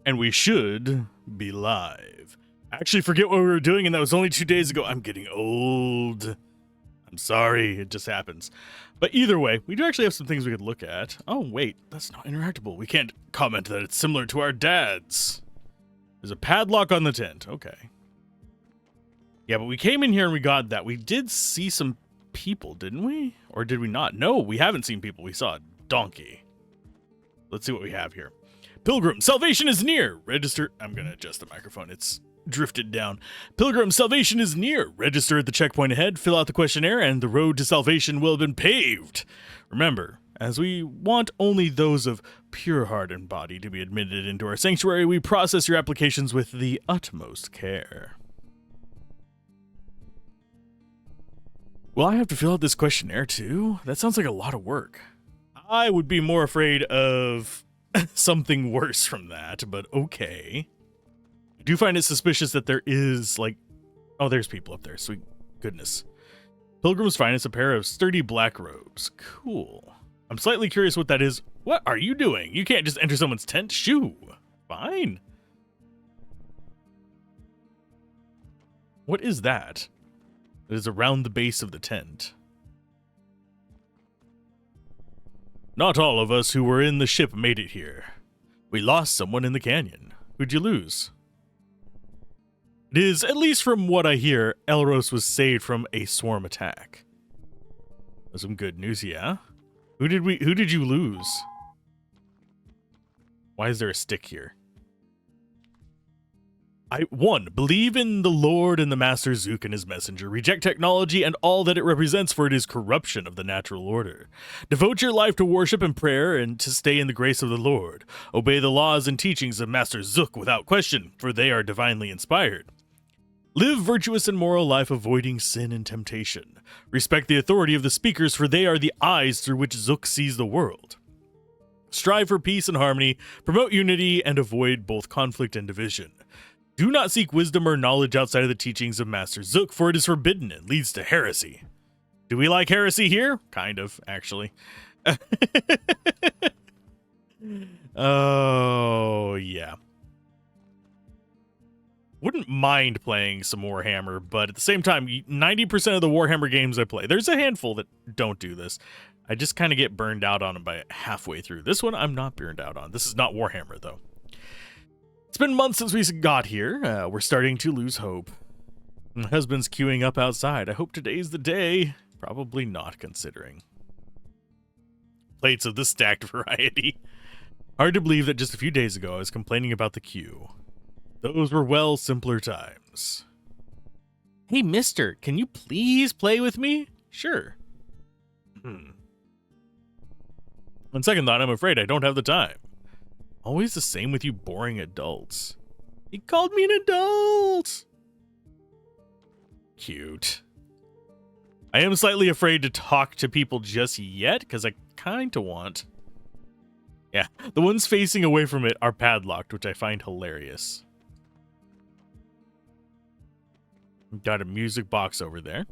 And we should be live. I actually forget what we were doing, and that was only 2 days ago. I'm getting old. I'm sorry, it just happens. But either way, we do actually have some things we could look at. Oh, wait, that's not interactable. We can't comment that it's similar to our dad's. There's a padlock on the tent. Okay. Yeah, but we came in here and we got that. We did see some people, didn't we? Or did we not? No, we haven't seen people. We saw a donkey. Let's see what we have here. Pilgrim, salvation is near. Register. I'm going to adjust the microphone. It's drifted down. Pilgrim, salvation is near. Register at the checkpoint ahead, fill out the questionnaire, and the road to salvation will have been paved. Remember, as we want only those of pure heart and body to be admitted into our sanctuary, we process your applications with the utmost care. Will I have to fill out this questionnaire too? That sounds like a lot of work. I would be more afraid of something worse from that, but okay. I do find it suspicious that there is, like... Oh, there's people up there. Sweet goodness. Pilgrim's finest, a pair of sturdy black robes. Cool. I'm slightly curious what that is. What are you doing? You can't just enter someone's tent. Shoo. Fine. What is that? It is around the base of the tent. Not all of us who were in the ship made it here. We lost someone in the canyon. Who'd you lose? It is, at least from what I hear, Elros was saved from a swarm attack. That's some good news, yeah? Who did you lose? Why is there a stick here? 1. Believe in the Lord and the Master Zook and his messenger. Reject technology and all that it represents, for it is corruption of the natural order. Devote your life to worship and prayer and to stay in the grace of the Lord. Obey the laws and teachings of Master Zook without question, for they are divinely inspired. Live virtuous and moral life, avoiding sin and temptation. Respect the authority of the speakers, for they are the eyes through which Zook sees the world. Strive for peace and harmony, promote unity, and avoid both conflict and division. Do not seek wisdom or knowledge outside of the teachings of Master Zook, for it is forbidden and leads to heresy. Do we like heresy here? Kind of, actually. Oh, yeah. Wouldn't mind playing some Warhammer, but at the same time, 90% of the Warhammer games I play, there's a handful that don't do this. I just kind of get burned out on them by halfway through. This one, I'm not burned out on. This is not Warhammer, though. It's been months since we got here. We're starting to lose hope. My husband's queuing up outside. I hope today's the day. Probably not, considering. Plates of the stacked variety. Hard to believe that just a few days ago I was complaining about the queue. Those were well simpler times. Hey, mister, can you please play with me? Sure. On second thought, I'm afraid I don't have the time. Always the same with you boring adults. He called me an adult! Cute. I am slightly afraid to talk to people just yet, because I kind of want. Yeah, the ones facing away from it are padlocked, which I find hilarious. Got a music box over there.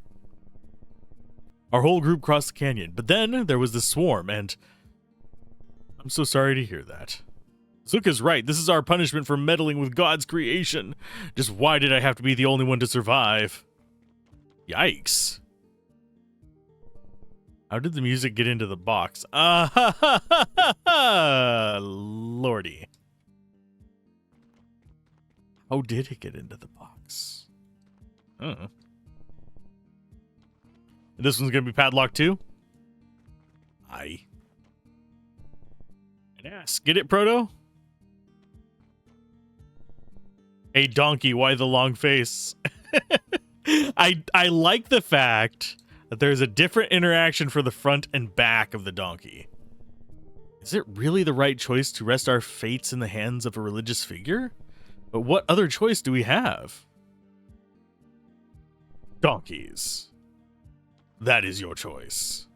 Our whole group crossed the canyon, but then there was the swarm, and I'm so sorry to hear that. Zook is right. This is our punishment for meddling with God's creation. Just why did I have to be the only one to survive? Yikes. How did the music get into the box? Lordy. How did it get into the box? This one's going to be padlocked too? Aye. An ass. Get it, Proto? Hey, donkey, why the long face? I like the fact that there's a different interaction for the front and back of the donkey. Is it really the right choice to rest our fates in the hands of a religious figure? But what other choice do we have? Donkeys. That is your choice.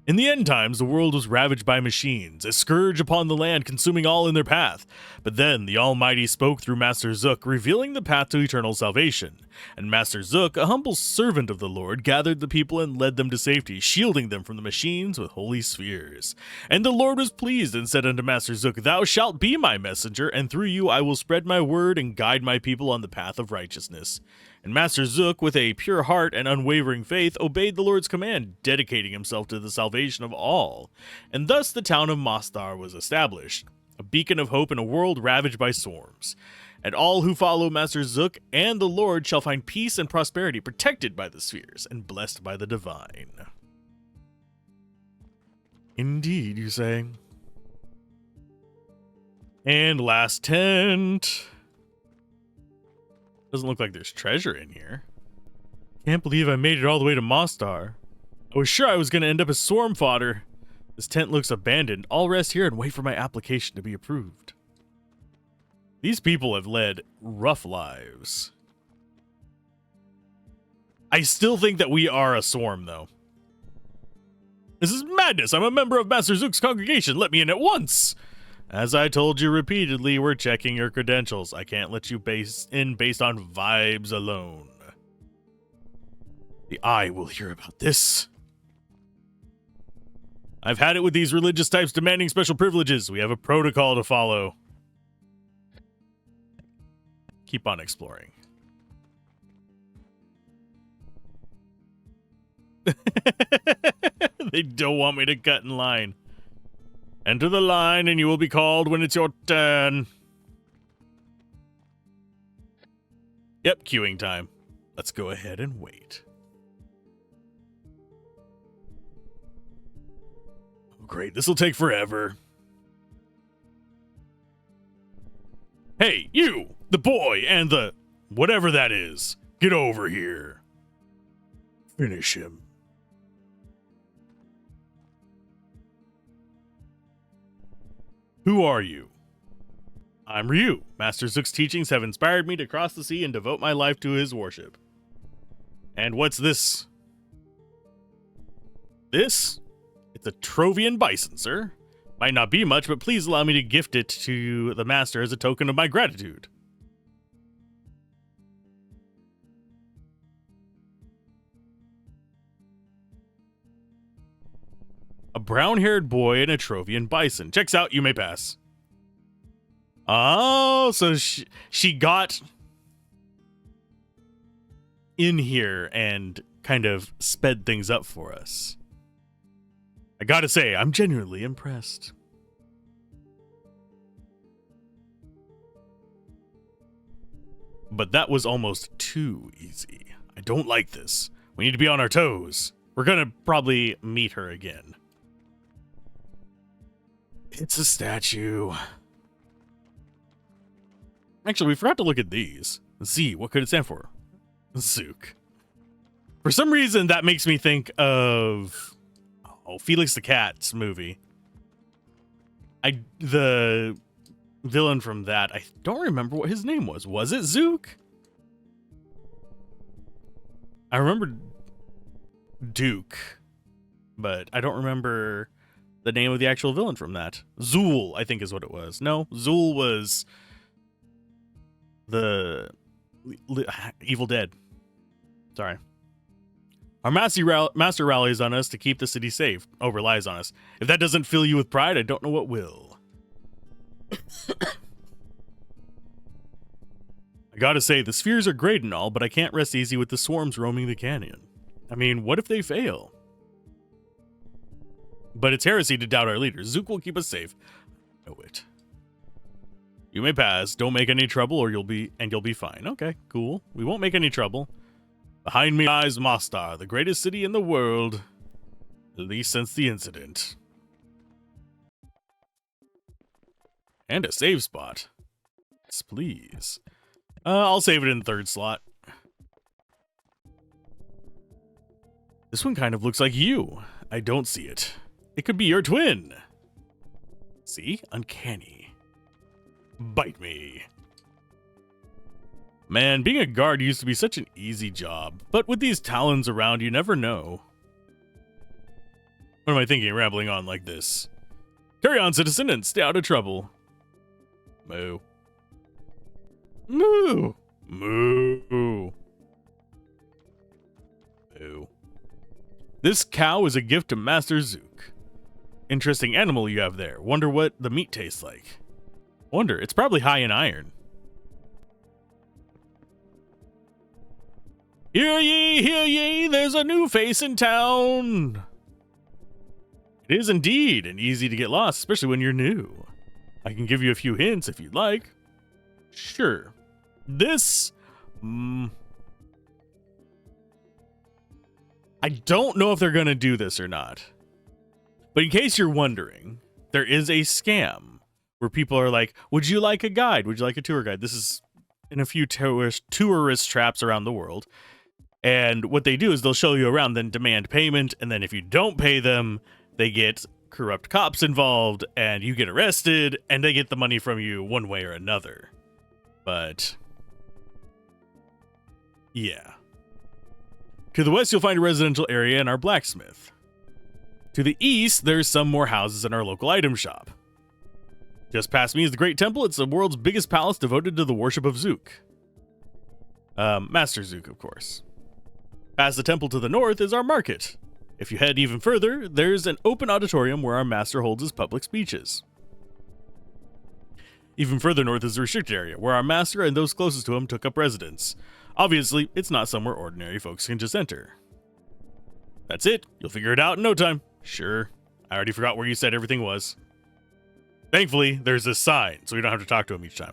In the end times, the world was ravaged by machines, a scourge upon the land, consuming all in their path. But then the Almighty spoke through Master Zook, revealing the path to eternal salvation. And Master Zook, a humble servant of the Lord, gathered the people and led them to safety, shielding them from the machines with holy spheres. And the Lord was pleased and said unto Master Zook, Thou shalt be my messenger, and through you I will spread my word and guide my people on the path of righteousness. And Master Zook, with a pure heart and unwavering faith, obeyed the Lord's command, dedicating himself to the salvation of all. And thus the town of Mostar was established, a beacon of hope in a world ravaged by storms. And all who follow Master Zook and the Lord shall find peace and prosperity, protected by the spheres and blessed by the divine. Indeed, you say. And last tent. Doesn't look like there's treasure in here. Can't believe I made it all the way to Mostar. I was sure I was going to end up as swarm fodder. This tent looks abandoned. I'll rest here and wait for my application to be approved. These people have led rough lives. I still think that we are a swarm, though. This is madness. I'm a member of Master Zook's congregation. Let me in at once. As I told you repeatedly, we're checking your credentials. I can't let you based on vibes alone. The Eye will hear about this. I've had it with these religious types demanding special privileges. We have a protocol to follow. Keep on exploring. They don't want me to cut in line. Enter the line and you will be called when it's your turn. Yep, queuing time. Let's go ahead and wait. Oh, great, this will take forever. Hey, you, the boy and the whatever that is, get over here. Finish him. Who are you? I'm Ryu. Master Zook's teachings have inspired me to cross the sea and devote my life to his worship. And what's this? This? It's a Trovian bison, sir. Might not be much, but please allow me to gift it to the master as a token of my gratitude. A brown-haired boy and a Trovian bison. Checks out, you may pass. Oh, so she got in here and kind of sped things up for us. I gotta say, I'm genuinely impressed. But that was almost too easy. I don't like this. We need to be on our toes. We're gonna probably meet her again. It's a statue. Actually, we forgot to look at these and see what could it stand for. Zook. For some reason, that makes me think of Felix the Cat's movie. The villain from that, I don't remember what his name was. Was it Zook? I remember Duke, but I don't remember the name of the actual villain from that. Zool, I think is what it was. No, Zool was the Evil Dead. Sorry. Our master rallies on us to keep the city safe. Oh, relies on us. If that doesn't fill you with pride, I don't know what will. I gotta say, the spheres are great and all, but I can't rest easy with the swarms roaming the canyon. I mean, what if they fail? But it's heresy to doubt our leaders. Zook will keep us safe. I know it. You may pass. Don't make any trouble or you'll be fine. Okay, cool. We won't make any trouble. Behind me lies Mostar, the greatest city in the world. At least since the incident. And a save spot. Yes, please. I'll save it in the third slot. This one kind of looks like you. I don't see it. It could be your twin. See? Uncanny. Bite me. Man, being a guard used to be such an easy job, but with these talons around, you never know. What am I thinking, rambling on like this? Carry on, citizen, and stay out of trouble. Moo. Moo. Moo. Moo. This cow is a gift to Master Zook. Interesting animal you have there. Wonder what the meat tastes like. Wonder, it's probably high in iron. Hear ye, there's a new face in town. It is indeed, and easy to get lost, especially when you're new. I can give you a few hints if you'd like. Sure. This... I don't know if they're going to do this or not. But in case you're wondering, there is a scam where people are like, would you like a guide? Would you like a tour guide? This is in a few tourist traps around the world. And what they do is they'll show you around, then demand payment. And then if you don't pay them, they get corrupt cops involved and you get arrested and they get the money from you one way or another. But yeah. To the west, you'll find a residential area and our blacksmith. To the east, there's some more houses in our local item shop. Just past me is the Great Temple. It's the world's biggest palace devoted to the worship of Zook. Master Zook, of course. Past the temple to the north is our market. If you head even further, there's an open auditorium where our master holds his public speeches. Even further north is the restricted area, where our master and those closest to him took up residence. Obviously, it's not somewhere ordinary folks can just enter. That's it. You'll figure it out in no time. Sure. I already forgot where you said everything was. Thankfully, there's this sign, so we don't have to talk to him each time.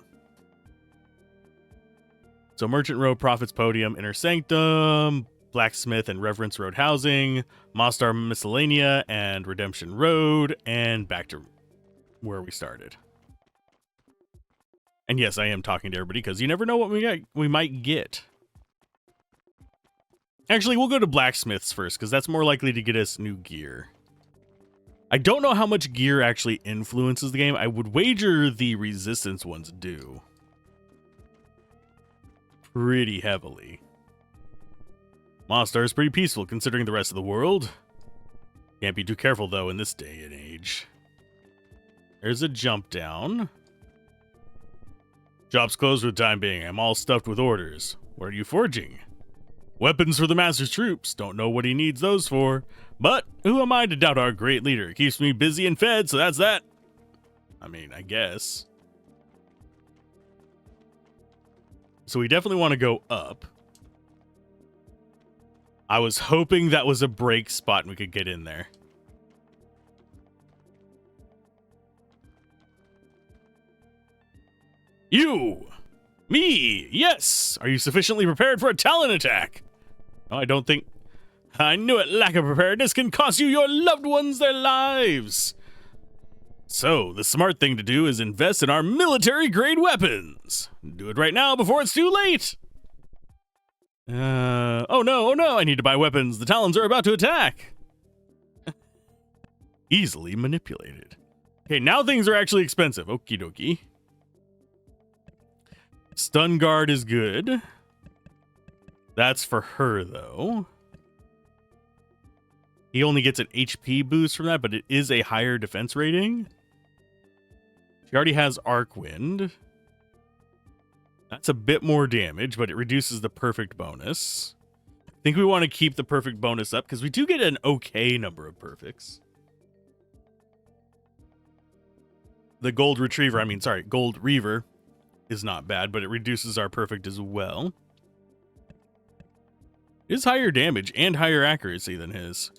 So Merchant Road, Prophet's Podium, Inner Sanctum, Blacksmith and Reverence Road Housing, Mostar Miscellanea, and Redemption Road, and back to where we started. And yes, I am talking to everybody because you never know what we might get. Actually, we'll go to Blacksmith's first because that's more likely to get us new gear. I don't know how much gear actually influences the game. I would wager the resistance ones do. Pretty heavily. Mostar is pretty peaceful considering the rest of the world. Can't be too careful though in this day and age. There's a jump down. Shop's closed for the time being. I'm all stuffed with orders. What are you forging? Weapons for the master's troops. Don't know what he needs those for. But who am I to doubt our great leader? Keeps me busy and fed, so that's that. I mean, I guess. So we definitely want to go up. I was hoping that was a break spot and we could get in there. You! Me! Yes! Are you sufficiently prepared for a talon attack? No, I don't think... I knew it! Lack of preparedness can cost you your loved ones their lives! So, the smart thing to do is invest in our military-grade weapons! Do it right now before it's too late! Oh no, I need to buy weapons. The Talons are about to attack! Easily manipulated. Okay, now things are actually expensive. Okie dokie. Stun guard is good. That's for her, though. He only gets an HP boost from that, but it is a higher defense rating. She already has Arc Wind. That's a bit more damage, but it reduces the perfect bonus. I think we want to keep the perfect bonus up because we do get an okay number of perfects. The Gold Reaver is not bad, but it reduces our perfect as well. It is higher damage and higher accuracy than his.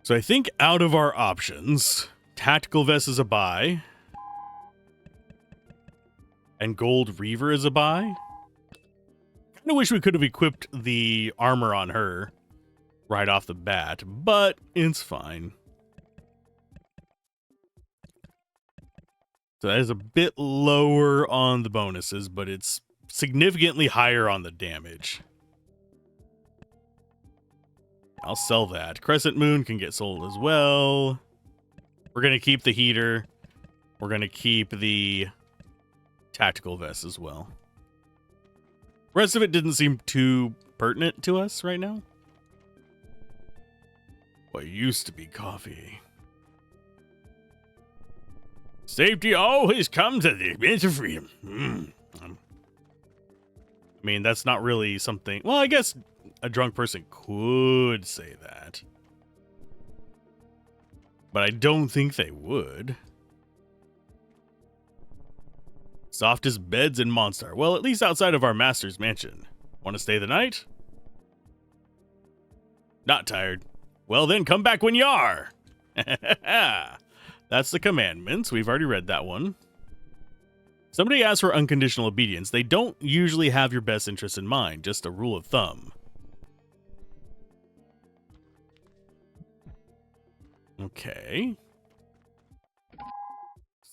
So I think out of our options, Tactical Vest is a buy. And Gold Reaver is a buy. Kind of wish we could have equipped the armor on her right off the bat, but it's fine. So that is a bit lower on the bonuses, but it's significantly higher on the damage. I'll sell that. Crescent Moon can get sold as well. We're going to keep the heater. We're going to keep the tactical vest as well. Rest of it didn't seem too pertinent to us right now. What used to be coffee. Safety always comes at the expense of freedom. I mean, that's not really something... Well, I guess a drunk person could say that. But I don't think they would. Soft as beds in Monstar. Well, at least outside of our master's mansion. Want to stay the night? Not tired. Well, then come back when you are. That's the commandments. We've already read that one. Somebody asks for unconditional obedience. They don't usually have your best interest in mind. Just a rule of thumb. Okay.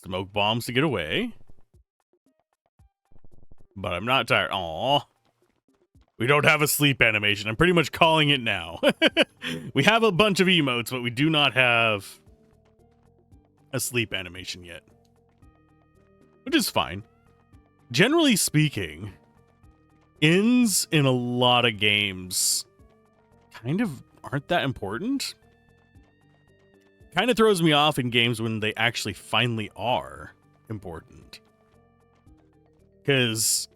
Smoke bombs to get away. But I'm not tired. Aww. We don't have a sleep animation. I'm pretty much calling it now. We have a bunch of emotes, but we do not have a sleep animation yet. Which is fine. Generally speaking, ends in a lot of games kind of aren't that important. Kind of throws me off in games when they actually finally are important. Because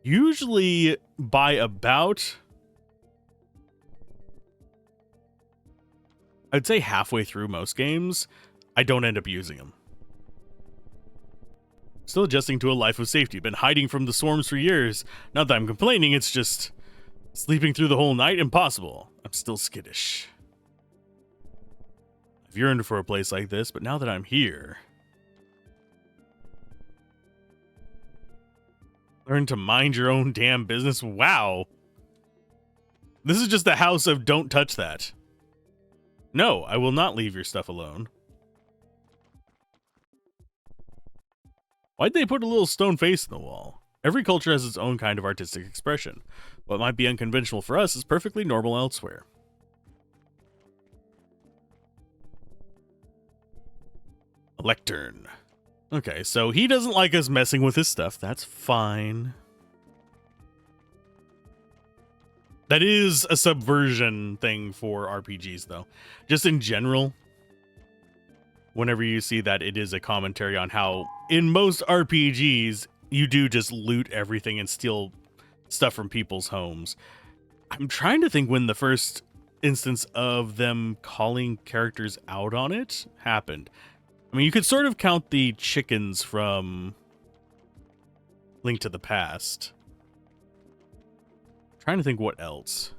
usually by about, I'd say halfway through most games, I don't end up using them. Still adjusting to a life of safety. Been hiding from the swarms for years. Not that I'm complaining, it's just sleeping through the whole night? Impossible. I'm still skittish. I've yearned for a place like this, but now that I'm here... Learn to mind your own damn business. Wow. This is just the house of don't touch that. No, I will not leave your stuff alone. Why'd they put a little stone face in the wall? Every culture has its own kind of artistic expression. What might be unconventional for us is perfectly normal elsewhere. A lectern. Okay, so he doesn't like us messing with his stuff. That's fine. That is a subversion thing for RPGs, though. Just in general, whenever you see that, it is a commentary on how, in most RPGs, you do just loot everything and steal stuff from people's homes. I'm trying to think when the first instance of them calling characters out on it happened. I mean, you could sort of count the chickens from Link to the Past. I'm trying to think what else.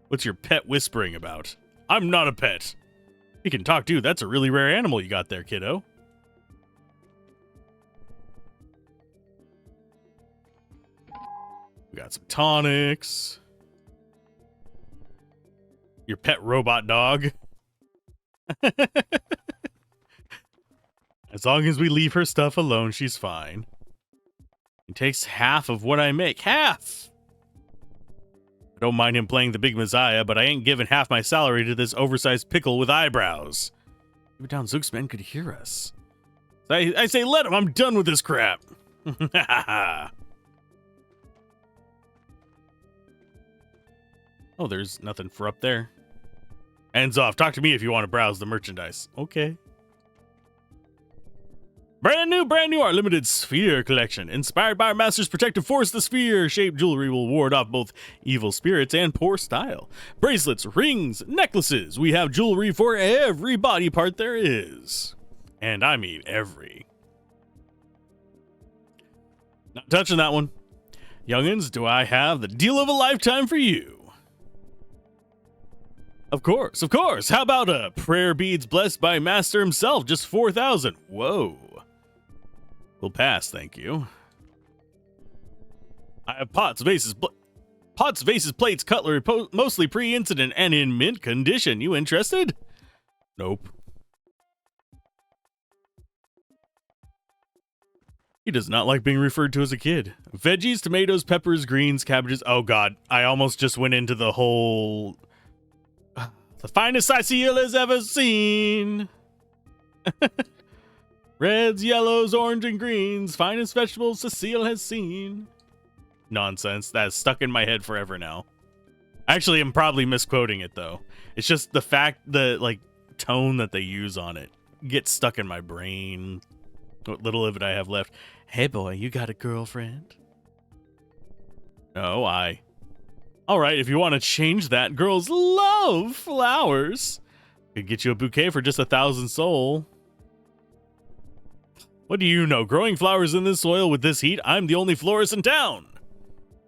What's your pet whispering about? I'm not a pet. He can talk too. That's a really rare animal you got there, kiddo. We got some tonics. Your pet robot dog. As long as we leave her stuff alone, she's fine. It takes half of what I make. Half! I don't mind him playing the big messiah, but I ain't giving half my salary to this oversized pickle with eyebrows. Even down Zook's men could hear us. I say let him, I'm done with this crap. Oh, there's nothing for up there. Hands off. Talk to me if you want to browse the merchandise. Okay. Brand new, our limited sphere collection. Inspired by our master's protective force, the sphere-shaped jewelry will ward off both evil spirits and poor style. Bracelets, rings, necklaces. We have jewelry for every body part there is. And I mean every. Not touching that one. Youngins, do I have the deal of a lifetime for you? Of course, of course. How about a prayer beads blessed by Master himself? Just 4,000. Whoa. We'll pass, thank you. I have pots, vases, plates, cutlery, mostly pre-incident and in mint condition. You interested? Nope. He does not like being referred to as a kid. Veggies, tomatoes, peppers, greens, cabbages. Oh god, I almost just went into the whole... The finest Sicil has ever seen. Reds, yellows, orange, and greens. Finest vegetables Cecile has seen. Nonsense. That's stuck in my head forever now. Actually, I'm probably misquoting it, though. It's just the fact, the, like, tone that they use on it gets stuck in my brain. What little of it I have left. Hey, boy, you got a girlfriend? No, All right, if you want to change that, girls love flowers. Could get you a bouquet for just 1,000 soul. What do you know? Growing flowers in this soil with this heat, I'm the only florist in town.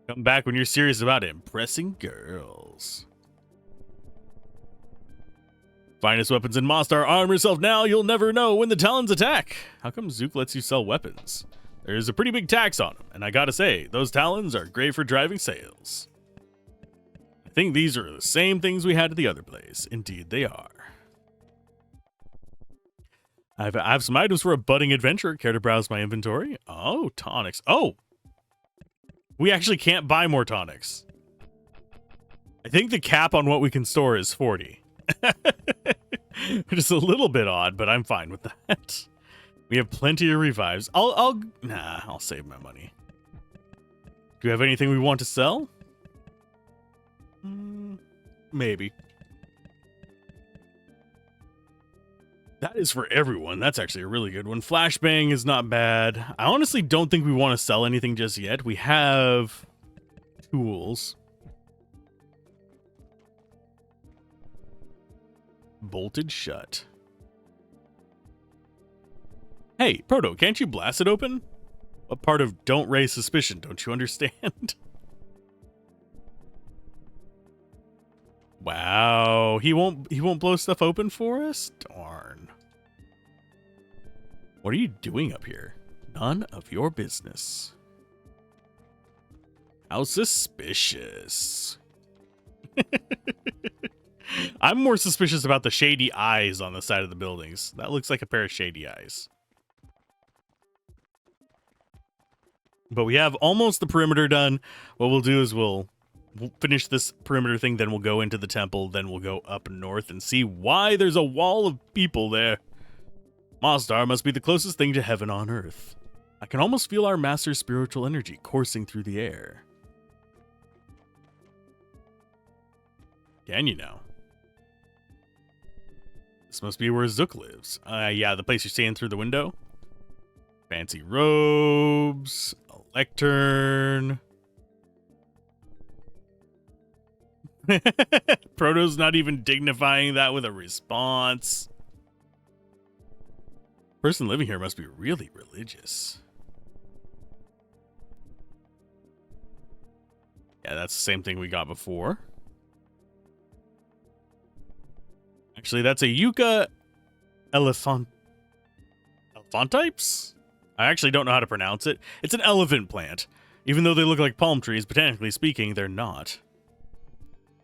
Come back when you're serious about impressing girls. Finest weapons in Mostar. Arm yourself now. You'll never know when the Talons attack. How come Zook lets you sell weapons? There's a pretty big tax on them, and I gotta say, those Talons are great for driving sales. I think these are the same things we had at the other place. Indeed, they are. I have some items for a budding adventurer. Care to browse my inventory? Oh, tonics. Oh! We actually can't buy more tonics. I think the cap on what we can store is 40. Which is a little bit odd, but I'm fine with that. We have plenty of revives. I'll save my money. Do you have anything we want to sell? Maybe. That is for everyone. That's actually a really good one. Flashbang is not bad. I honestly don't think we want to sell anything just yet. We have tools. Bolted shut. Hey, Proto, can't you blast it open? What part of don't raise suspicion don't you understand? Wow, he won't blow stuff open for us? Darn. What are you doing up here? None of your business. How suspicious. I'm more suspicious about the shady eyes on the side of the buildings. That looks like a pair of shady eyes. But we have almost the perimeter done. What we'll do is we'll finish this perimeter thing, then we'll go into the temple, then we'll go up north and see why there's a wall of people there. Mostar must be the closest thing to heaven on earth. I can almost feel our master's spiritual energy coursing through the air. Can you now? This must be where Zook lives. Yeah, the place you're seeing through the window. Fancy robes, a lectern. Proto's not even dignifying that with a response. Person living here must be really religious. Yeah, that's the same thing we got before. Actually, that's a Yucca elephantypes? I actually don't know how to pronounce it. It's an elephant plant. Even though they look like palm trees, botanically speaking, they're not.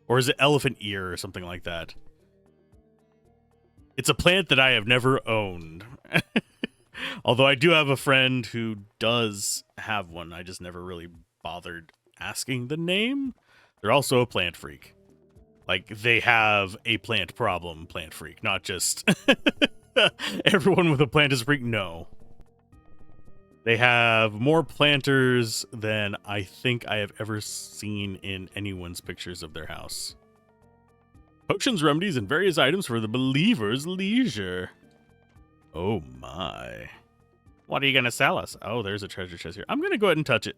Or is it elephant ear or something like that? It's a plant that I have never owned. Although I do have a friend who does have one. I just never really bothered asking the name. They're also a plant freak. Like, they have a plant problem, plant freak. Not just everyone with a plant is a freak. No. They have more planters than I think I have ever seen in anyone's pictures of their house. Potions, remedies, and various items for the believer's leisure. Oh my. What are you going to sell us? Oh, there's a treasure chest here. I'm going to go ahead and touch it.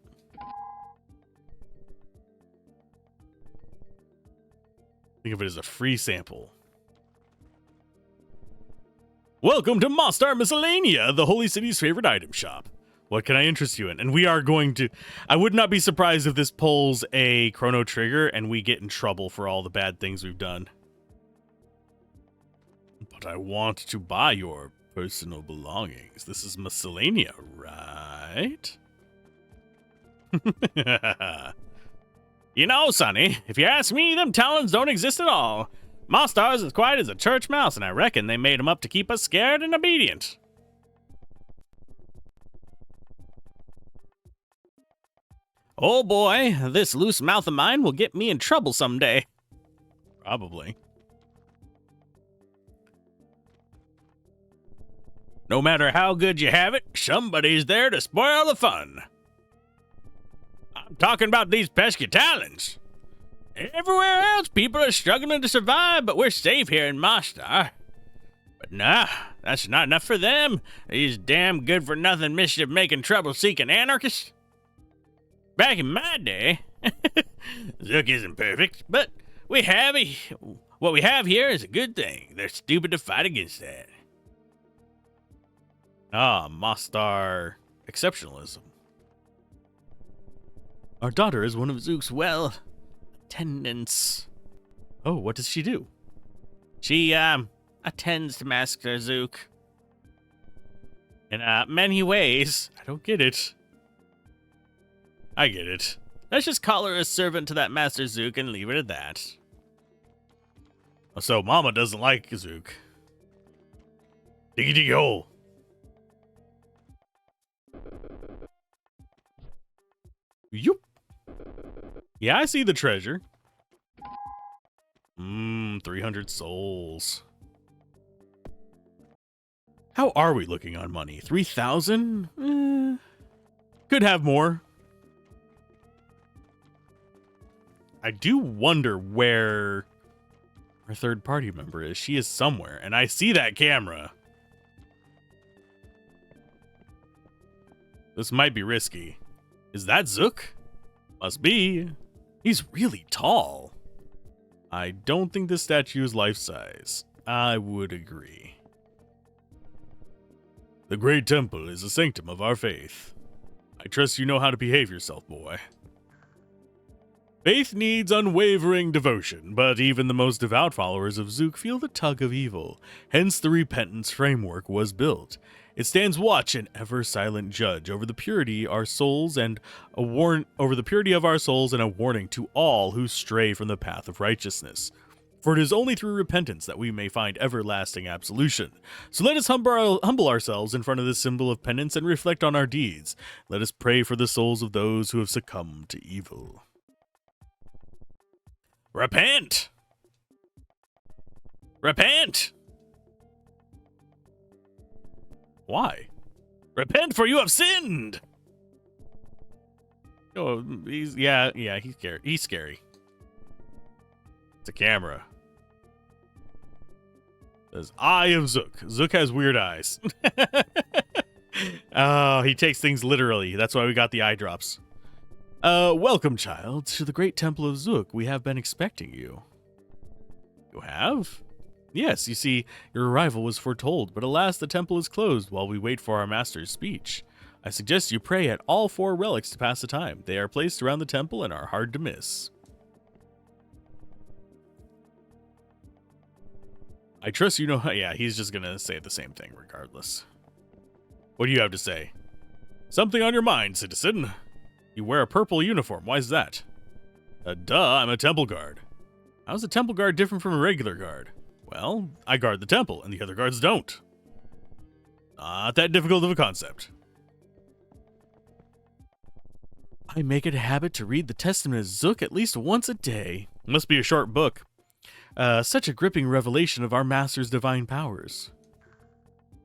Think of it as a free sample. Welcome to Mostar Miscellanea, the Holy City's favorite item shop. What can I interest you in? And we are going to... I would not be surprised if this pulls a Chrono Trigger and we get in trouble for all the bad things we've done. But I want to buy your personal belongings. This is Miscellanea, right? You know, Sonny, if you ask me, them Talons don't exist at all. Mostar's as quiet as a church mouse, and I reckon they made them up to keep us scared and obedient. Oh boy, this loose mouth of mine will get me in trouble someday. Probably. No matter how good you have it, somebody's there to spoil the fun. I'm talking about these pesky talons. Everywhere else, people are struggling to survive, but we're safe here in Mostar. But nah, that's not enough for them. These damn good-for-nothing, mischief-making, trouble-seeking anarchists. Back in my day, Zook isn't perfect, but what we have here is a good thing. They're stupid to fight against that. Ah, Mostar exceptionalism. Our daughter is one of Zook's, attendants. Oh, what does she do? She, attends to Master Zook. In, many ways. I don't get it. I get it. Let's just call her a servant to that Master Zook and leave it at that. So, Mama doesn't like Zook. Diggy diggy hole. Yup. Yeah, I see the treasure. 300 souls. How are we looking on money? 3,000? Could have more. I do wonder where our third party member is. She is somewhere, and I see that camera. This might be risky. Is that Zook? Must be. He's really tall. I don't think this statue is life-size. I would agree. The Great Temple is a sanctum of our faith. I trust you know how to behave yourself, boy. Faith needs unwavering devotion, but even the most devout followers of Zook feel the tug of evil. Hence the repentance framework was built. It stands watch and ever silent judge over the purity of our souls and a warning to all who stray from the path of righteousness. For it is only through repentance that we may find everlasting absolution. So let us humble ourselves in front of this symbol of penance and reflect on our deeds. Let us pray for the souls of those who have succumbed to evil. Repent! Repent! Why? Repent, for you have sinned! Oh, he's scary. He's scary. It's a camera. It says, Eye of Zook. Zook has weird eyes. Oh, he takes things literally. That's why we got the eye drops. Welcome, child, to the Great Temple of Zook. We have been expecting you. You have? Yes, you see, your arrival was foretold, but alas, the temple is closed while we wait for our master's speech. I suggest you pray at all 4 relics to pass the time. They are placed around the temple and are hard to miss. I trust you know how. Yeah, he's just gonna say the same thing regardless. What do you have to say? Something on your mind, citizen? You wear a purple uniform. Why is that? Duh, I'm a temple guard. How's a temple guard different from a regular guard? Well, I guard the temple, and the other guards don't. Not that difficult of a concept. I make it a habit to read the Testament of Zook at least once a day. Must be a short book. Such a gripping revelation of our master's divine powers.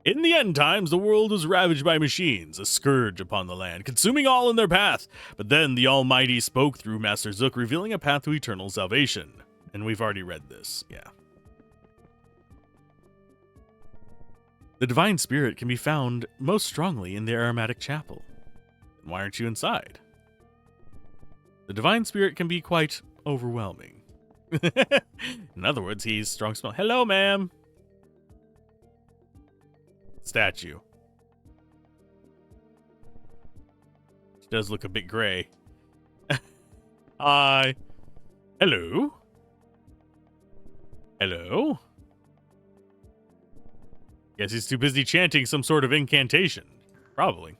In the end times, the world was ravaged by machines, a scourge upon the land, consuming all in their path. But then the Almighty spoke through Master Zook, revealing a path to eternal salvation. And we've already read this, yeah. The Divine Spirit can be found most strongly in the Aromatic Chapel. Why aren't you inside? The Divine Spirit can be quite overwhelming. In other words, he's strong smell. Hello, ma'am. Statue. She does look a bit gray. Hi. Hello. Hello. Guess he's too busy chanting some sort of incantation. Probably.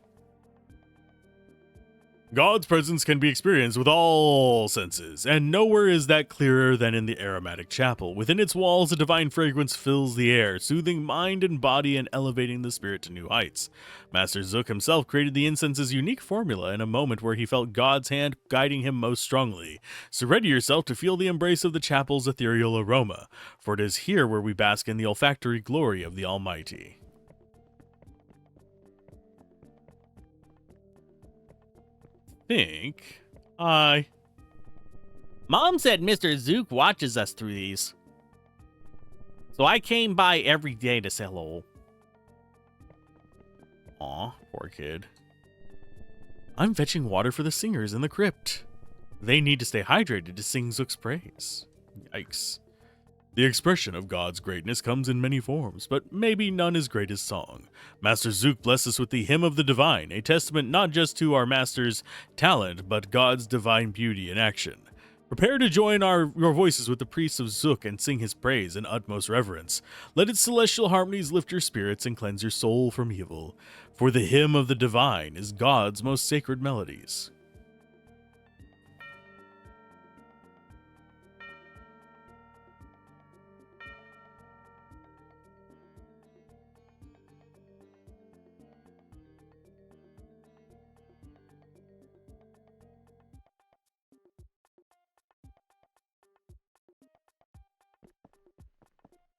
God's presence can be experienced with all senses, and nowhere is that clearer than in the Aromatic Chapel. Within its walls, a divine fragrance fills the air, soothing mind and body and elevating the spirit to new heights. Master Zook himself created the incense's unique formula in a moment where he felt God's hand guiding him most strongly. So ready yourself to feel the embrace of the chapel's ethereal aroma, for it is here where we bask in the olfactory glory of the Almighty. think I... Mom said Mr. Zook watches us through these. So I came by every day to say hello. Aw, poor kid. I'm fetching water for the singers in the crypt. They need to stay hydrated to sing Zook's praise. Yikes. The expression of God's greatness comes in many forms, but maybe none as great as song. Master Zook blessed us with the Hymn of the Divine, a testament not just to our Master's talent, but God's divine beauty in action. Prepare to join your voices with the priests of Zook and sing his praise in utmost reverence. Let its celestial harmonies lift your spirits and cleanse your soul from evil. For the Hymn of the Divine is God's most sacred melodies.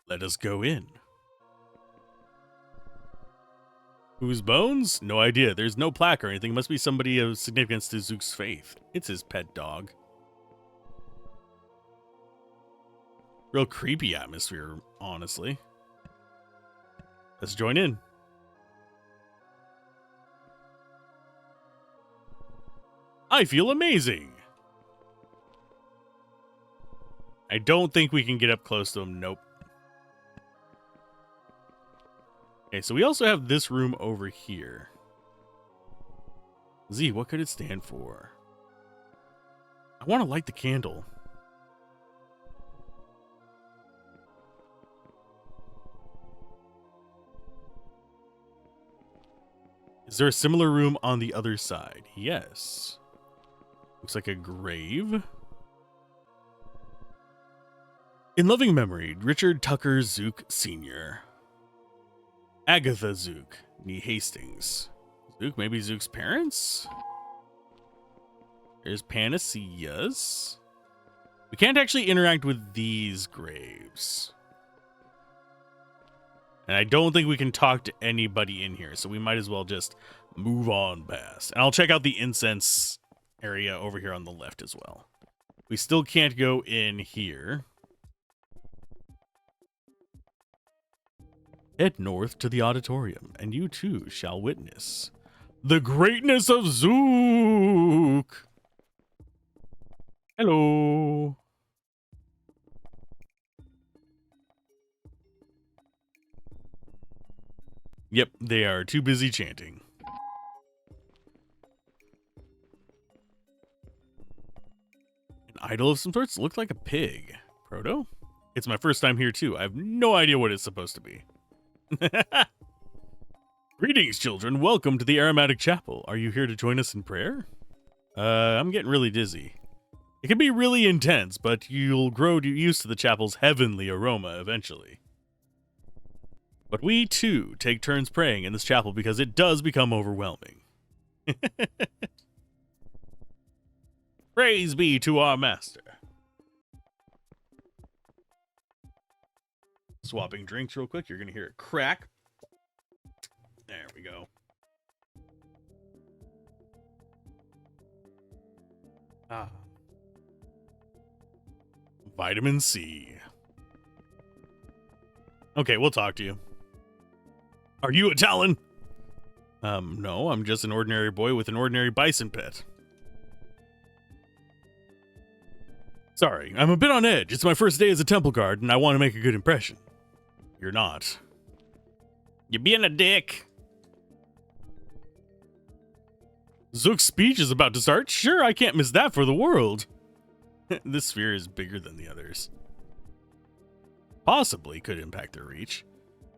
Let us go in. Whose bones? No idea. There's no plaque or anything. It must be somebody of significance to Zook's faith. It's his pet dog. Real creepy atmosphere, honestly. Let's join in. I feel amazing. I don't think we can get up close to him. Nope. Okay, so we also have this room over here. Z, what could it stand for? I want to light the candle. Is there a similar room on the other side? Yes. Looks like a grave. In loving memory, Richard Tucker Zook Sr. Agatha Zook, nee Hastings. Zook, maybe Zook's parents? There's Panaceas. We can't actually interact with these graves. And I don't think we can talk to anybody in here, so we might as well just move on past. And I'll check out the incense area over here on the left as well. We still can't go in here. Head north to the auditorium, and you too shall witness the greatness of Zook. Hello. Yep, they are too busy chanting. An idol of some sorts looked like a pig. Proto? It's my first time here too. I have no idea what it's supposed to be. Greetings, children. Welcome to the Aromatic Chapel. Are you here to join us in prayer? I'm getting really dizzy. It can be really intense, but you'll grow used to the chapel's heavenly aroma eventually. But we, too, take turns praying in this chapel because it does become overwhelming. Praise be to our master. Swapping drinks real quick. You're going to hear it crack. There we go. Ah. Vitamin C. Okay, we'll talk to you. Are you a Talon? No, I'm just an ordinary boy with an ordinary bison pet. Sorry, I'm a bit on edge. It's my first day as a temple guard, and I want to make a good impression. You're not. You're being a dick. Zook's speech is about to start. Sure, I can't miss that for the world. This sphere is bigger than the others. Possibly could impact their reach.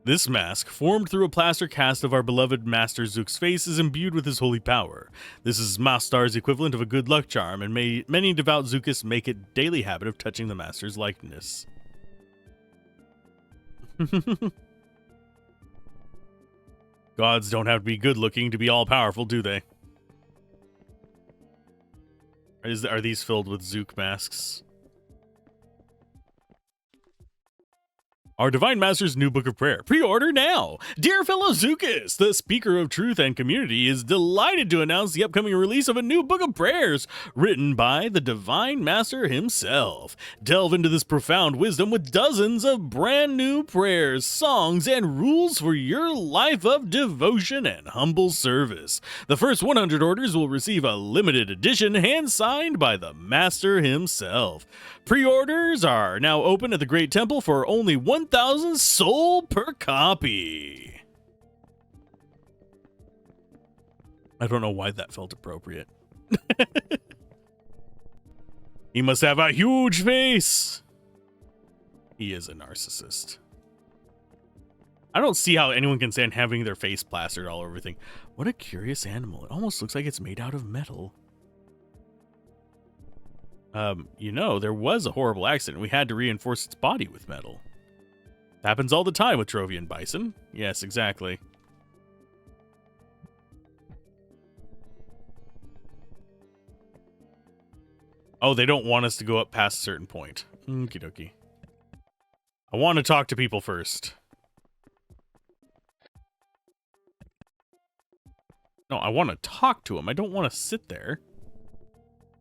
This mask, formed through a plaster cast of our beloved Master Zook's face, is imbued with his holy power. This is Mastar's equivalent of a good luck charm, and many devout Zookists make it a daily habit of touching the Master's likeness. Gods don't have to be good-looking to be all-powerful, do they? Are these filled with Zook masks? our Divine Master's new book of prayer. Pre-order now! Dear fellow Zookas, the speaker of truth and community is delighted to announce the upcoming release of a new book of prayers written by the Divine Master himself. Delve into this profound wisdom with dozens of brand new prayers, songs, and rules for your life of devotion and humble service. The first 100 orders will receive a limited edition hand-signed by the Master himself. Pre-orders are now open at the Great Temple for only 1,000 sol per copy. I don't know why that felt appropriate. He must have a huge face. He is a narcissist. I don't see how anyone can stand having their face plastered all over everything. What a curious animal. It almost looks like it's made out of metal. You know, there was a horrible accident. We had to reinforce its body with metal. Happens all the time with Trovian bison. Yes, exactly. Oh, they don't want us to go up past a certain point. Okie dokie. I want to talk to people first. No, I want to talk to them. I don't want to sit there.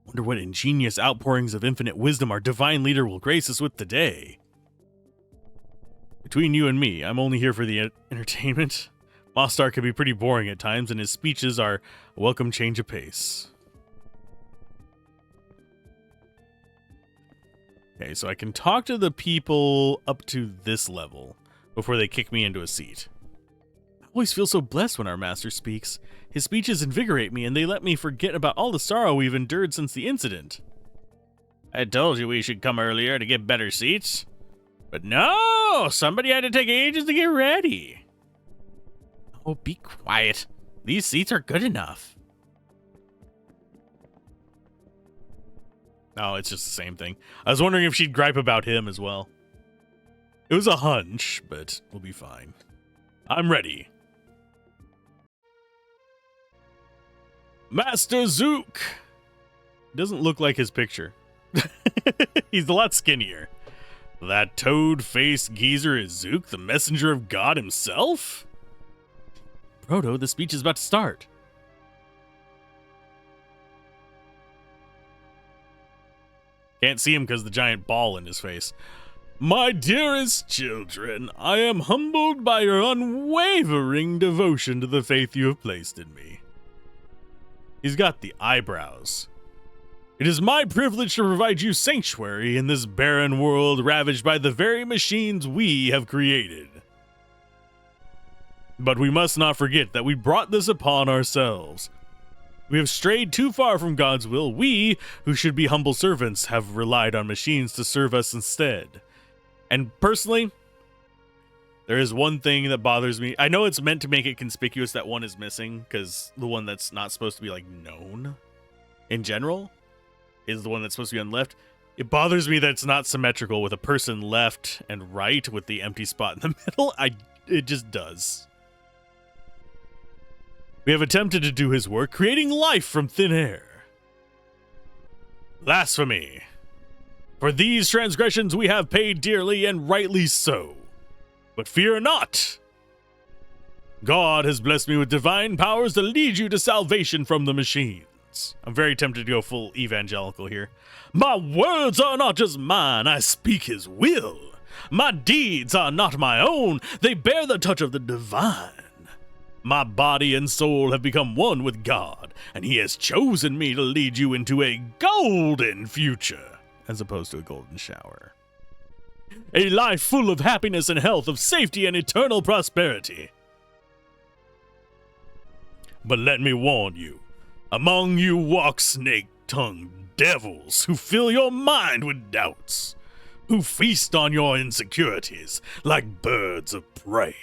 Wonder what ingenious outpourings of infinite wisdom our divine leader will grace us with today. Between you and me, I'm only here for the entertainment. Mostar can be pretty boring at times, and his speeches are a welcome change of pace. Okay, so I can talk to the people up to this level before they kick me into a seat. I always feel so blessed when our master speaks. His speeches invigorate me, and they let me forget about all the sorrow we've endured since the incident. I told you we should come earlier to get better seats. But no! Somebody had to take ages to get ready. Oh, be quiet. These seats are good enough. Oh, it's just the same thing. I was wondering if she'd gripe about him as well. It was a hunch, but we'll be fine. I'm ready. Master Zook! Doesn't look like his picture. He's a lot skinnier. That toad-faced geezer is Zook, the messenger of God himself? Proto, the speech is about to start. Can't see him because of the giant ball in his face. My dearest children, I am humbled by your unwavering devotion to the faith you have placed in me. He's got the eyebrows. It is my privilege to provide you sanctuary in this barren world ravaged by the very machines we have created. But we must not forget that we brought this upon ourselves. We have strayed too far from God's will. We, who should be humble servants, have relied on machines to serve us instead. And personally, there is one thing that bothers me. I know it's meant to make it conspicuous that one is missing, because the one that's not supposed to be, like, known in general is the one that's supposed to be on the left. It bothers me that it's not symmetrical with a person left and right with the empty spot in the middle. It just does. We have attempted to do his work, creating life from thin air. Blasphemy. For these transgressions we have paid dearly, and rightly so. But fear not. God has blessed me with divine powers to lead you to salvation from the machines. I'm very tempted to go full evangelical here. My words are not just mine, I speak his will. My deeds are not my own, they bear the touch of the divine. My body and soul have become one with God, and he has chosen me to lead you into a golden future, as opposed to a golden shower. A life full of happiness and health, of safety and eternal prosperity. But let me warn you, among you walk snake-tongued devils who fill your mind with doubts, who feast on your insecurities like birds of prey.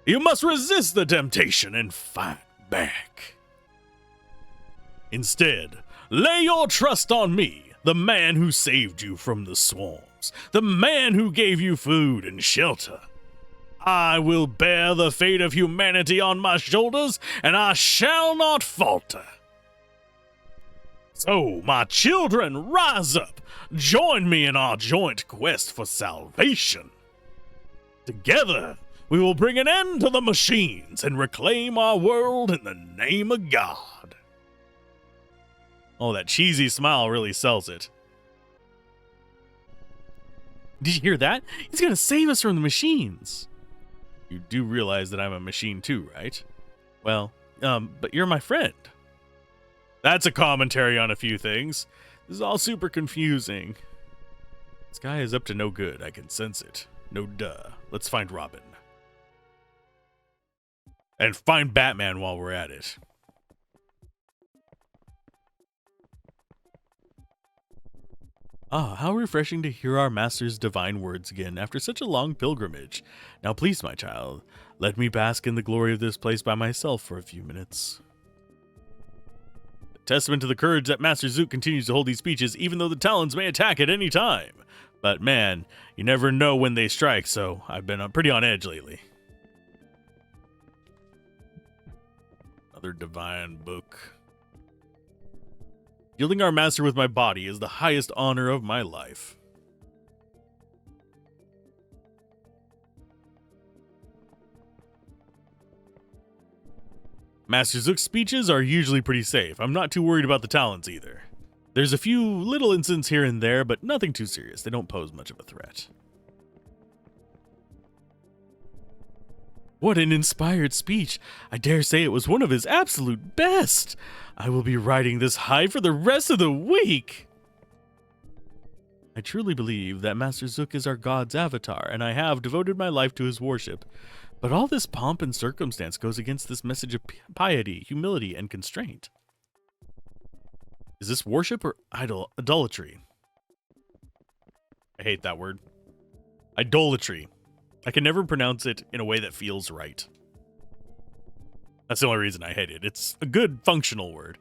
You must resist the temptation and fight back. Instead, lay your trust on me, the man who saved you from the swarms, the man who gave you food and shelter. I will bear the fate of humanity on my shoulders, and I shall not falter. So, my children, rise up. Join me in our joint quest for salvation. Together, we will bring an end to the machines and reclaim our world in the name of God. Oh, that cheesy smile really sells it. Did you hear that? He's gonna save us from the machines. You do realize that I'm a machine too, right? Well, but you're my friend. That's a commentary on a few things. This is all super confusing. This guy is up to no good. I can sense it. No duh. Let's find Robin. And find Batman while we're at it. Ah, how refreshing to hear our master's divine words again after such a long pilgrimage. Now please, my child, let me bask in the glory of this place by myself for a few minutes. A testament to the courage that Master Zook continues to hold these speeches, even though the Talons may attack at any time. But man, you never know when they strike, so I've been pretty on edge lately. Another divine book. Yielding our master with my body is the highest honor of my life. Master Zook's speeches are usually pretty safe. I'm not too worried about the Talons either. There's a few little incidents here and there, but nothing too serious. They don't pose much of a threat. What an inspired speech. I dare say it was one of his absolute best. I will be riding this high for the rest of the week. I truly believe that Master Zook is our god's avatar, and I have devoted my life to his worship. But all this pomp and circumstance goes against this message of piety, humility, and constraint. Is this worship or idolatry? I hate that word. Idolatry. I can never pronounce it in a way that feels right. That's the only reason I hate it. It's a good functional word.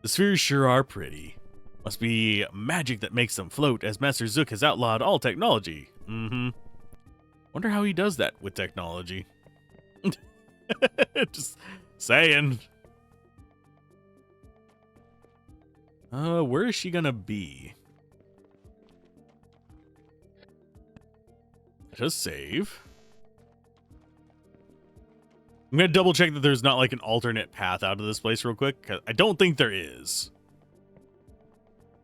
The spheres sure are pretty. Must be magic that makes them float, as Master Zook has outlawed all technology. Wonder how he does that with technology. Just saying. Where is she gonna be? Just save. I'm gonna double check that there's not like an alternate path out of this place real quick. 'Cause I don't think there is.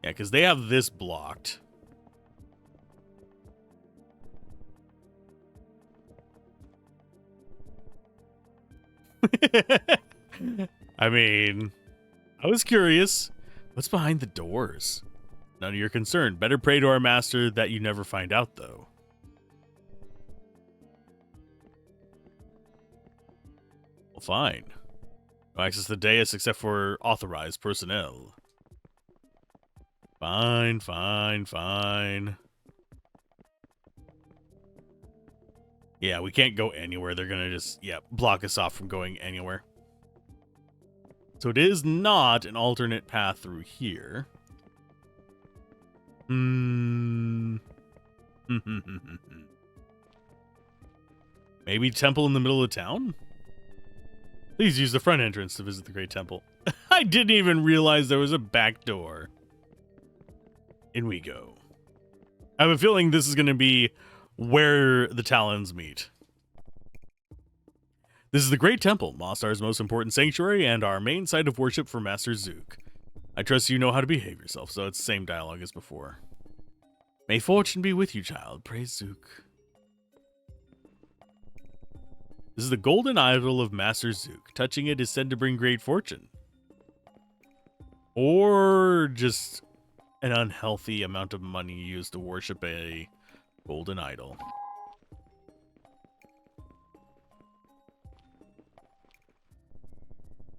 Yeah, because they have this blocked. I mean, I was curious. What's behind the doors? None of your concern. Better pray to our master that you never find out, though. Well, fine. No access to the dais except for authorized personnel. Fine, fine, fine. Yeah, we can't go anywhere. They're gonna just, block us off from going anywhere. So it is not an alternate path through here. Maybe temple in the middle of town? Please use the front entrance to visit the Great Temple. I didn't even realize there was a back door. In we go. I have a feeling this is going to be where the Talons meet. This is the Great Temple, Mostar's most important sanctuary and our main site of worship for Master Zook. I trust you know how to behave yourself, so it's the same dialogue as before. May fortune be with you, child. Praise Zook. This is the golden idol of Master Zook. Touching it is said to bring great fortune. Or just an unhealthy amount of money used to worship a golden idol.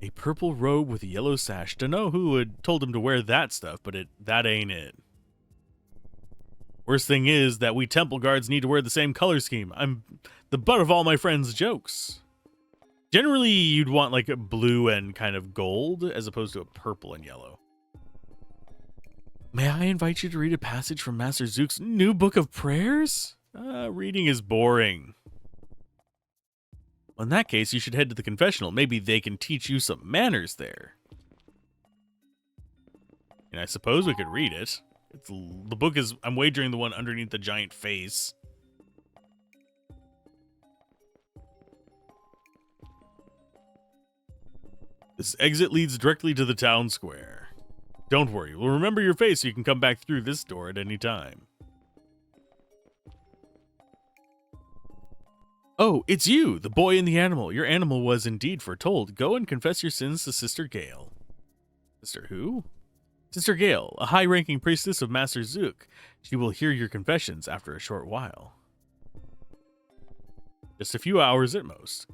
A purple robe with a yellow sash. Dunno who had told him to wear that stuff, but that ain't it. Worst thing is that we temple guards need to wear the same color scheme. I'm the butt of all my friends' jokes. Generally, you'd want like a blue and kind of gold as opposed to a purple and yellow. May I invite you to read a passage from Master Zook's new book of prayers? Reading is boring. Well, in that case, you should head to the confessional. Maybe they can teach you some manners there. And I suppose we could read it. The book is, I'm wagering, the one underneath the giant face. This exit leads directly to the town square. Don't worry, we'll remember your face so you can come back through this door at any time. Oh, it's you, the boy and the animal. Your animal was indeed foretold. Go and confess your sins to Sister Gale. Sister who? Sister Gale, a high-ranking priestess of Master Zook. She will hear your confessions after a short while. Just a few hours at most.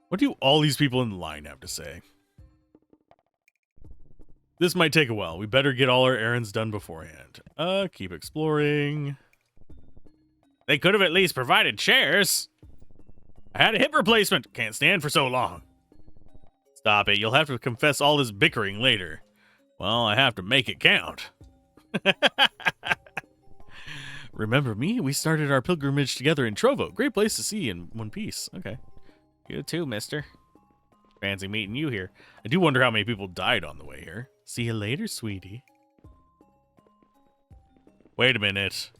What do all these people in the line have to say? This might take a while. We better get all our errands done beforehand. Keep exploring. They could have at least provided chairs. I had a hip replacement. Can't stand for so long. Stop it. You'll have to confess all this bickering later. Well, I have to make it count. Remember me? We started our pilgrimage together in Trovo. Great place to see in one piece. Okay. You too, mister. Fancy meeting you here. I do wonder how many people died on the way here. See you later, sweetie. Wait a minute.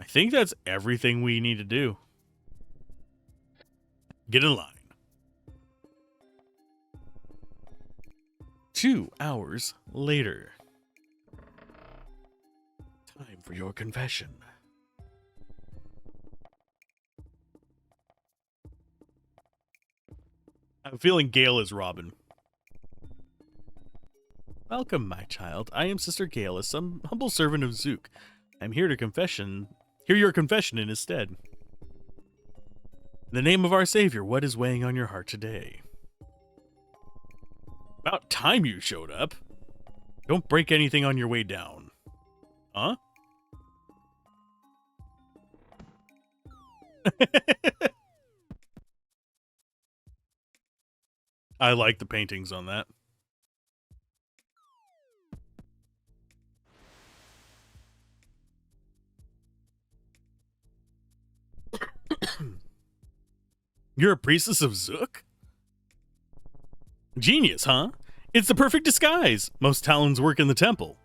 I think that's everything we need to do. Get in line. 2 hours later. Time for your confession. I'm feeling Gale is Robin. Welcome, my child. I am Sister Gale, some humble servant of Zook. I'm here to hear your confession in his stead. In the name of our Savior, what is weighing on your heart today? About time you showed up. Don't break anything on your way down. Huh? I like the paintings on that. You're a priestess of Zook? Genius, huh? It's the perfect disguise. Most talons work in the temple.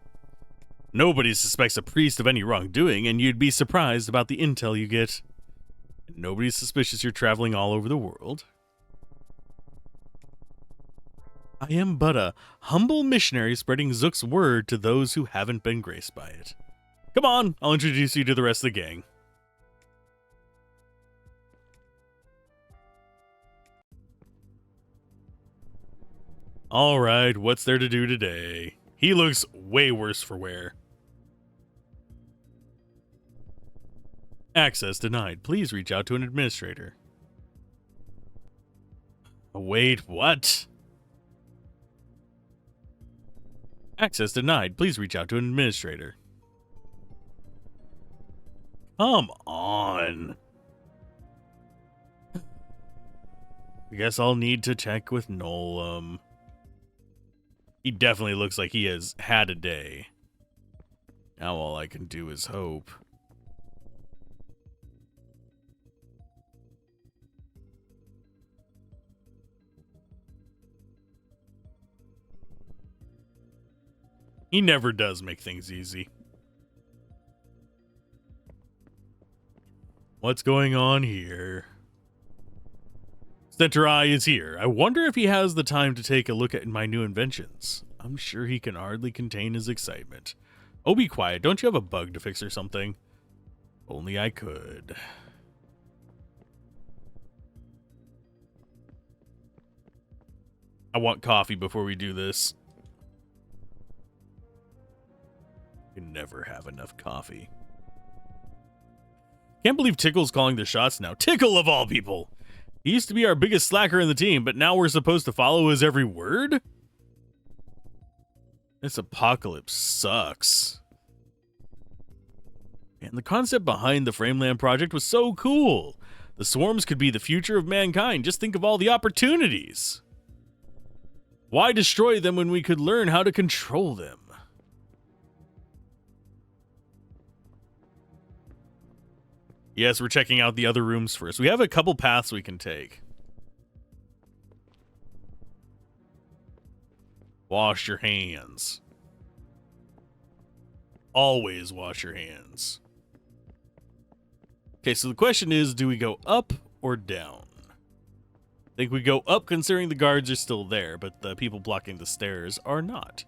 Nobody suspects a priest of any wrongdoing, and you'd be surprised about the intel you get. And nobody's suspicious you're traveling all over the world. I am but a humble missionary spreading Zook's word to those who haven't been graced by it. Come on, I'll introduce you to the rest of the gang. Alright, what's there to do today? He looks way worse for wear. Access denied. Please reach out to an administrator. Wait, what? Access denied. Please reach out to an administrator. Come on. I guess I'll need to check with Nolam. He definitely looks like he has had a day. Now all I can do is hope. He never does make things easy. What's going on here? Center Eye is here. I wonder if he has the time to take a look at my new inventions. I'm sure he can hardly contain his excitement. Oh, be quiet. Don't you have a bug to fix or something? Only I could. I want coffee before we do this. You can never have enough coffee. Can't believe Tickle's calling the shots now. Tickle of all people! He used to be our biggest slacker in the team, but now we're supposed to follow his every word? This apocalypse sucks. And the concept behind the Frameland project was so cool. The swarms could be the future of mankind. Just think of all the opportunities. Why destroy them when we could learn how to control them? Yes, we're checking out the other rooms first. We have a couple paths we can take. Wash your hands. Always wash your hands. Okay, so the question is, do we go up or down? I think we go up considering the guards are still there, but the people blocking the stairs are not.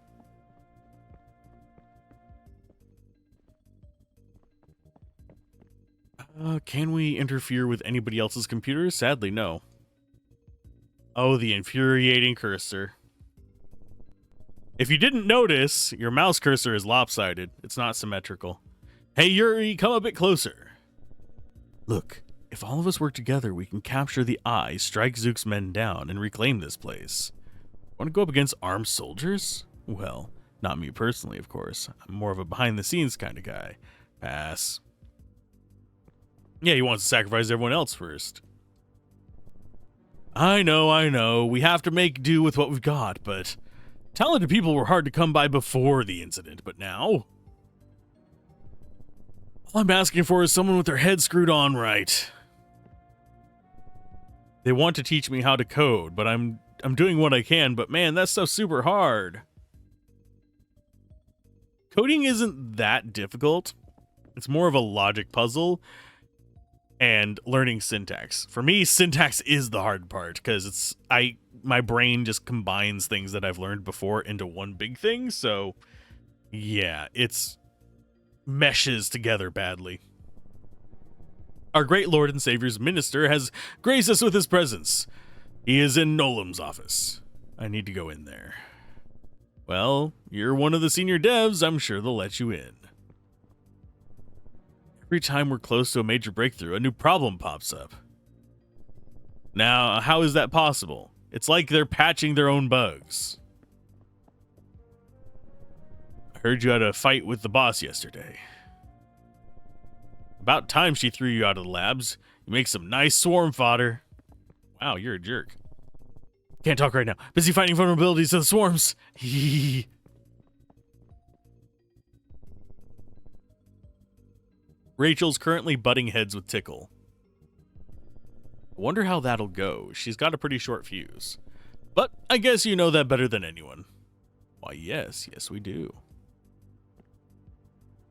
Can we interfere with anybody else's computer? Sadly, no. Oh, the infuriating cursor. If you didn't notice, your mouse cursor is lopsided. It's not symmetrical. Hey, Yuri, come a bit closer. Look, if all of us work together, we can capture the Eye, strike Zook's men down, and reclaim this place. Want to go up against armed soldiers? Well, not me personally, of course. I'm more of a behind-the-scenes kind of guy. Pass. Yeah, he wants to sacrifice everyone else first. I know. We have to make do with what we've got, but talented people were hard to come by before the incident, but now? All I'm asking for is someone with their head screwed on right. They want to teach me how to code, but I'm doing what I can, but man, that stuff's super hard. Coding isn't that difficult. It's more of a logic puzzle and learning syntax. For me, syntax is the hard part because my brain just combines things that I've learned before into one big thing. So yeah, it's meshes together badly. Our great Lord and Savior's minister has graced us with his presence. He is in Nolam's office. I need to go in there. Well, you're one of the senior devs. I'm sure they'll let you in. Every time we're close to a major breakthrough, a new problem pops up. Now, how is that possible? It's like they're patching their own bugs. I heard you had a fight with the boss yesterday. About time she threw you out of the labs. You make some nice swarm fodder. Wow, you're a jerk. Can't talk right now. Busy finding vulnerabilities to the swarms. Rachel's currently butting heads with Tickle. I wonder how that'll go. She's got a pretty short fuse. But I guess you know that better than anyone. Why, yes, we do.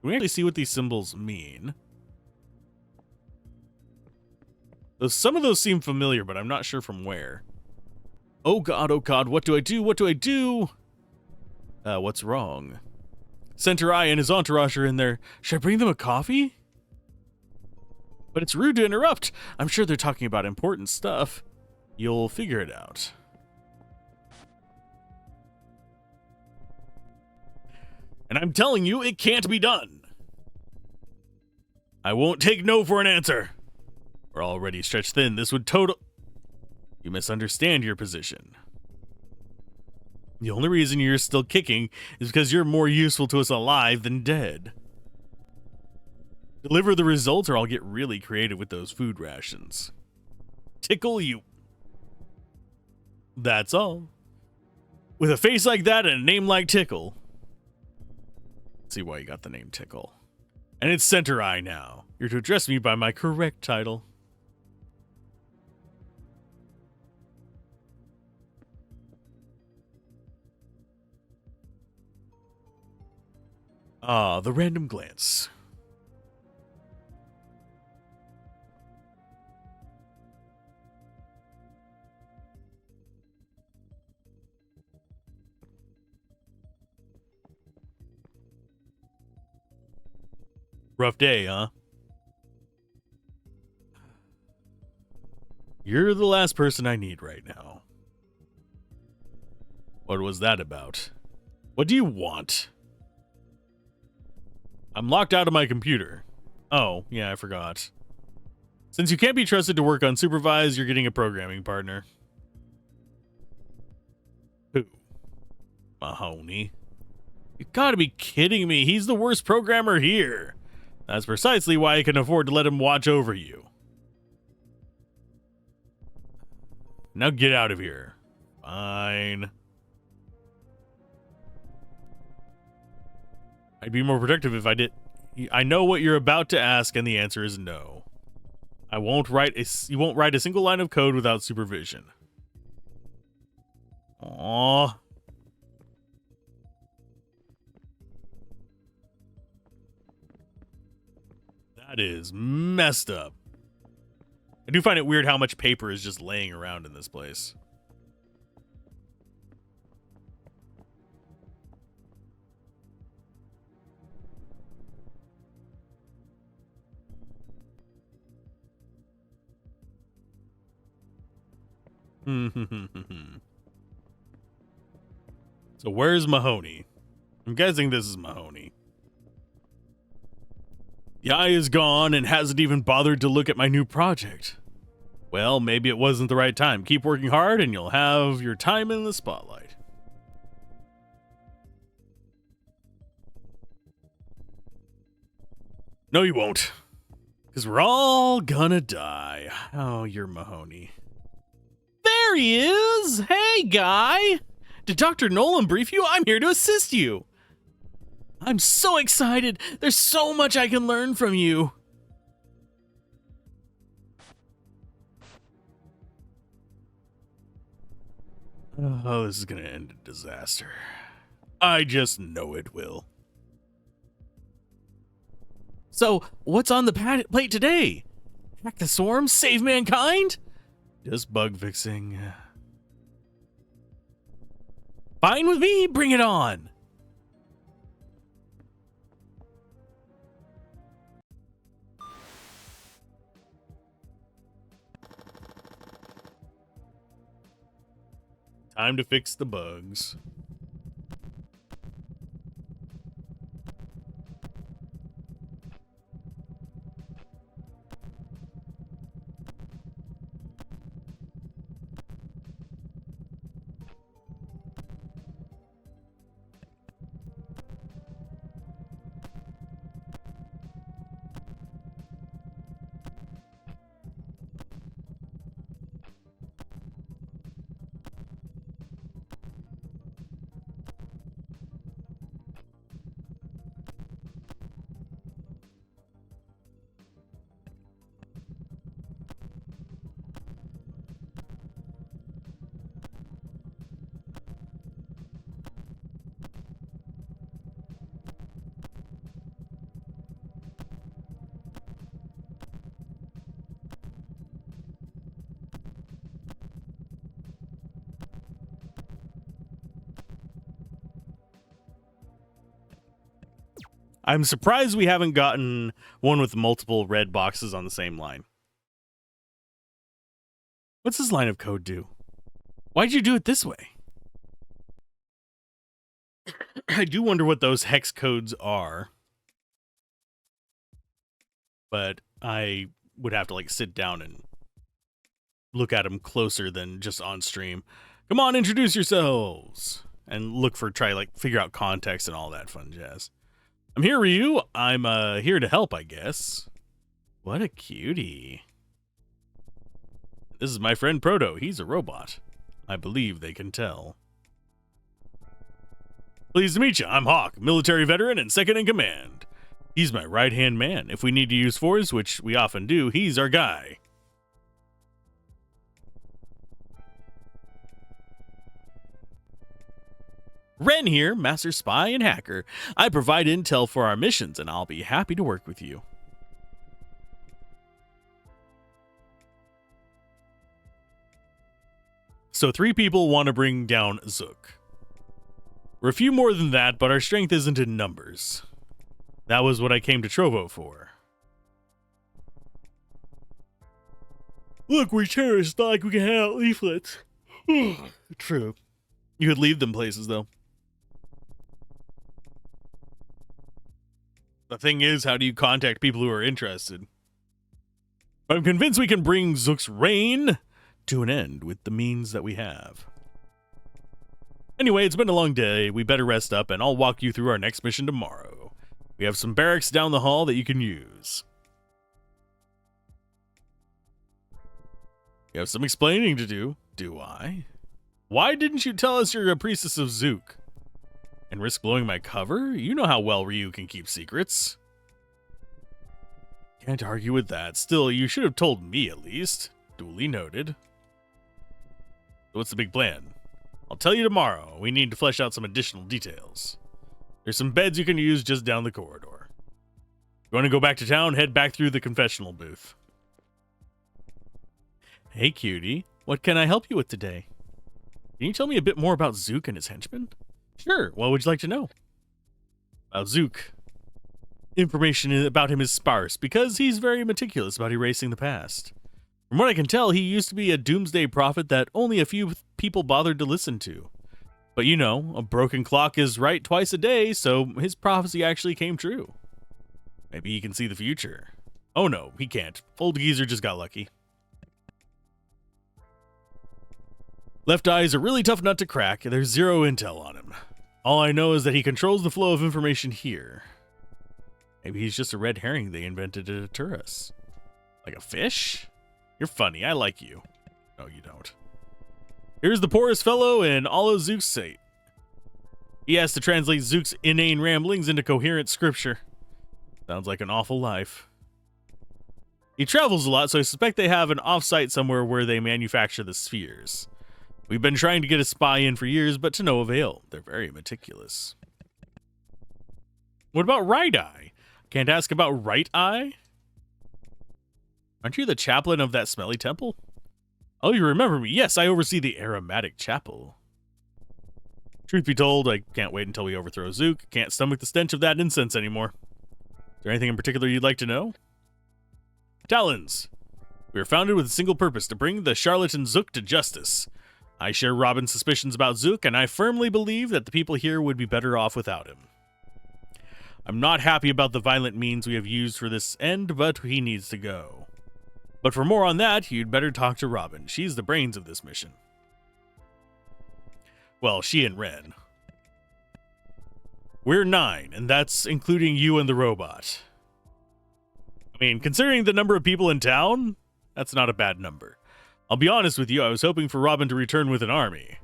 Can we actually see what these symbols mean? Some of those seem familiar, but I'm not sure from where. Oh god, what do I do? What do I do? What's wrong? Center Eye and his entourage are in there. Should I bring them a coffee? But it's rude to interrupt. I'm sure they're talking about important stuff. You'll figure it out. And I'm telling you, it can't be done. I won't take no for an answer. We're already stretched thin. This would You misunderstand your position. The only reason you're still kicking is because you're more useful to us alive than dead. Deliver the results or I'll get really creative with those food rations. Tickle you. That's all. With a face like that and a name like Tickle. Let's see why you got the name Tickle. And it's Center Eye now. You're to address me by my correct title. Ah, the random glance. Rough day, huh? You're the last person I need right now. What was that about? What do you want? I'm locked out of my computer. Oh, yeah, I forgot. Since you can't be trusted to work unsupervised, you're getting a programming partner. Who? Mahoney. You gotta be kidding me. He's the worst programmer here. That's precisely why I can afford to let him watch over you. Now get out of here. Fine. I'd be more protective if I did. I know what you're about to ask, and the answer is no. You won't write a single line of code without supervision. Aww. That is messed up. I do find it weird how much paper is just laying around in this place. So where's Mahoney? I'm guessing this is Mahoney. The eye is gone and hasn't even bothered to look at my new project. Well, maybe it wasn't the right time. Keep working hard and you'll have your time in the spotlight. No, you won't. Because we're all gonna die. Oh, you're Mahoney. There he is! Hey, guy! Did Dr. Nolan brief you? I'm here to assist you. I'm so excited. There's so much I can learn from you. Oh, this is gonna end in disaster. I just know it will. So, what's on the plate today? Hack the swarm? Save mankind? Just bug fixing. Fine with me. Bring it on. Time to fix the bugs. I'm surprised we haven't gotten one with multiple red boxes on the same line. What's this line of code do? Why'd you do it this way? I do wonder what those hex codes are. But I would have to like sit down and look at them closer than just on stream. Come on, introduce yourselves. And look for, figure out context and all that fun jazz. I'm here, Ryu. I'm here to help, I guess. What a cutie. This is my friend Proto. He's a robot. I believe they can tell. Pleased to meet you. I'm Hawk, military veteran and second in command. He's my right-hand man. If we need to use force, which we often do, he's our guy. Ren here, master spy and hacker. I provide intel for our missions, and I'll be happy to work with you. So 3 people want to bring down Zook. We're a few more than that, but our strength isn't in numbers. That was what I came to Trovo for. Look, we're terrorists, not like we can hand out leaflets. True. You could leave them places, though. The thing is, how do you contact people who are interested? But I'm convinced we can bring Zook's reign to an end with the means that we have. Anyway, it's been a long day. We better rest up, and I'll walk you through our next mission tomorrow. We have some barracks down the hall that you can use. You have some explaining to do, do I? Why didn't you tell us you're a priestess of Zook? And risk blowing my cover? You know how well Ryu can keep secrets. Can't argue with that. Still, you should have told me at least. Duly noted. So what's the big plan? I'll tell you tomorrow. We need to flesh out some additional details. There's some beds you can use just down the corridor. You want to go back to town? Head back through the confessional booth. Hey, cutie. What can I help you with today? Can you tell me a bit more about Zook and his henchmen? Sure. What would you like to know? About Zook. Information about him is sparse because he's very meticulous about erasing the past. From what I can tell, he used to be a doomsday prophet that only a few people bothered to listen to. But you know, a broken clock is right twice a day, so his prophecy actually came true. Maybe he can see the future. Oh no, he can't. Old geezer just got lucky. Left Eye is a really tough nut to crack. There's zero intel on him. All I know is that he controls the flow of information here. Maybe he's just a red herring they invented to deter us. Like a fish? You're funny. I like you. No, you don't. Here's the poorest fellow in all of Zook's state. He has to translate Zook's inane ramblings into coherent scripture. Sounds like an awful life. He travels a lot, so I suspect they have an off-site somewhere where they manufacture the spheres. We've been trying to get a spy in for years, but to no avail. They're very meticulous. What about Right Eye? Can't ask about Right Eye? Aren't you the chaplain of that smelly temple? Oh, you remember me. Yes, I oversee the aromatic chapel. Truth be told, I can't wait until we overthrow Zook. Can't stomach the stench of that incense anymore. Is there anything in particular you'd like to know? Talons. We are founded with a single purpose, to bring the charlatan Zook to justice. I share Robin's suspicions about Zook, and I firmly believe that the people here would be better off without him. I'm not happy about the violent means we have used for this end, but he needs to go. But for more on that, you'd better talk to Robin. She's the brains of this mission. Well, she and Ren. We're 9, and that's including you and the robot. I mean, considering the number of people in town, that's not a bad number. I'll be honest with you, I was hoping for Robin to return with an army.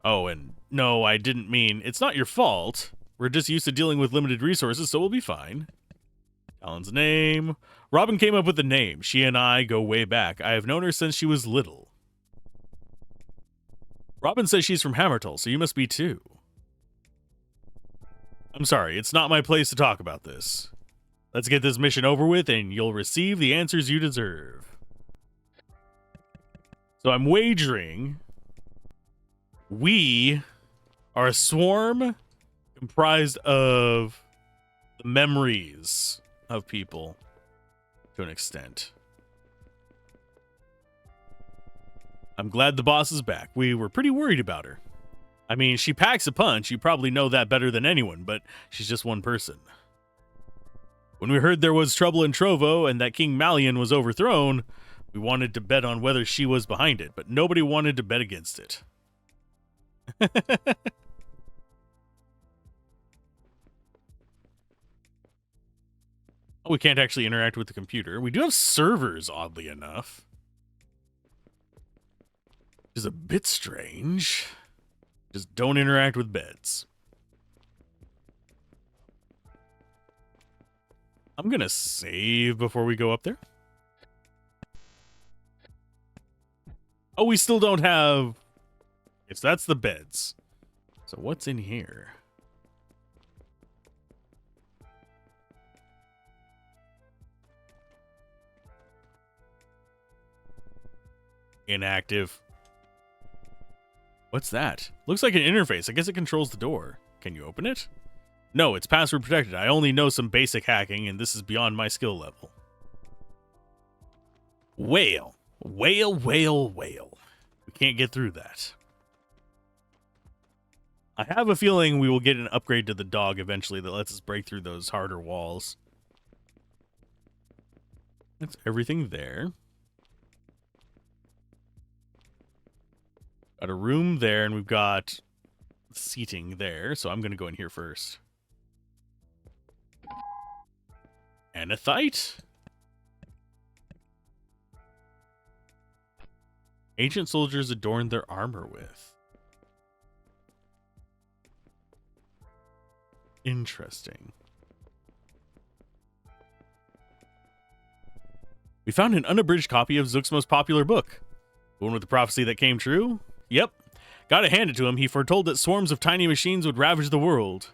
Oh, and no, I didn't mean, it's not your fault. We're just used to dealing with limited resources, so we'll be fine. Talon's name. Robin came up with the name. She and I go way back. I have known her since she was little. Robin says she's from Hammertal, so you must be too. I'm sorry, it's not my place to talk about this. Let's get this mission over with, and you'll receive the answers you deserve. So I'm wagering we are a swarm comprised of the memories of people to an extent. I'm glad the boss is back. We were pretty worried about her. I mean, she packs a punch. You probably know that better than anyone, but she's just one person. When we heard there was trouble in Trovo and that King Malian was overthrown, we wanted to bet on whether she was behind it, but nobody wanted to bet against it. Oh, we can't actually interact with the computer. We do have servers, oddly enough. Which is a bit strange. Just don't interact with beds. I'm gonna save before we go up there. Oh, we still don't have... Yes, that's the beds. So what's in here? Inactive. What's that? Looks like an interface. I guess it controls the door. Can you open it? No, it's password protected. I only know some basic hacking, and this is beyond my skill level. Whale. Whale, whale, whale. We can't get through that. I have a feeling we will get an upgrade to the dog eventually that lets us break through those harder walls. That's everything there. Got a room there, and we've got seating there, so I'm going to go in here first. Anathite? Ancient soldiers adorned their armor with. Interesting. We found an unabridged copy of Zook's most popular book. The one with the prophecy that came true? Yep. Gotta hand it to him. He foretold that swarms of tiny machines would ravage the world.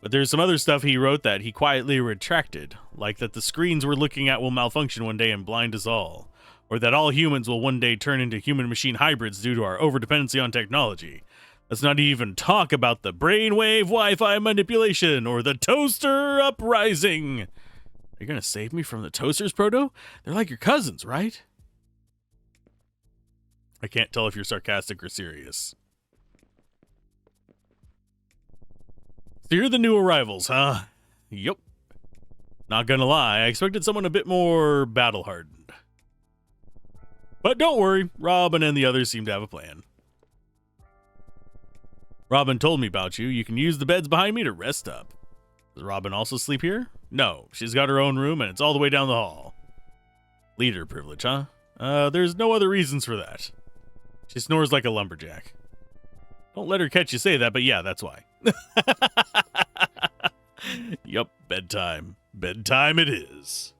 But there's some other stuff he wrote that he quietly retracted, like that the screens we're looking at will malfunction one day and blind us all, or that all humans will one day turn into human-machine hybrids due to our overdependency on technology. Let's not even talk about the brainwave Wi-Fi manipulation or the toaster uprising. Are you gonna save me from the toasters, Proto? They're like your cousins, right? I can't tell if you're sarcastic or serious. So you're the new arrivals, huh? Yup. Not gonna lie, I expected someone a bit more battle-hardened. But don't worry, Robin and the others seem to have a plan. Robin told me about you. You can use the beds behind me to rest up. Does Robin also sleep here? No, she's got her own room and it's all the way down the hall. Leader privilege, huh? There's no other reasons for that. She snores like a lumberjack. Don't let her catch you say that, but yeah, that's why. Yup, bedtime. Bedtime it is.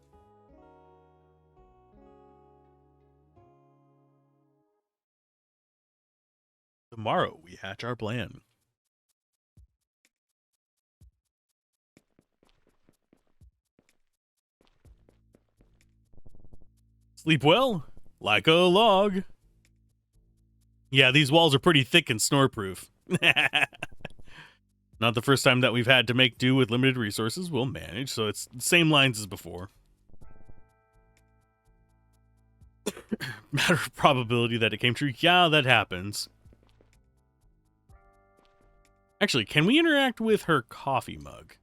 Tomorrow we hatch our plan. Sleep well? Like a log. Yeah, these walls are pretty thick and snore-proof. Not the first time that we've had to make do with limited resources. We'll manage, so it's the same lines as before. Matter of probability that it came true. Yeah, that happens. Actually, can we interact with her coffee mug?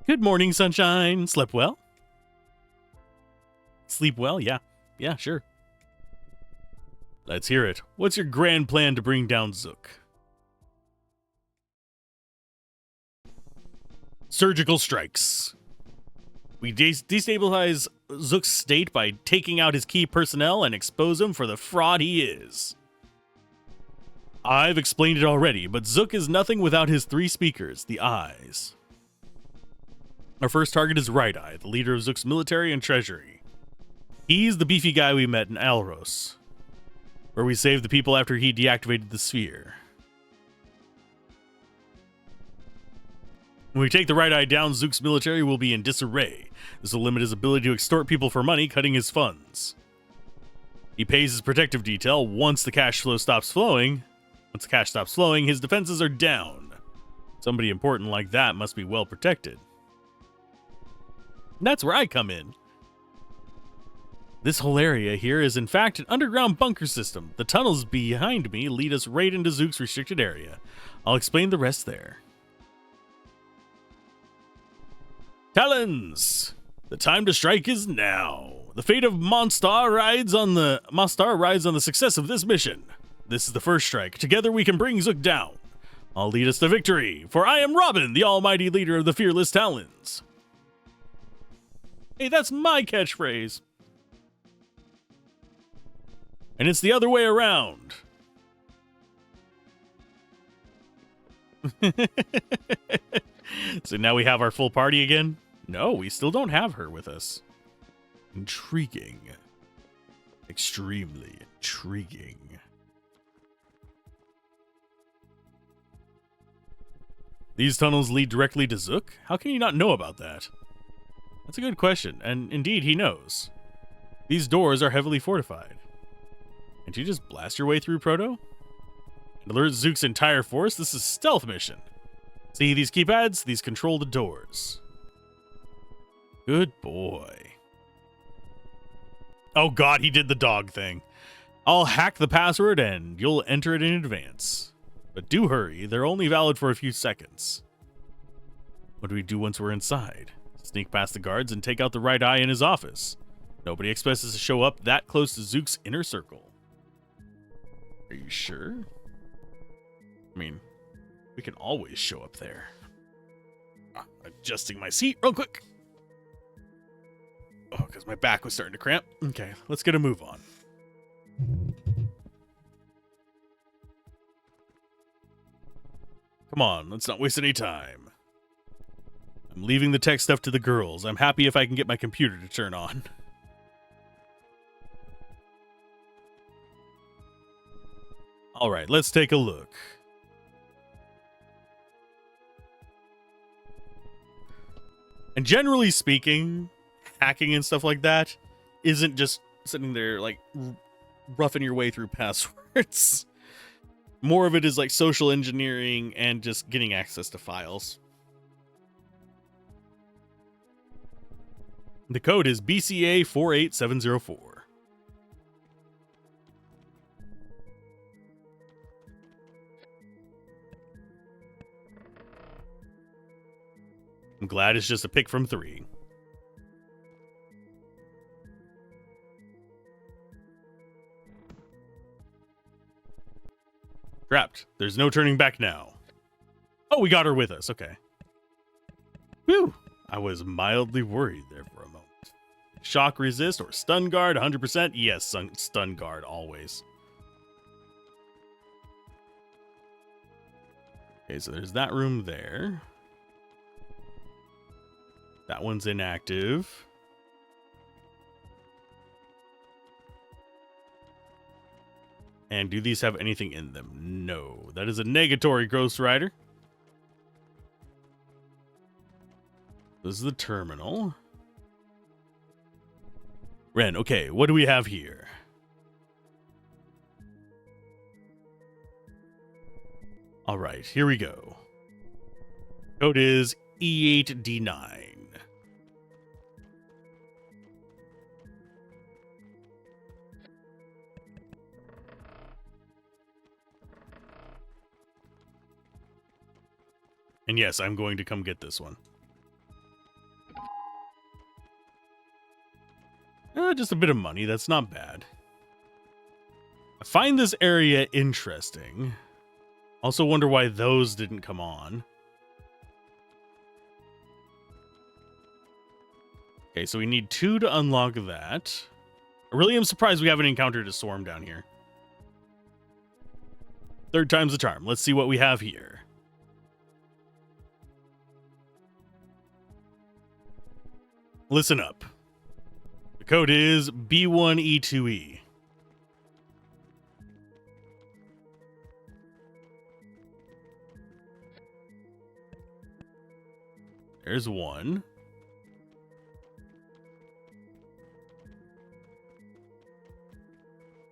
Good morning, sunshine. Slept well? Sleep well? Yeah. Yeah, sure. Let's hear it. What's your grand plan to bring down Zook? Surgical strikes. We destabilize Zook's state by taking out his key personnel and expose him for the fraud he is. I've explained it already, but Zook is nothing without his three speakers, the eyes. Our first target is Right Eye, the leader of Zook's military and treasury. He's the beefy guy we met in Alros, where we saved the people after he deactivated the sphere. When we take the Right Eye down, Zook's military will be in disarray. This will limit his ability to extort people for money, cutting his funds. He pays his protective detail once the cash stops flowing. Once the cash stops flowing, his defenses are down. Somebody important like that must be well protected. And that's where I come in. This whole area here is in fact an underground bunker system. The tunnels behind me lead us right into Zook's restricted area. I'll explain the rest there. Talons! The time to strike is now. The fate of Monstar rides on the success of this mission. This is the first strike. Together we can bring Zook down. I'll lead us to victory, for I am Robin, the almighty leader of the fearless Talons. Hey, that's my catchphrase. And it's the other way around. So now we have our full party again? No, we still don't have her with us. Intriguing. Extremely intriguing. These tunnels lead directly to Zook? How can you not know about that? That's a good question, and indeed he knows. These doors are heavily fortified. Can't you just blast your way through, Proto? And alert Zook's entire force? This is a stealth mission. See these keypads? These control the doors. Good boy. Oh god, he did the dog thing. I'll hack the password and you'll enter it in advance. But do hurry, they're only valid for a few seconds. What do we do once we're inside? Sneak past the guards and take out the Right Eye in his office. Nobody expects us to show up that close to Zook's inner circle. Are you sure? I mean, we can always show up there. Adjusting my seat real quick. Oh, because my back was starting to cramp. Okay, let's get a move on. Come on, let's not waste any time. I'm leaving the tech stuff to the girls. I'm happy if I can get my computer to turn on. All right, let's take a look. And generally speaking, hacking and stuff like that isn't just sitting there like roughing your way through passwords. More of it is like social engineering and just getting access to files. The code is BCA 48704. I'm glad it's just a pick from 3. Trapped. There's no turning back now. Oh, we got her with us. Okay. Whew. I was mildly worried there for a moment. Shock resist or stun guard, 100%? Yes, stun guard, always. Okay, so there's that room there. That one's inactive. And do these have anything in them? No. That is a negatory, Ghost Rider. This is the terminal. Ren, okay, what do we have here? All right, here we go. Code is E8D9. And yes, I'm going to come get this one. Just a bit of money. That's not bad. I find this area interesting. Also wonder why those didn't come on. Okay, so we need 2 to unlock that. I really am surprised we haven't encountered a swarm down here. 3rd time's the charm. Let's see what we have here. Listen up. The code is B1E2E. There's one.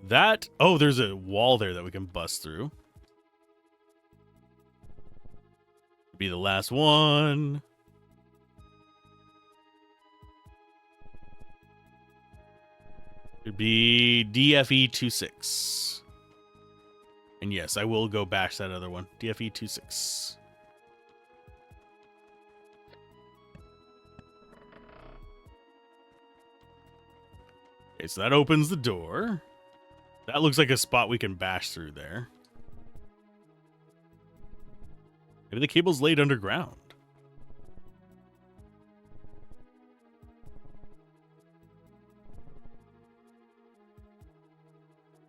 That, oh, there's a wall there that we can bust through. Be the last one. It'd be DFE26. And yes, I will go bash that other one. DFE26. Okay, so that opens the door. That looks like a spot we can bash through there. Maybe the cable's laid underground.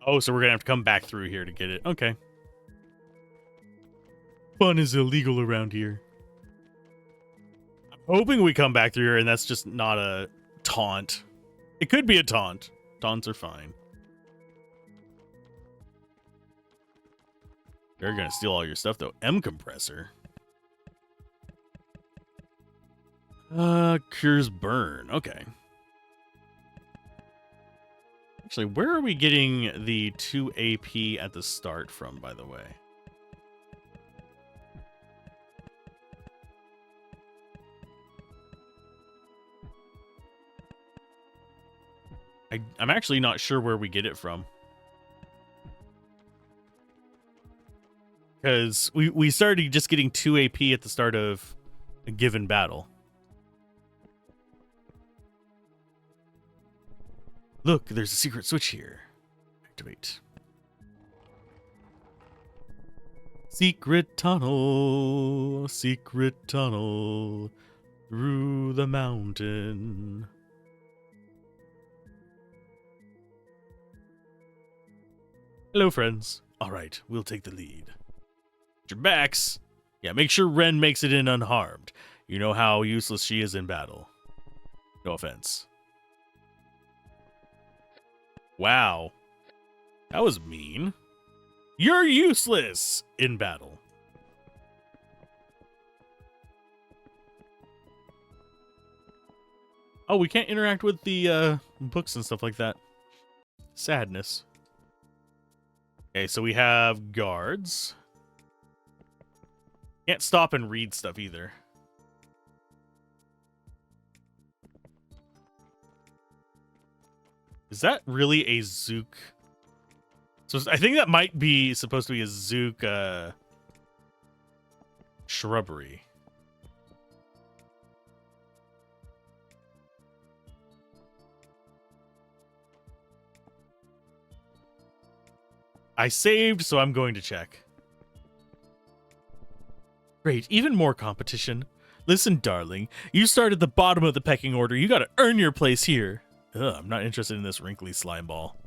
Oh, so we're going to have to come back through here to get it. Okay. Fun is illegal around here. I'm hoping we come back through here and that's just not a taunt. It could be a taunt. Taunts are fine. They're going to steal all your stuff, though. M compressor. Cures burn. Okay. Actually, where are we getting the 2 AP at the start from, by the way? I'm actually not sure where we get it from. Because we started just getting 2 AP at the start of a given battle. Look, there's a secret switch here. Activate. Secret tunnel through the mountain. Hello, friends. All right, we'll take the lead. Your backs. Yeah, make sure Ren makes it in unharmed. You know how useless she is in battle. No offense. Wow. That was mean. You're useless in battle. Oh, we can't interact with the books and stuff like that. Sadness. Okay, so we have guards. Can't stop and read stuff either. Is that really a Zook? So I think that might be supposed to be a Zook shrubbery. I saved, so I'm going to check. Great, even more competition. Listen, darling, you start at the bottom of the pecking order. You gotta earn your place here. Ugh, I'm not interested in this wrinkly slime ball.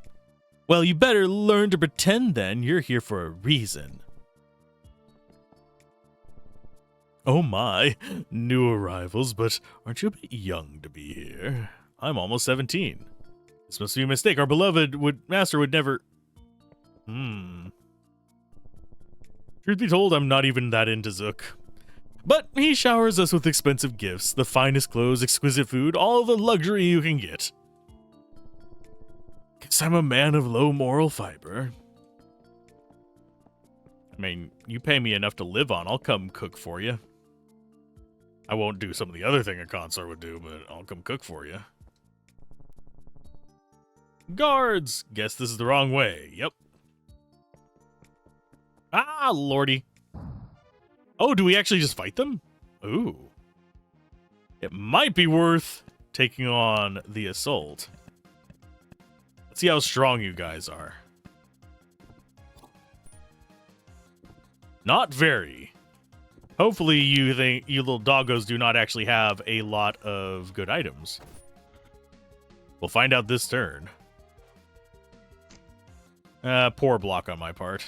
Well, you better learn to pretend then. You're here for a reason. Oh my, new arrivals, but aren't you a bit young to be here? I'm almost 17. This must be a mistake. Our beloved master would never... Truth be told, I'm not even that into Zook. But he showers us with expensive gifts, the finest clothes, exquisite food, all the luxury you can get. Guess I'm a man of low moral fiber. I mean, you pay me enough to live on, I'll come cook for you. I won't do some of the other thing a consort would do, but I'll come cook for you. Guards! Guess this is the wrong way. Yep. Ah, lordy. Oh, do we actually just fight them? Ooh. It might be worth taking on the assault. Let's see how strong you guys are. Not very. Hopefully you little doggos do not actually have a lot of good items. We'll find out this turn. Poor block on my part.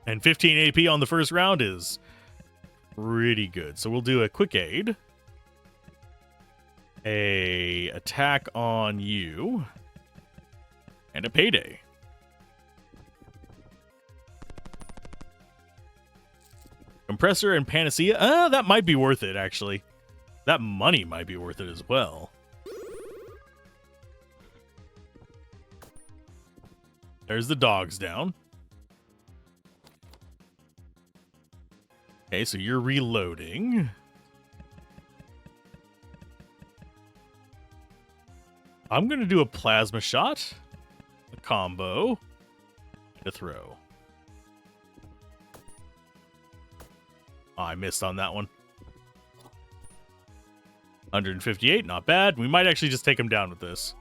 And 15 AP on the first round is pretty good. So we'll do a quick aid. A attack on you. And a payday. Compressor and Panacea. That might be worth it, actually. That money might be worth it as well. There's the dogs down. Okay, so you're reloading. I'm going to do a plasma shot, a combo, and a throw. Oh, I missed on that one. 158, not bad. We might actually just take him down with this.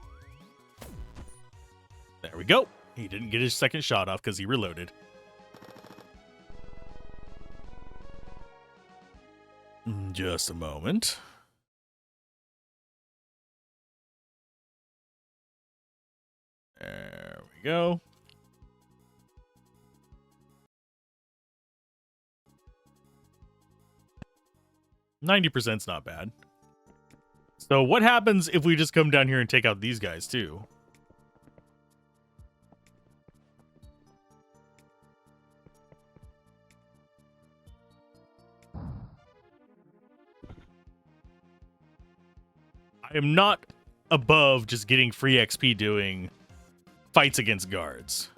There we go. He didn't get his second shot off because he reloaded. Just a moment. There we go. %'s not bad. So what happens if we just come down here and take out these guys too? I am not above just getting free XP doing fights against guards.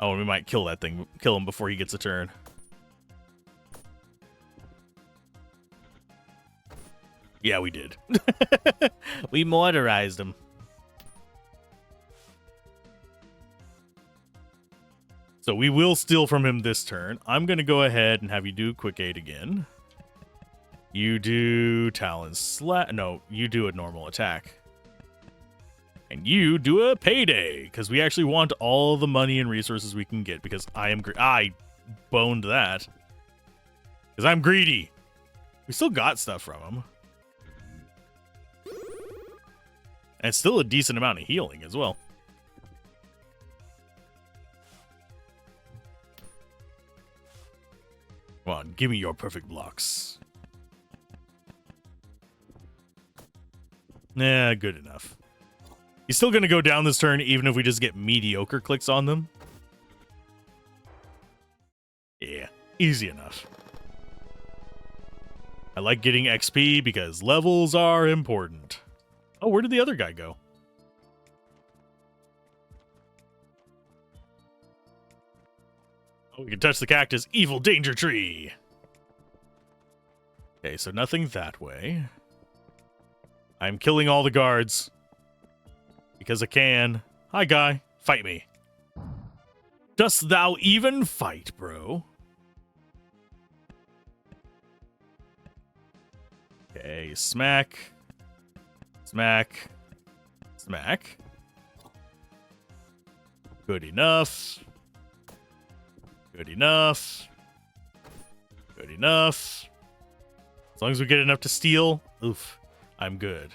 Oh, and we might kill that thing. Kill him before he gets a turn. Yeah, we did. We mortarized him. So we will steal from him this turn. I'm going to go ahead and have you do quick aid again. You do Talon Slap. No, you do a normal attack. And you do a payday, because we actually want all the money and resources we can get, because I boned that. Because I'm greedy. We still got stuff from him. And it's still a decent amount of healing as well. on, give me your perfect blocks. Nah, good enough. He's still gonna go down this turn even if we just get mediocre clicks on them. Yeah, easy enough. I like getting XP because levels are important. Oh, where did the other guy go? Oh, we can touch the cactus. Evil danger tree. Okay, so nothing that way. I'm killing all the guards. Because I can. Hi, guy. Fight me. Dost thou even fight, bro? Okay, smack. Smack. Smack. Good enough. Good enough. Good enough. As long as we get enough to steal, oof, I'm good.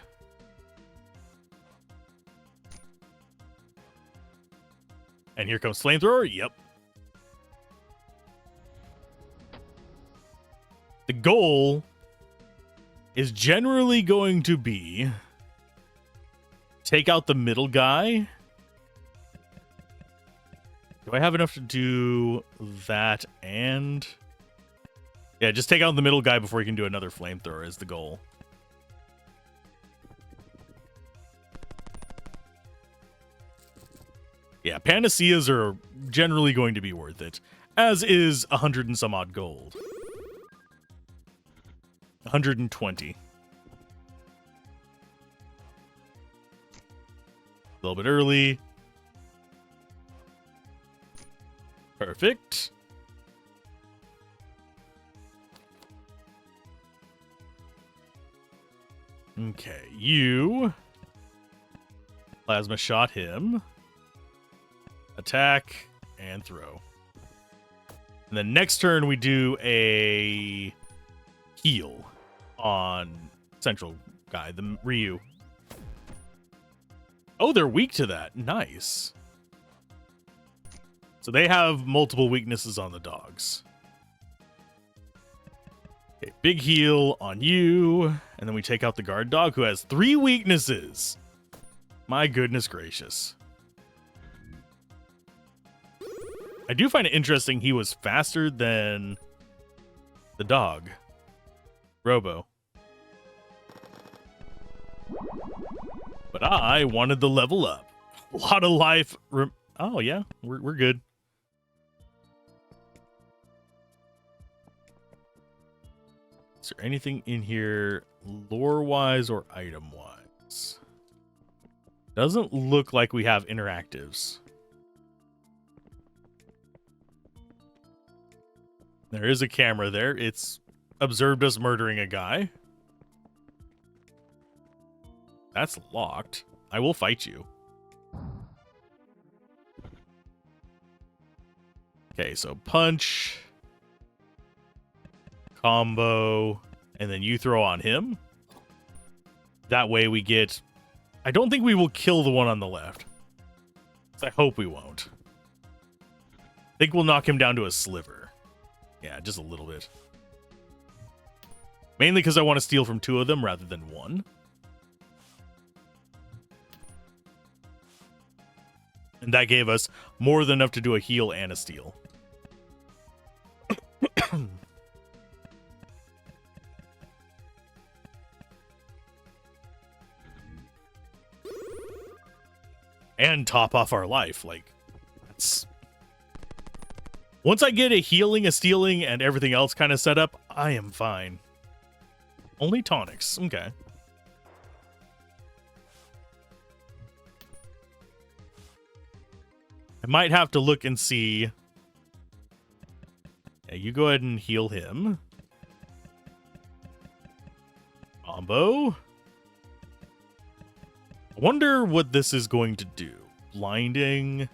And here comes flamethrower. Yep. The goal is generally going to be take out the middle guy. Do I have enough to do that and... Yeah, just take out the middle guy before you can do another flamethrower is the goal. Yeah, panaceas are generally going to be worth it, as is 100 and some odd gold. 120. A little bit early. Perfect. Okay, you plasma shot him. Attack and throw. And then next turn we do a heal on central guy, the Ryu. Oh, they're weak to that. Nice. So they have multiple weaknesses on the dogs. Okay, big heal on you. And then we take out the guard dog who has 3 weaknesses. My goodness gracious. I do find it interesting he was faster than the dog. Robo. But I wanted the level up. A lot of life. Oh, yeah. We're good. Is there anything in here lore-wise or item-wise? Doesn't look like we have interactives. There is a camera there. It's observed us murdering a guy. That's locked. I will fight you. Okay, so punch. Combo. And then you throw on him. That way we get... I don't think we will kill the one on the left. I hope we won't. I think we'll knock him down to a sliver. Yeah, just a little bit. Mainly because I want to steal from 2 of them rather than 1. And that gave us more than enough to do a heal and a steal. And top off our life. Like, that's... Once I get a healing, a stealing, and everything else kind of set up, I am fine. Only tonics. Okay. I might have to look and see. Yeah, you go ahead and heal him. Combo. I wonder what this is going to do. Blinding.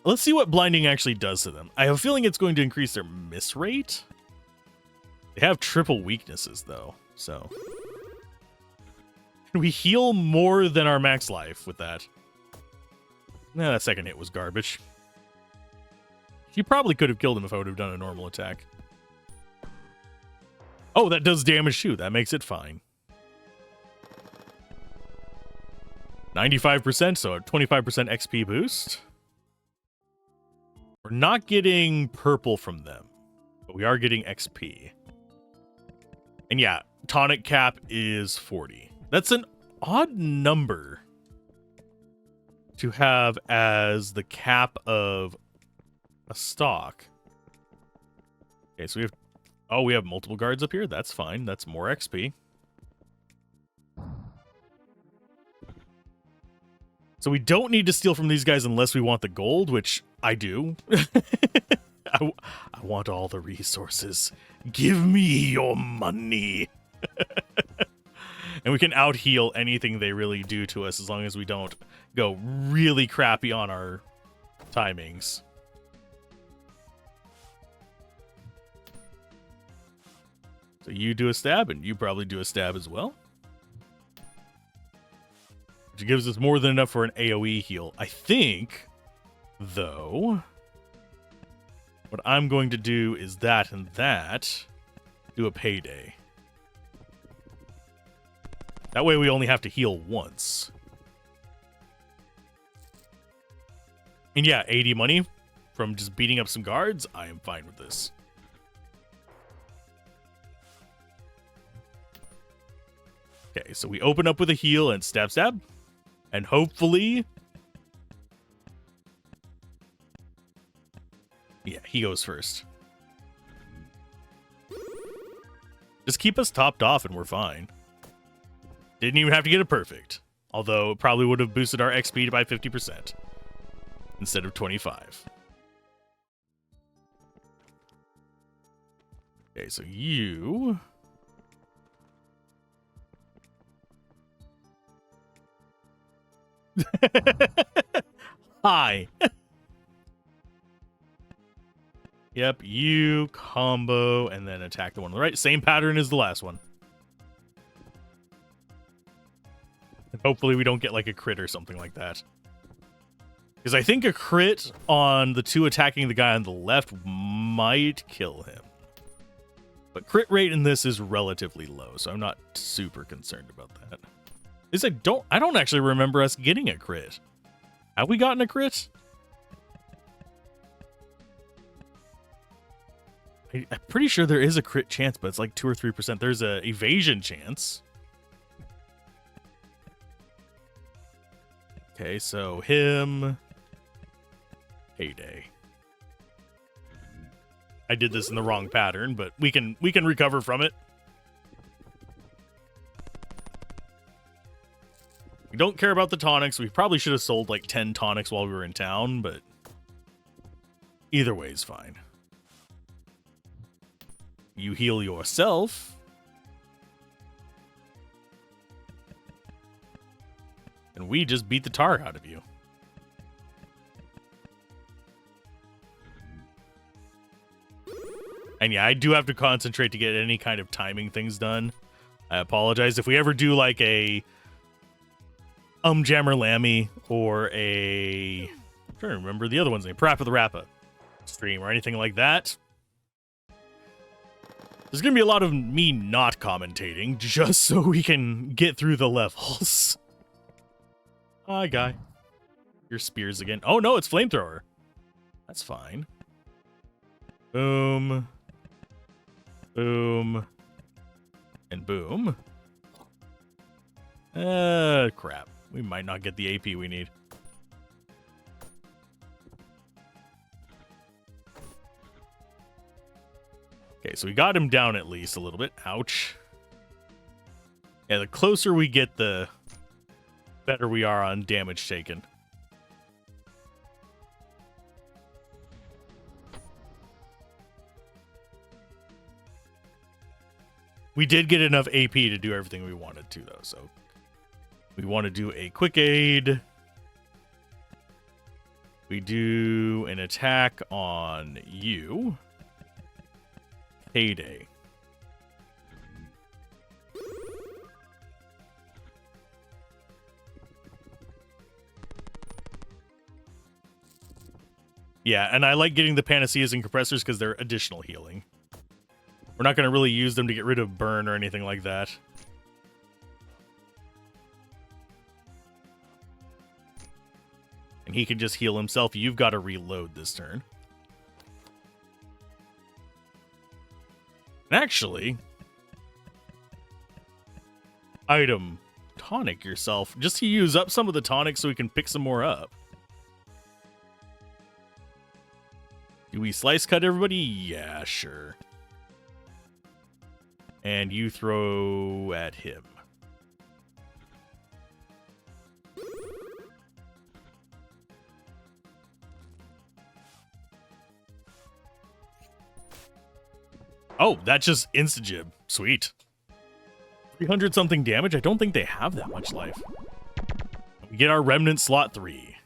Let's see what blinding actually does to them. I have a feeling it's going to increase their miss rate. They have triple weaknesses, though, so... We heal more than our max life with that. Nah, that second hit was garbage. She probably could have killed him if I would have done a normal attack. Oh, that does damage too. That makes it fine. 95%, so a 25% XP boost. We're not getting purple from them, but we are getting XP. And yeah, tonic cap is 40. That's an odd number to have as the cap of a stock. Okay, so we have multiple guards up here. That's fine. That's more XP. So we don't need to steal from these guys unless we want the gold, which I do. I want all the resources. Give me your money. And we can out-heal anything they really do to us as long as we don't go really crappy on our timings. So you do a stab, and you probably do a stab as well. Which gives us more than enough for an AoE heal. I think, though, what I'm going to do is that and that. Do a payday. That way we only have to heal once. And yeah, 80 money from just beating up some guards. I am fine with this. Okay, so we open up with a heal and stab stab. And hopefully... yeah, he goes first. Just keep us topped off and we're fine. Didn't even have to get it perfect. Although it probably would have boosted our XP by 50%. Instead of 25. Okay, so you... Hi. Yep, you combo and then attack the one on the right. Same pattern as the last one. And hopefully we don't get like a crit or something like that. Because I think a crit on the two attacking the guy on the left might kill him. But crit rate in this is relatively low, so I'm not super concerned about that. At least I don't actually remember us getting a crit. Have we gotten a crit? I'm pretty sure there is a crit chance, but it's like 2 or 3%. There's a evasion chance. Okay, so him. Payday. I did this in the wrong pattern, but we can recover from it. We don't care about the tonics. We probably should have sold like 10 tonics while we were in town, but either way is fine. You heal yourself. And we just beat the tar out of you. And yeah, I do have to concentrate to get any kind of timing things done. I apologize. If we ever do like a Jammer Lammy or a... I'm trying to remember the other one's name. Parappa the Rappa stream or anything like that. There's going to be a lot of me not commentating just so we can get through the levels. Hi, guy. Your spears again. Oh, no, it's flamethrower. That's fine. Boom. Boom. And boom. Crap. We might not get the AP we need. Okay, so we got him down at least a little bit. Ouch. Yeah, the closer we get, the better we are on damage taken. We did get enough AP to do everything we wanted to, though, so we want to do a quick aid. We do an attack on you. Payday. Yeah, and I like getting the panaceas and compressors because they're additional healing. We're not going to really use them to get rid of burn or anything like that. And he can just heal himself. You've got to reload this turn. And actually, item, tonic yourself. Just to use up some of the tonic so we can pick some more up. Do we slice cut everybody? Yeah, sure. And you throw at him. Oh, that just insta-jib. Sweet. 300 something damage? I don't think they have that much life. We get our remnant slot 3.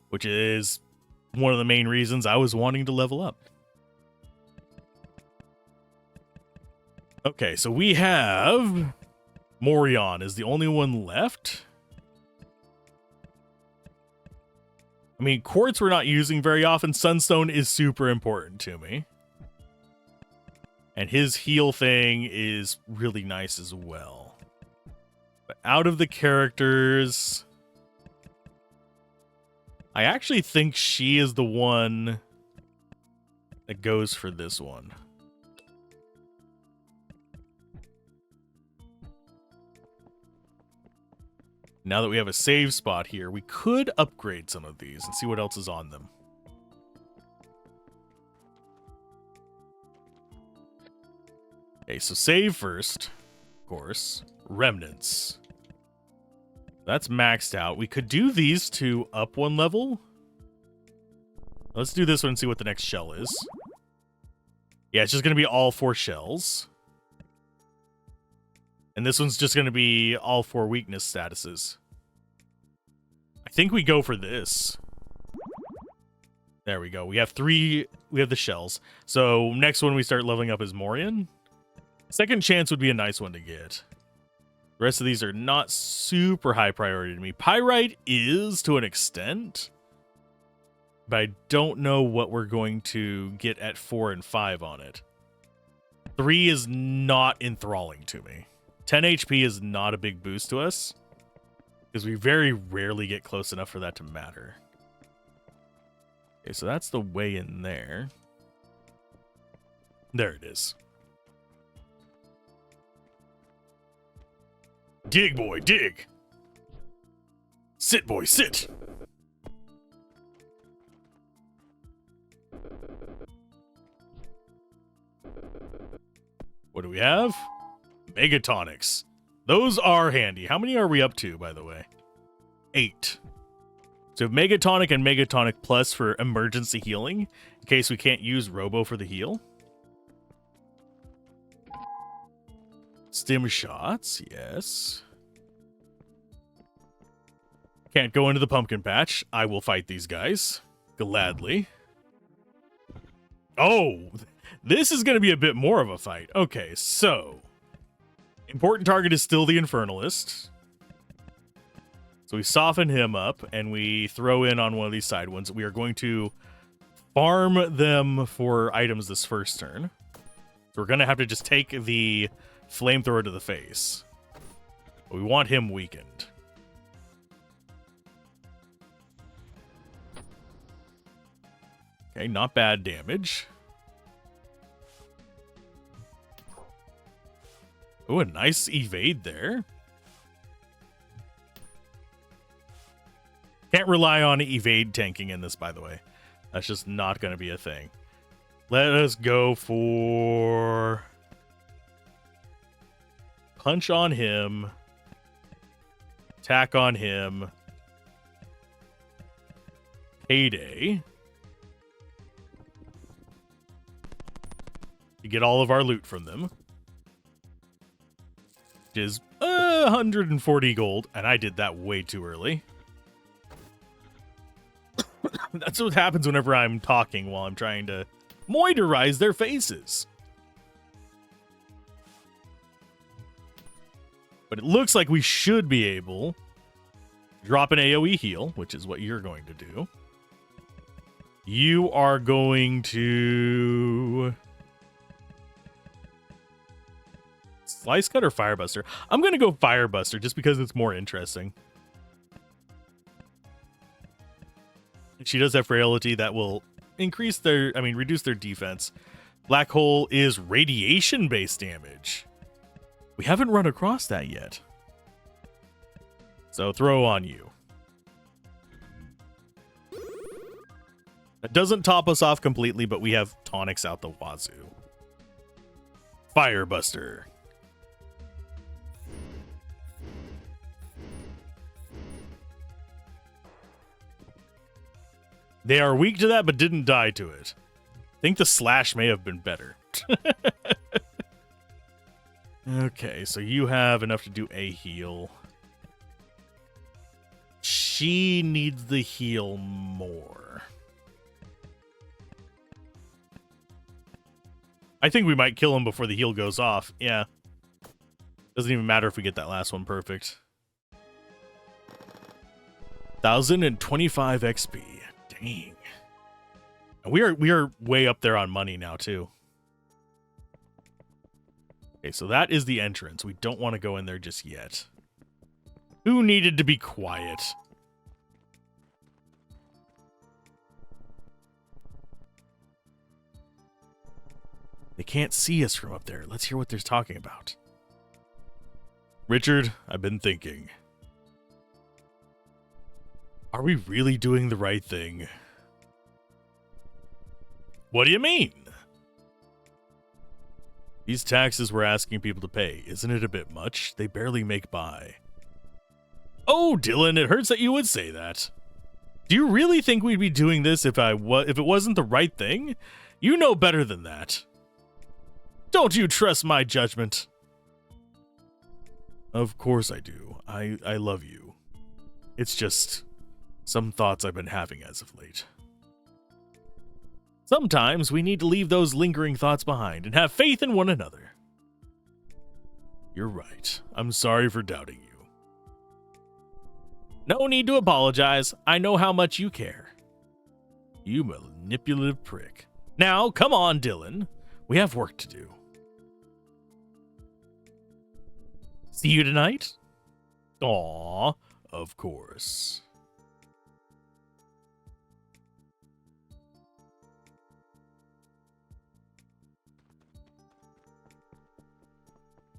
Which is one of the main reasons I was wanting to level up. Okay, so we have Morion is the only one left. I mean, quartz we're not using very often. Sunstone is super important to me. And his heal thing is really nice as well. But out of the characters, I actually think she is the one that goes for this one. Now that we have a save spot here, we could upgrade some of these and see what else is on them. Okay, so save first, of course. Remnants. That's maxed out. We could do these two up one level. Let's do this one and see what the next shell is. Yeah, it's just going to be all 4 shells. And this one's just going to be all 4 weakness statuses. I think we go for this. There we go. We have 3. We have the shells. So next one we start leveling up is Morion. Second chance would be a nice one to get. The rest of these are not super high priority to me. Pyrite is to an extent. But I don't know what we're going to get at 4 and 5 on it. 3 is not enthralling to me. 10 HP is not a big boost to us, because we very rarely get close enough for that to matter. Okay, so that's the way in there. There it is. Dig, boy, dig! Sit, boy, sit! What do we have? Megatonics. Those are handy. How many are we up to, by the way? 8. So Megatonic and Megatonic Plus for emergency healing, in case we can't use Robo for the heal. Stim shots, yes. Can't go into the pumpkin patch. I will fight these guys. Gladly. Oh, this is going to be a bit more of a fight. Okay, so important target is still the Infernalist. So we soften him up, and we throw in on one of these side ones. We are going to farm them for items this first turn. So we're going to have to just take the flamethrower to the face. But we want him weakened. Okay, not bad damage. Oh, a nice evade there. Can't rely on evade tanking in this, by the way. That's just not going to be a thing. Let us go for punch on him. Attack on him. Payday. To get all of our loot from them. Which is 140 gold. And I did that way too early. That's what happens whenever I'm talking while I'm trying to moisturize their faces. But it looks like we should be able to drop an AoE heal, which is what you're going to do. You are going to Slice Cut or Firebuster? I'm going to go Firebuster just because it's more interesting. She does have Frailty that will reduce their defense. Black Hole is radiation-based damage. We haven't run across that yet. So throw on you. That doesn't top us off completely, but we have tonics out the wazoo. Firebuster. They are weak to that, but didn't die to it. I think the slash may have been better. Okay, so you have enough to do a heal. She needs the heal more. I think we might kill him before the heal goes off. Yeah. Doesn't even matter if we get that last one perfect. 1,025 XP. Dang. And we are way up there on money now too. Okay, so that is the entrance. We don't want to go in there just yet. Who needed to be quiet? They can't see us from up there. Let's hear what they're talking about. Richard, I've been thinking. Are we really doing the right thing? What do you mean? These taxes we're asking people to pay, isn't it a bit much? They barely make by. Oh, Dylan, it hurts that you would say that. Do you really think we'd be doing this if it wasn't the right thing? You know better than that. Don't you trust my judgment? Of course I do. I love you. It's just some thoughts I've been having as of late. Sometimes we need to leave those lingering thoughts behind and have faith in one another. You're right. I'm sorry for doubting you. No need to apologize. I know how much you care. You manipulative prick. Now, come on, Dylan. We have work to do. See you tonight? Aw, of course.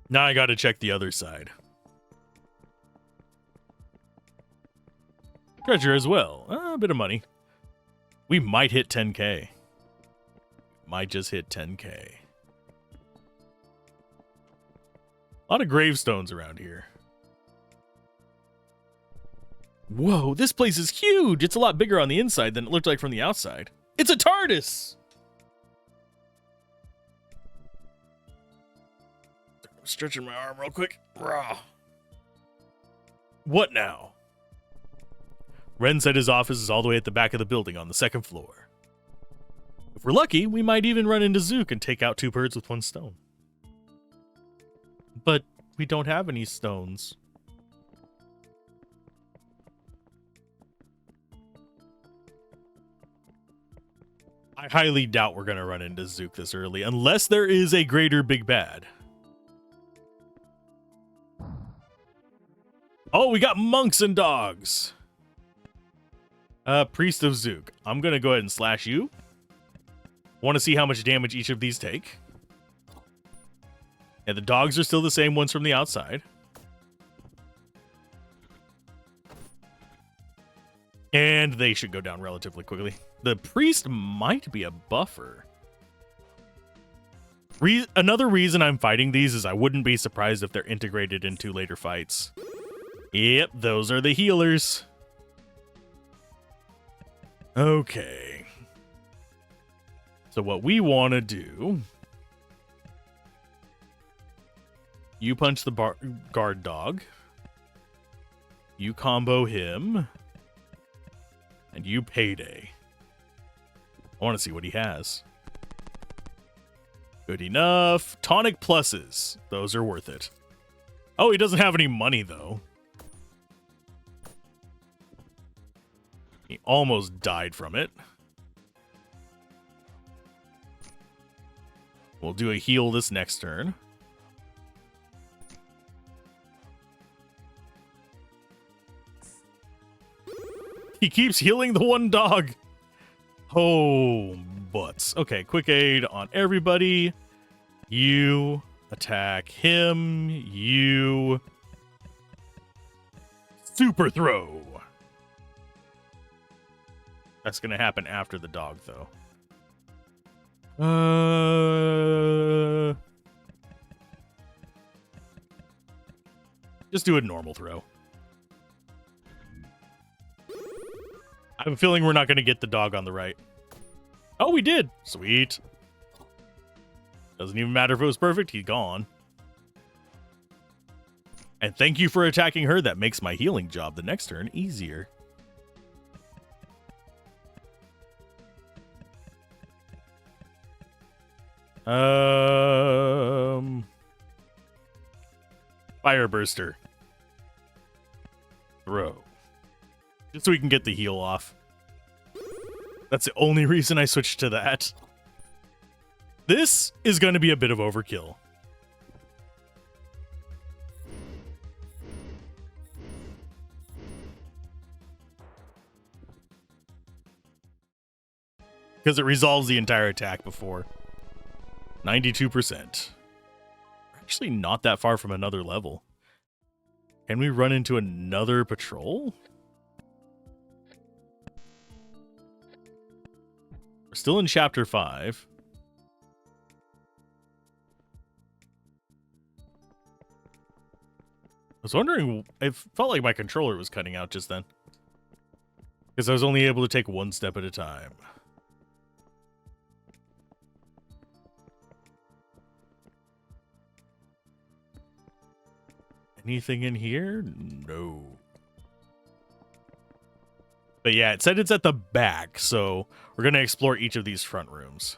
Now I gotta check the other side. Treasure as well. A bit of money. We might hit 10k. Might just hit 10k. A lot of gravestones around here. Whoa, this place is huge! It's a lot bigger on the inside than it looked like from the outside. It's a TARDIS! Stretching my arm real quick. Rah. What now? Ren said his office is all the way at the back of the building on the second floor. If we're lucky, we might even run into Zook and take out two birds with one stone. But we don't have any stones. I highly doubt we're going to run into Zook this early, unless there is a greater big bad. Oh, we got monks and dogs. Priest of Zook. I'm going to go ahead and slash you. Want to see how much damage each of these take. And the dogs are still the same ones from the outside. And they should go down relatively quickly. The priest might be a buffer. Another reason I'm fighting these is I wouldn't be surprised if they're integrated into later fights. Yep, those are the healers. Okay. So what we want to do... You punch the guard dog. You combo him. And you payday. I want to see what he has. Good enough. Tonic pluses. Those are worth it. Oh, he doesn't have any money, though. He almost died from it. We'll do a heal this next turn. He keeps healing the one dog. Oh, butts. Okay, quick aid on everybody. You attack him. You super throw. That's going to happen after the dog, though. Just do a normal throw. I have a feeling we're not going to get the dog on the right. Oh, we did. Sweet. Doesn't even matter if it was perfect. He's gone. And thank you for attacking her. That makes my healing job the next turn easier. Fire burster. Throw. Just so we can get the heal off. That's the only reason I switched to that. This is going to be a bit of overkill. Because it resolves the entire attack before. 92%. We're actually not that far from another level. Can we run into another patrol? We're still in Chapter 5. I was wondering, it felt like my controller was cutting out just then. Because I was only able to take one step at a time. Anything in here? No. But yeah, it said it's at the back, so we're going to explore each of these front rooms.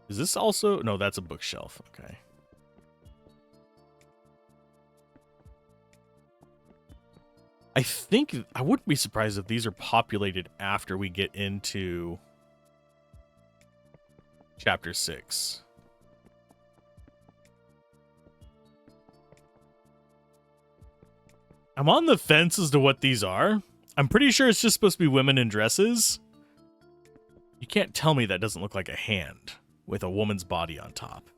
Is this also... No, that's a bookshelf. Okay. I think... I wouldn't be surprised if these are populated after we get into Chapter 6. I'm on the fence as to what these are. I'm pretty sure it's just supposed to be women in dresses. You can't tell me that doesn't look like a hand with a woman's body on top.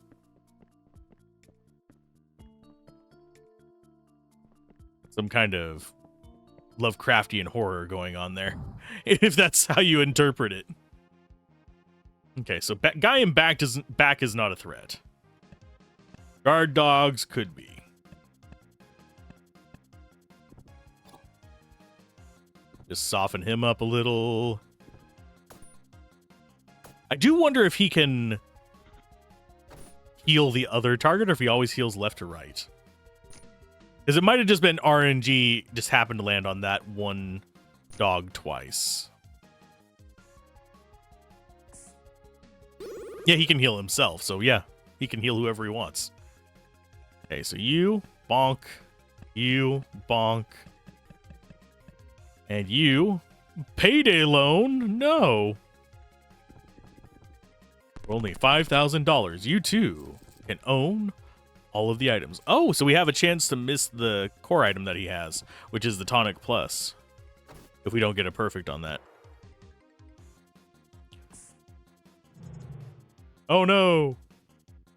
Some kind of Lovecraftian horror going on there, if that's how you interpret it. Okay, so guy in back is not a threat. Guard dogs could be. Just soften him up a little. I do wonder if he can heal the other target or if he always heals left to right. Because it might have just been RNG, just happened to land on that one dog twice. Yeah, he can heal himself, so yeah, he can heal whoever he wants. Okay, so you, bonk, you, bonk. And you, payday loan? No. For only $5,000, you too can own all of the items. Oh, so we have a chance to miss the core item that he has, which is the Tonic Plus, if we don't get a perfect on that. Oh no.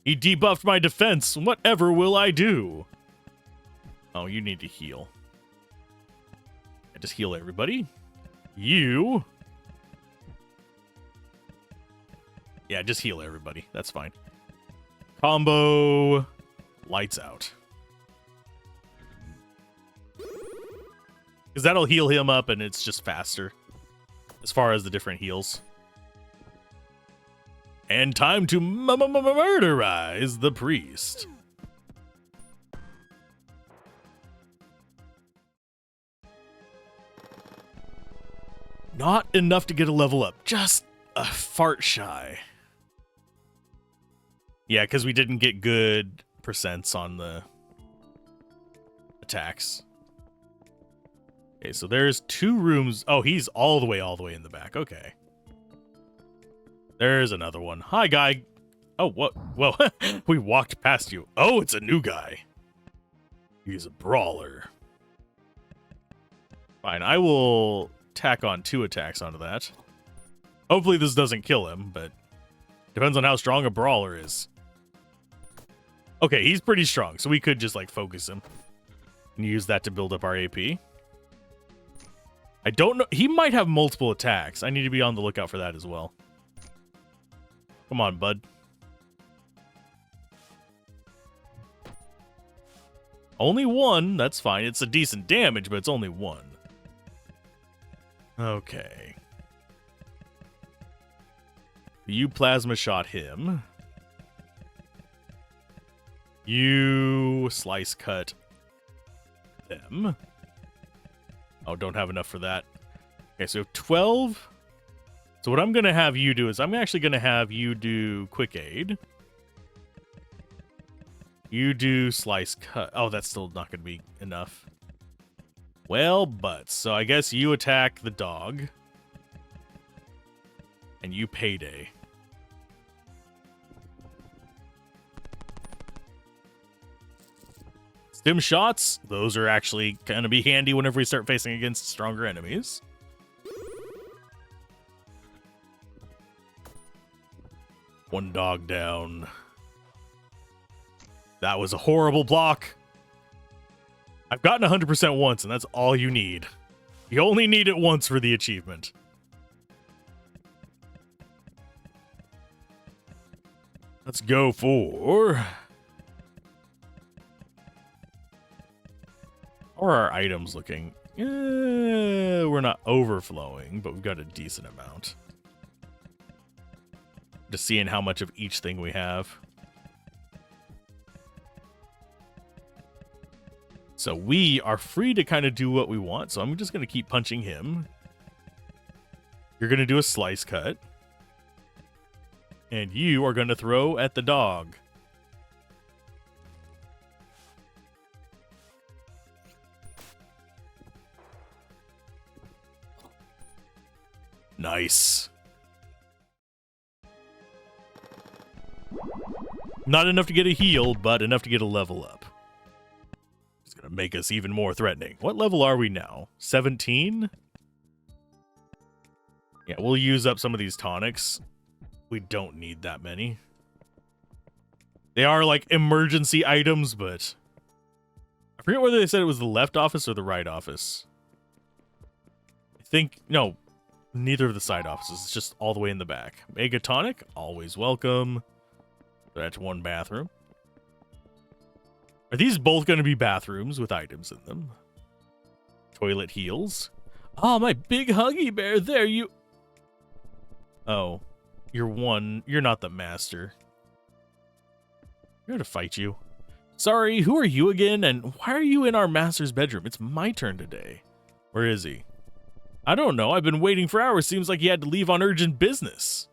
He debuffed my defense. Whatever will I do? Oh, you need to heal. Just heal everybody. You. Yeah, just heal everybody. That's fine. Combo. Lights out. Because that'll heal him up and it's just faster. As far as the different heals. And time to murderize the priest. Not enough to get a level up. Just a fart shy. Yeah, because we didn't get good percents on the attacks. Okay, so there's 2 rooms. Oh, he's all the way in the back. Okay. There's another one. Hi, guy. Oh, what? Well, we walked past you. Oh, it's a new guy. He's a brawler. Fine, I will tack on 2 attacks onto that. Hopefully this doesn't kill him, but depends on how strong a brawler is. Okay, he's pretty strong, so we could just, like, focus him and use that to build up our AP. I don't know. He might have multiple attacks. I need to be on the lookout for that as well. Come on, bud. Only 1. That's fine. It's a decent damage, but it's only 1. Okay. You plasma shot him. You slice cut them. Oh, don't have enough for that. Okay, so 12. So what I'm going to have you do is I'm actually going to have you do quick aid. You do slice cut. Oh, that's still not going to be enough. Well, but so I guess you attack the dog. And you payday. Stim shots, those are actually going to be handy whenever we start facing against stronger enemies. One dog down. That was a horrible block. I've gotten 100% once, and that's all you need. You only need it once for the achievement. Let's go for... How are our items looking? We're not overflowing, but we've got a decent amount. Just seeing how much of each thing we have. So we are free to kind of do what we want. So I'm just going to keep punching him. You're going to do a slice cut. And you are going to throw at the dog. Nice. Not enough to get a heal, but enough to get a level up. It's going to make us even more threatening. What level are we now? 17? Yeah, we'll use up some of these tonics. We don't need that many. They are like emergency items, but I forget whether they said it was the left office or the right office. I think, no, neither of the side offices. It's just all the way in the back. Mega tonic, always welcome. That's one bathroom. Are these both going to be bathrooms with items in them? Toilet heals. Oh, my big huggy bear. There you... Oh. You're not the master. I'm here to fight you. Sorry, who are you again? And why are you in our master's bedroom? It's my turn today. Where is he? I don't know. I've been waiting for hours. Seems like he had to leave on urgent business.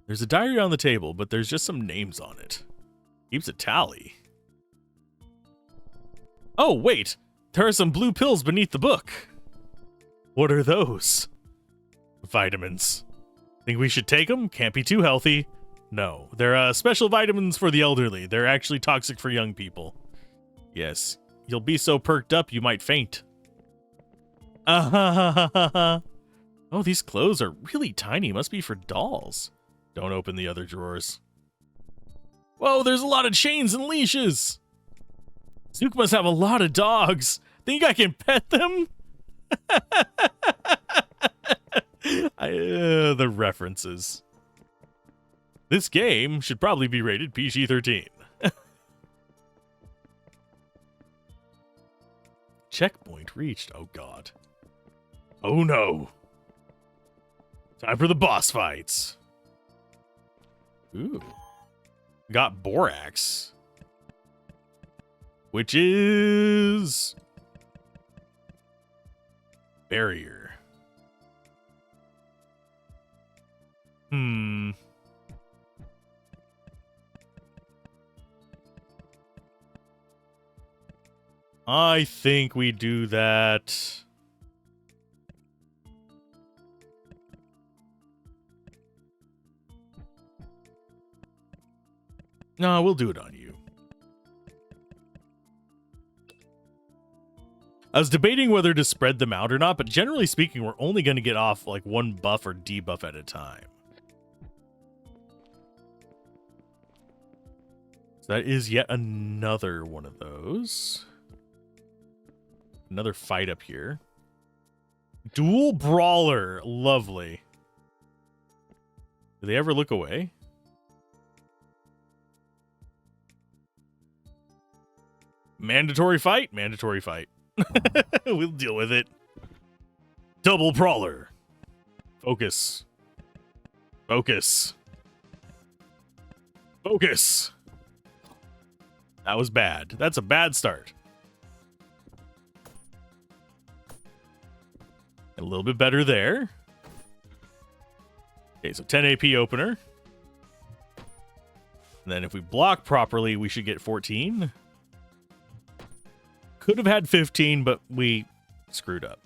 There's a diary on the table, but there's just some names on it. Keeps a tally. Oh, wait. There are some blue pills beneath the book. What are those? Vitamins. Think we should take them? Can't be too healthy. No, they're special vitamins for the elderly. They're actually toxic for young people. Yes, you'll be so perked up you might faint. Oh, these clothes are really tiny. Must be for dolls. Don't open the other drawers. Whoa, there's a lot of chains and leashes. Zook must have a lot of dogs. Think I can pet them? The references. This game should probably be rated PG-13. Checkpoint reached. Oh, God. Oh, no. Time for the boss fights. Ooh. Got Borax. Which is... Barrier. I think we do that. No, we'll do it on you. I was debating whether to spread them out or not, but generally speaking, we're only going to get off like one buff or debuff at a time. So that is yet another one of those. Another fight up here. Dual Brawler. Lovely. Do they ever look away? Mandatory fight? Mandatory fight. We'll deal with it. Double Brawler. Focus. Focus. Focus. That was bad. That's a bad start. A little bit better there. Okay, so 10 AP opener. And then if we block properly, we should get 14. Could have had 15, but we screwed up.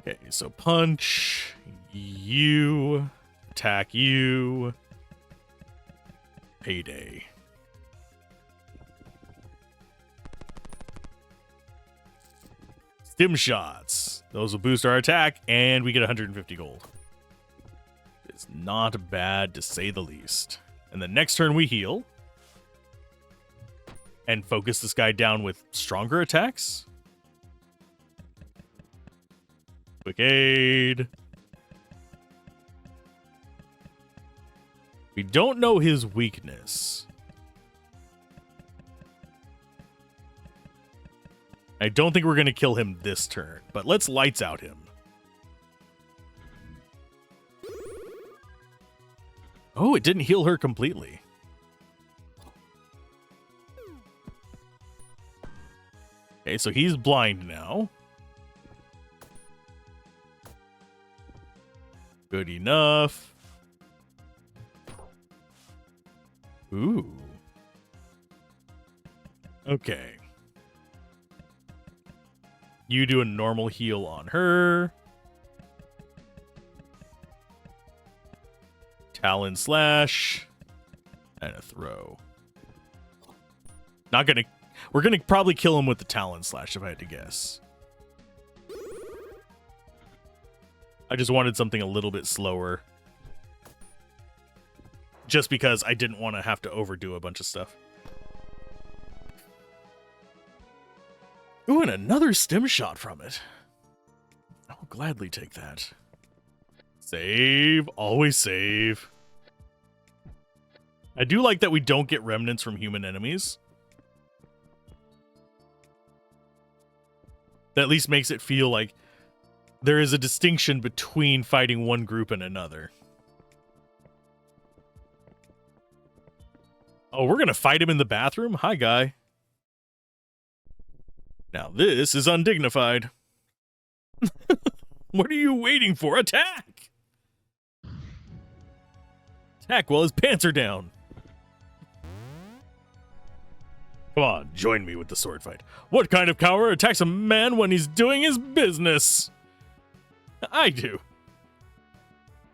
Okay, so punch, you, attack you, payday. Stim shots. Those will boost our attack, and we get 150 gold. It's not bad, to say the least. And the next turn we heal. And focus this guy down with stronger attacks. Quick aid. We don't know his weakness. I don't think we're going to kill him this turn, but let's lights out him. Oh, it didn't heal her completely. Okay, so he's blind now. Good enough. Ooh. Okay. You do a normal heal on her. Talon slash. And a throw. Not gonna... We're gonna probably kill him with the Talon slash if I had to guess. I just wanted something a little bit slower. Just because I didn't want to have to overdo a bunch of stuff. Ooh, and another stim shot from it. I'll gladly take that. Save. Always save. I do like that we don't get remnants from human enemies. That at least makes it feel like there is a distinction between fighting one group and another. Oh, we're going to fight him in the bathroom? Hi, guy. Now, this is undignified. What are you waiting for? Attack! Attack while his pants are down. Come on, join me with the sword fight. What kind of coward attacks a man when he's doing his business? I do.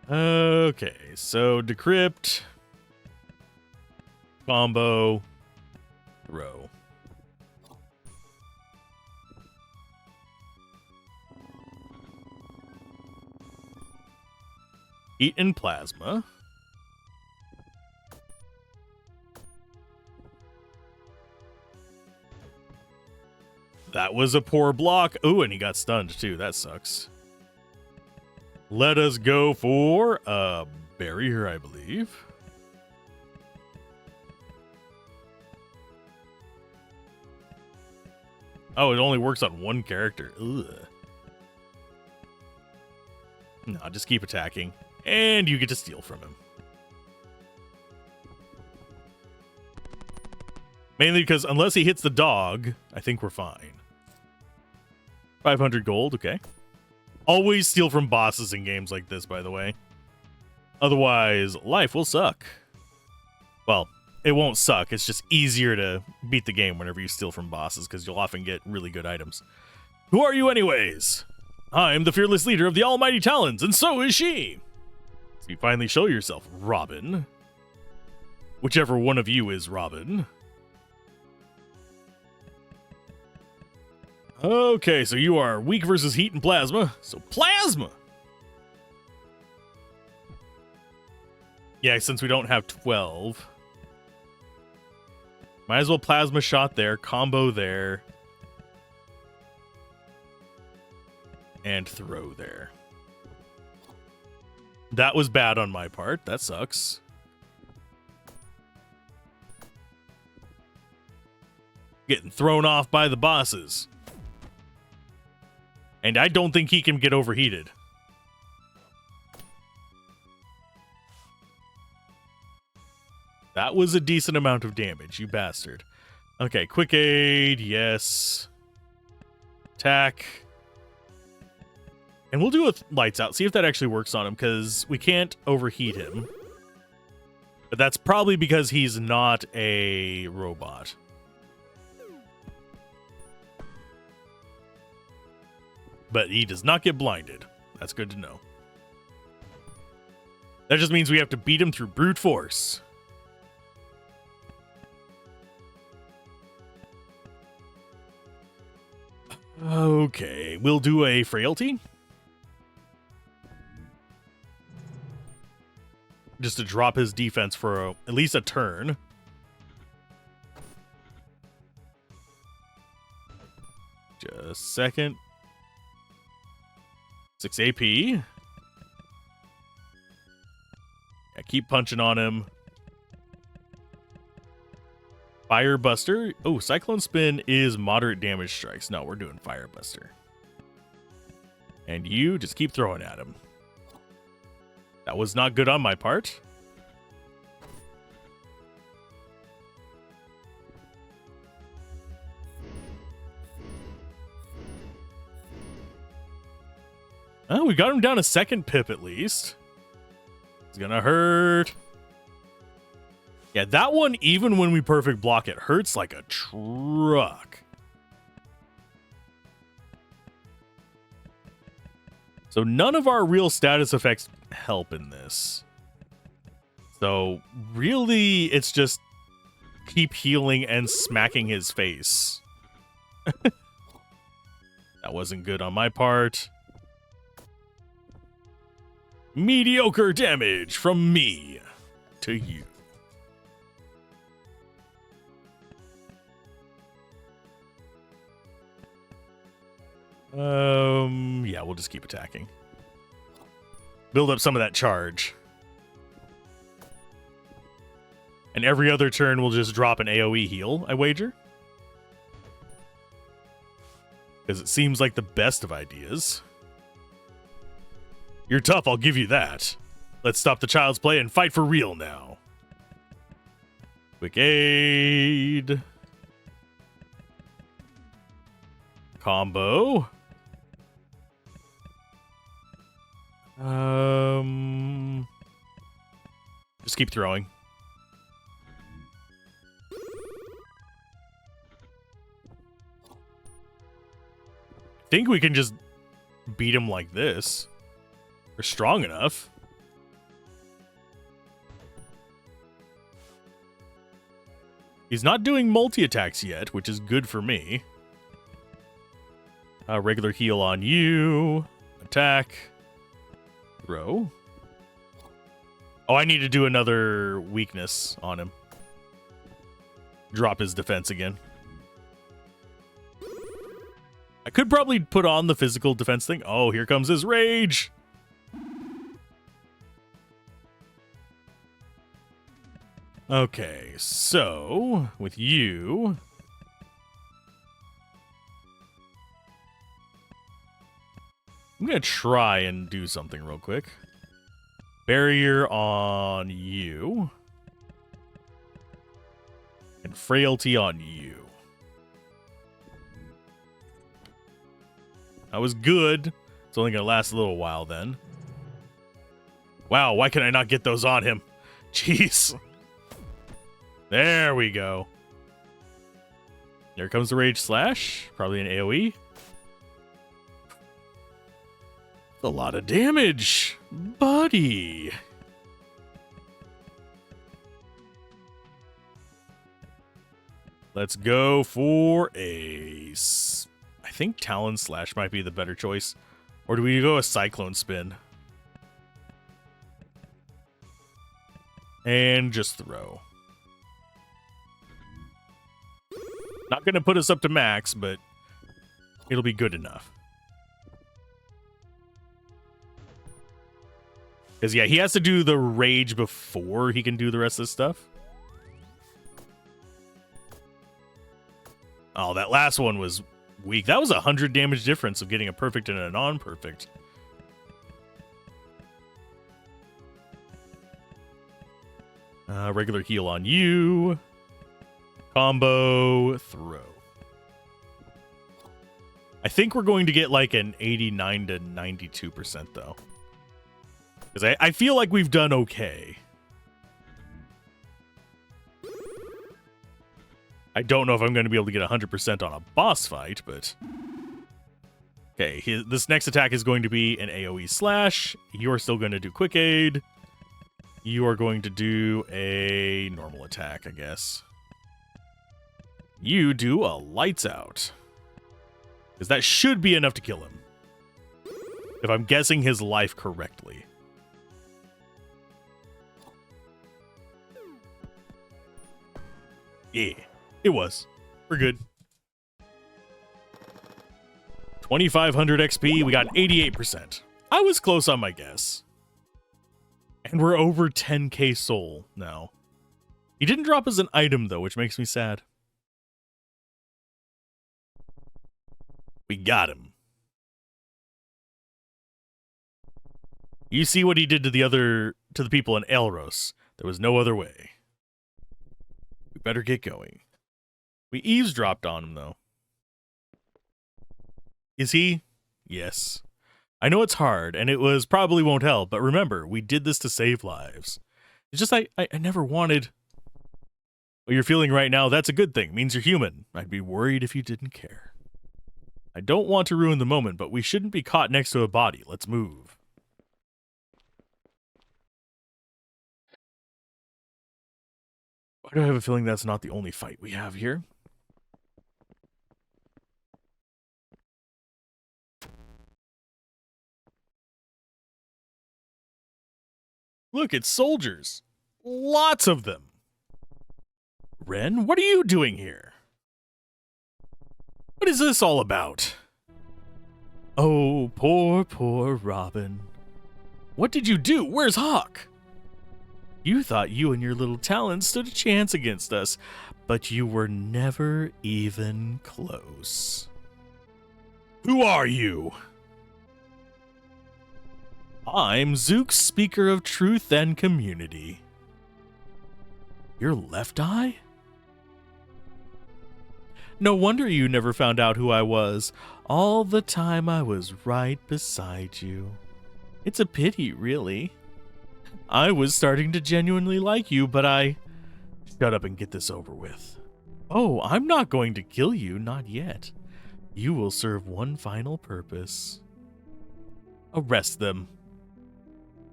Okay, so decrypt. Combo. Throw. Heat and plasma. That was a poor block. Ooh, and he got stunned too. That sucks. Let us go for a barrier, I believe. Oh, it only works on one character. Ugh. No, just keep attacking. And you get to steal from him. Mainly because unless he hits the dog, I think we're fine. 500 gold, okay. Always steal from bosses in games like this, by the way. Otherwise, life will suck. Well, it won't suck. It's just easier to beat the game whenever you steal from bosses because you'll often get really good items. Who are you anyways? I'm the fearless leader of the almighty Talons, and so is she. So you finally show yourself, Robin. Whichever one of you is Robin. Okay, so you are weak versus heat and plasma. So plasma! Yeah, since we don't have 12. Might as well plasma shot there, combo there. And throw there. That was bad on my part. That sucks. Getting thrown off by the bosses. And I don't think he can get overheated. That was a decent amount of damage, you bastard. Okay, quick aid, yes. Attack. And we'll do a lights out, see if that actually works on him, because we can't overheat him. But that's probably because he's not a robot. But he does not get blinded. That's good to know. That just means we have to beat him through brute force. Okay, we'll do a frailty. Just to drop his defense for at least a turn. Just a second. 6 AP. Yeah, keep punching on him. Firebuster. Oh, Cyclone Spin is moderate damage strikes. No, we're doing Firebuster. And you just keep throwing at him. That was not good on my part. Oh, we got him down a second pip at least. It's gonna hurt. Yeah, that one, even when we perfect block it, hurts like a truck. So none of our real status effects help in this. So really, it's just keep healing and smacking his face. That wasn't good on my part. Mediocre damage from me to you. Yeah, we'll just keep attacking. Build up some of that charge. And every other turn we'll just drop an AoE heal, I wager. Because it seems like the best of ideas. You're tough, I'll give you that. Let's stop the child's play and fight for real now. Quick aid. Combo. Just keep throwing. I think we can just beat him like this. We're strong enough. He's not doing multi-attacks yet, which is good for me. Regular heal on you. Attack. Throw. Oh, I need to do another weakness on him. Drop his defense again. I could probably put on the physical defense thing. Oh, here comes his rage. Okay, so with you... I'm going to try and do something real quick. Barrier on you. And frailty on you. That was good. It's only going to last a little while then. Wow, why can I not get those on him? Jeez. There we go. There comes the Rage Slash. Probably an AoE. A lot of damage, buddy. Let's go for a... I think Talon Slash might be the better choice. Or do we go a Cyclone Spin? And just throw. Not going to put us up to max, but it'll be good enough. Because, yeah, he has to do the rage before he can do the rest of this stuff. Oh, that last one was weak. That was 100 damage difference of getting a perfect and a non-perfect. Regular heal on you. Combo, throw. I think we're going to get like an 89 to 92% though. Because I feel like we've done okay. I don't know if I'm going to be able to get 100% on a boss fight, but... Okay, this next attack is going to be an AoE slash. You're still going to do quick aid. You are going to do a normal attack, I guess. You do a lights out. Because that should be enough to kill him. If I'm guessing his life correctly. Yeah, it was. We're good. 2,500 XP. We got 88%. I was close on my guess. And we're over 10k soul now. He didn't drop us an item, though, which makes me sad. We got him. You see what he did to the people in Elros. There was no other way. We better get going. We eavesdropped on him, though. Is he? Yes. I know it's hard, and it was probably won't help, but remember, we did this to save lives. It's just I never wanted... What you're feeling right now, that's a good thing. Means you're human. I'd be worried if you didn't care. I don't want to ruin the moment, but we shouldn't be caught next to a body. Let's move. Why do I have a feeling that's not the only fight we have here? Look, it's soldiers. Lots of them. Ren, what are you doing here? What is this all about? Oh, poor Robin. What did you do? Where's Hawk? You thought you and your little talent stood a chance against us, but you were never even close. Who are you? I'm Zook, speaker of truth and community. Your left eye? No wonder you never found out who I was. All the time I was right beside you. It's a pity, really. I was starting to genuinely like you, but I... Shut up and get this over with. Oh, I'm not going to kill you, not yet. You will serve one final purpose. Arrest them.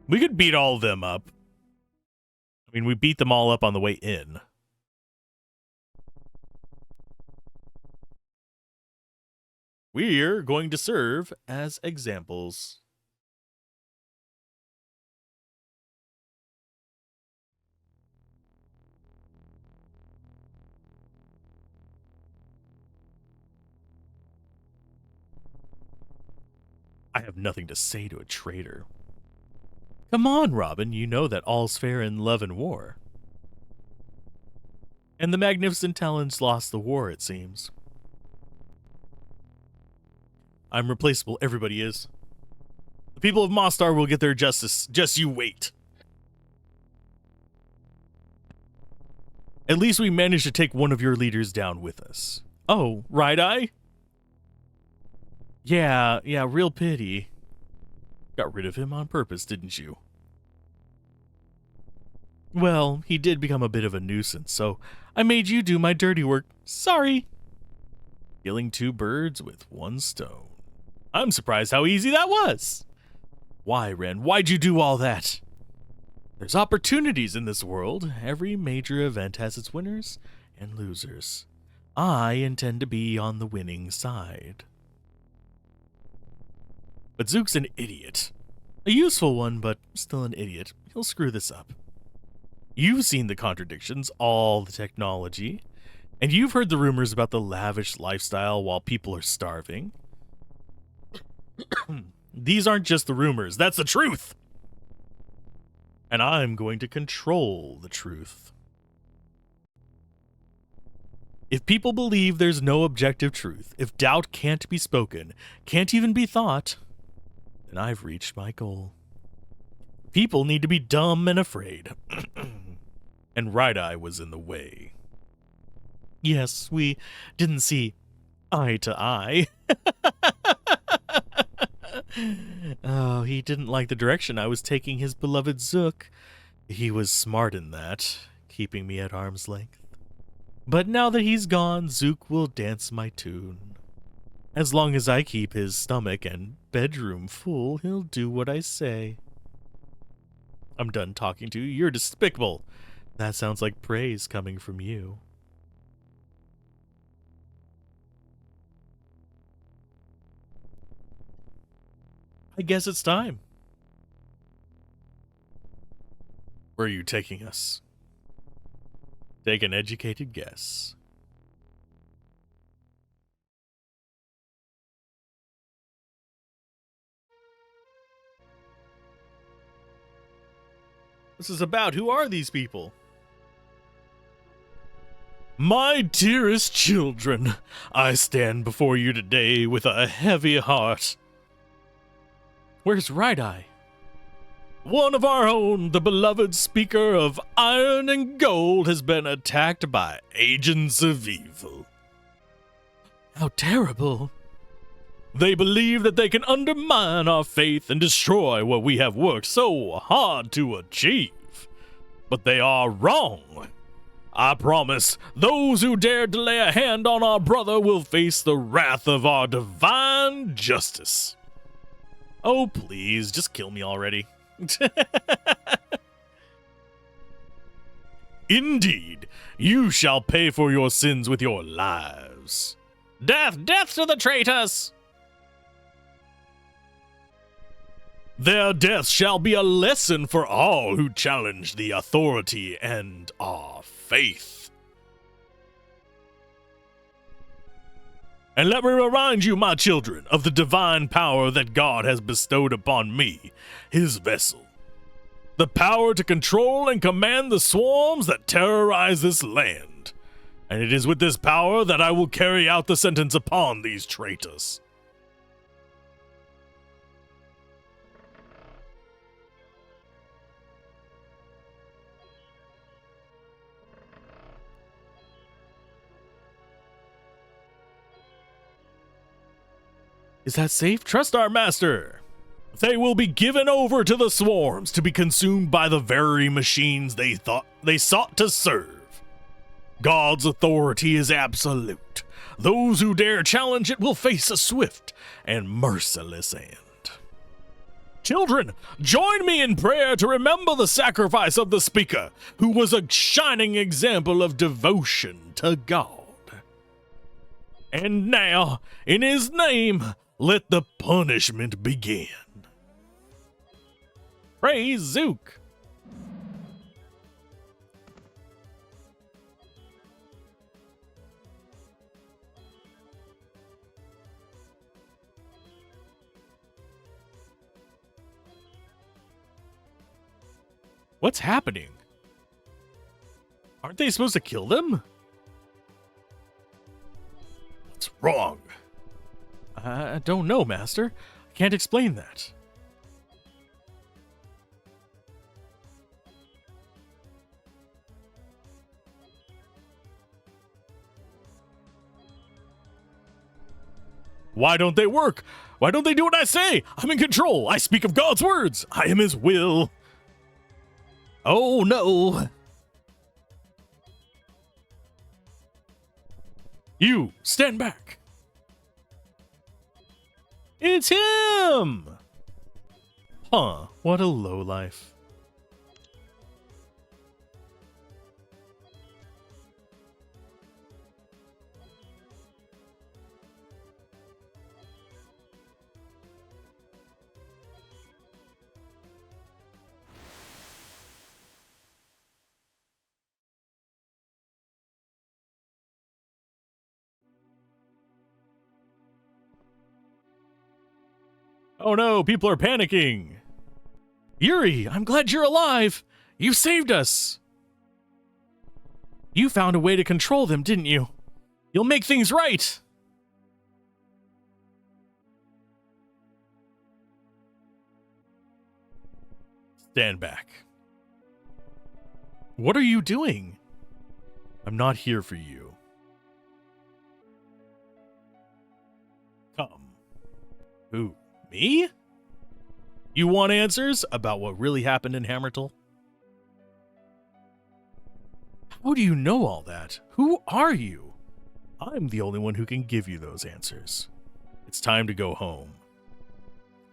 We could beat all of them up. I mean, we beat them all up on the way in. We're going to serve as examples. I have nothing to say to a traitor. Come on, Robin, you know that all's fair in love and war. And the Magnificent Talons lost the war, it seems. I'm replaceable, everybody is. The people of Mostar will get their justice, just you wait. At least we managed to take one of your leaders down with us. Oh, right eye? Yeah, real pity. Got rid of him on purpose, didn't you? Well, he did become a bit of a nuisance, so I made you do my dirty work. Sorry. Killing two birds with one stone. I'm surprised how easy that was. Why, Ren? Why'd you do all that? There's opportunities in this world. Every major event has its winners and losers. I intend to be on the winning side. But Zook's an idiot. A useful one, but still an idiot. He'll screw this up. You've seen the contradictions, all the technology, and you've heard the rumors about the lavish lifestyle while people are starving. These aren't just the rumors, that's the truth! And I'm going to control the truth. If people believe there's no objective truth, if doubt can't be spoken, can't even be thought, then I've reached my goal. People need to be dumb and afraid. And Right-Eye was in the way. Yes, we didn't see eye to eye. Oh, he didn't like the direction I was taking his beloved Zook. He was smart in that, keeping me at arm's length. But now that he's gone, Zook will dance my tune. As long as I keep his stomach and bedroom full, he'll do what I say. I'm done talking to you. You're despicable. That sounds like praise coming from you. I guess it's time. Where are you taking us? Take an educated guess. This is about who are these people? My dearest children, I stand before you today with a heavy heart. Where's Right-Eye? One of our own, the beloved speaker of iron and gold, has been attacked by agents of evil. How terrible. They believe that they can undermine our faith and destroy what we have worked so hard to achieve. But they are wrong. I promise those who dare to lay a hand on our brother will face the wrath of our divine justice. Oh, please, just kill me already. Indeed, you shall pay for your sins with your lives. Death, death to the traitors! Their death shall be a lesson for all who challenge the authority and our faith. And let me remind you, my children, of the divine power that God has bestowed upon me, his vessel. The power to control and command the swarms that terrorize this land. And it is with this power that I will carry out the sentence upon these traitors. Is that safe? Trust our master. They will be given over to the swarms to be consumed by the very machines they sought to serve. God's authority is absolute. Those who dare challenge it will face a swift and merciless end. Children, join me in prayer to remember the sacrifice of the speaker, who was a shining example of devotion to God. And now, in his name, let the punishment begin. Praise Zook. What's happening? Aren't they supposed to kill them? What's wrong? I don't know, Master. I can't explain that. Why don't they work? Why don't they do what I say? I'm in control. I speak of God's words. I am his will. Oh, no. You, stand back. It's him! Huh, what a lowlife. Oh no, people are panicking. Yuri, I'm glad you're alive. You saved us. You found a way to control them, didn't you? You'll make things right. Stand back. What are you doing? I'm not here for you. Come. Who, me? You want answers about what really happened in Hammertal? How do you know all that? Who are you? I'm the only one who can give you those answers. It's time to go home.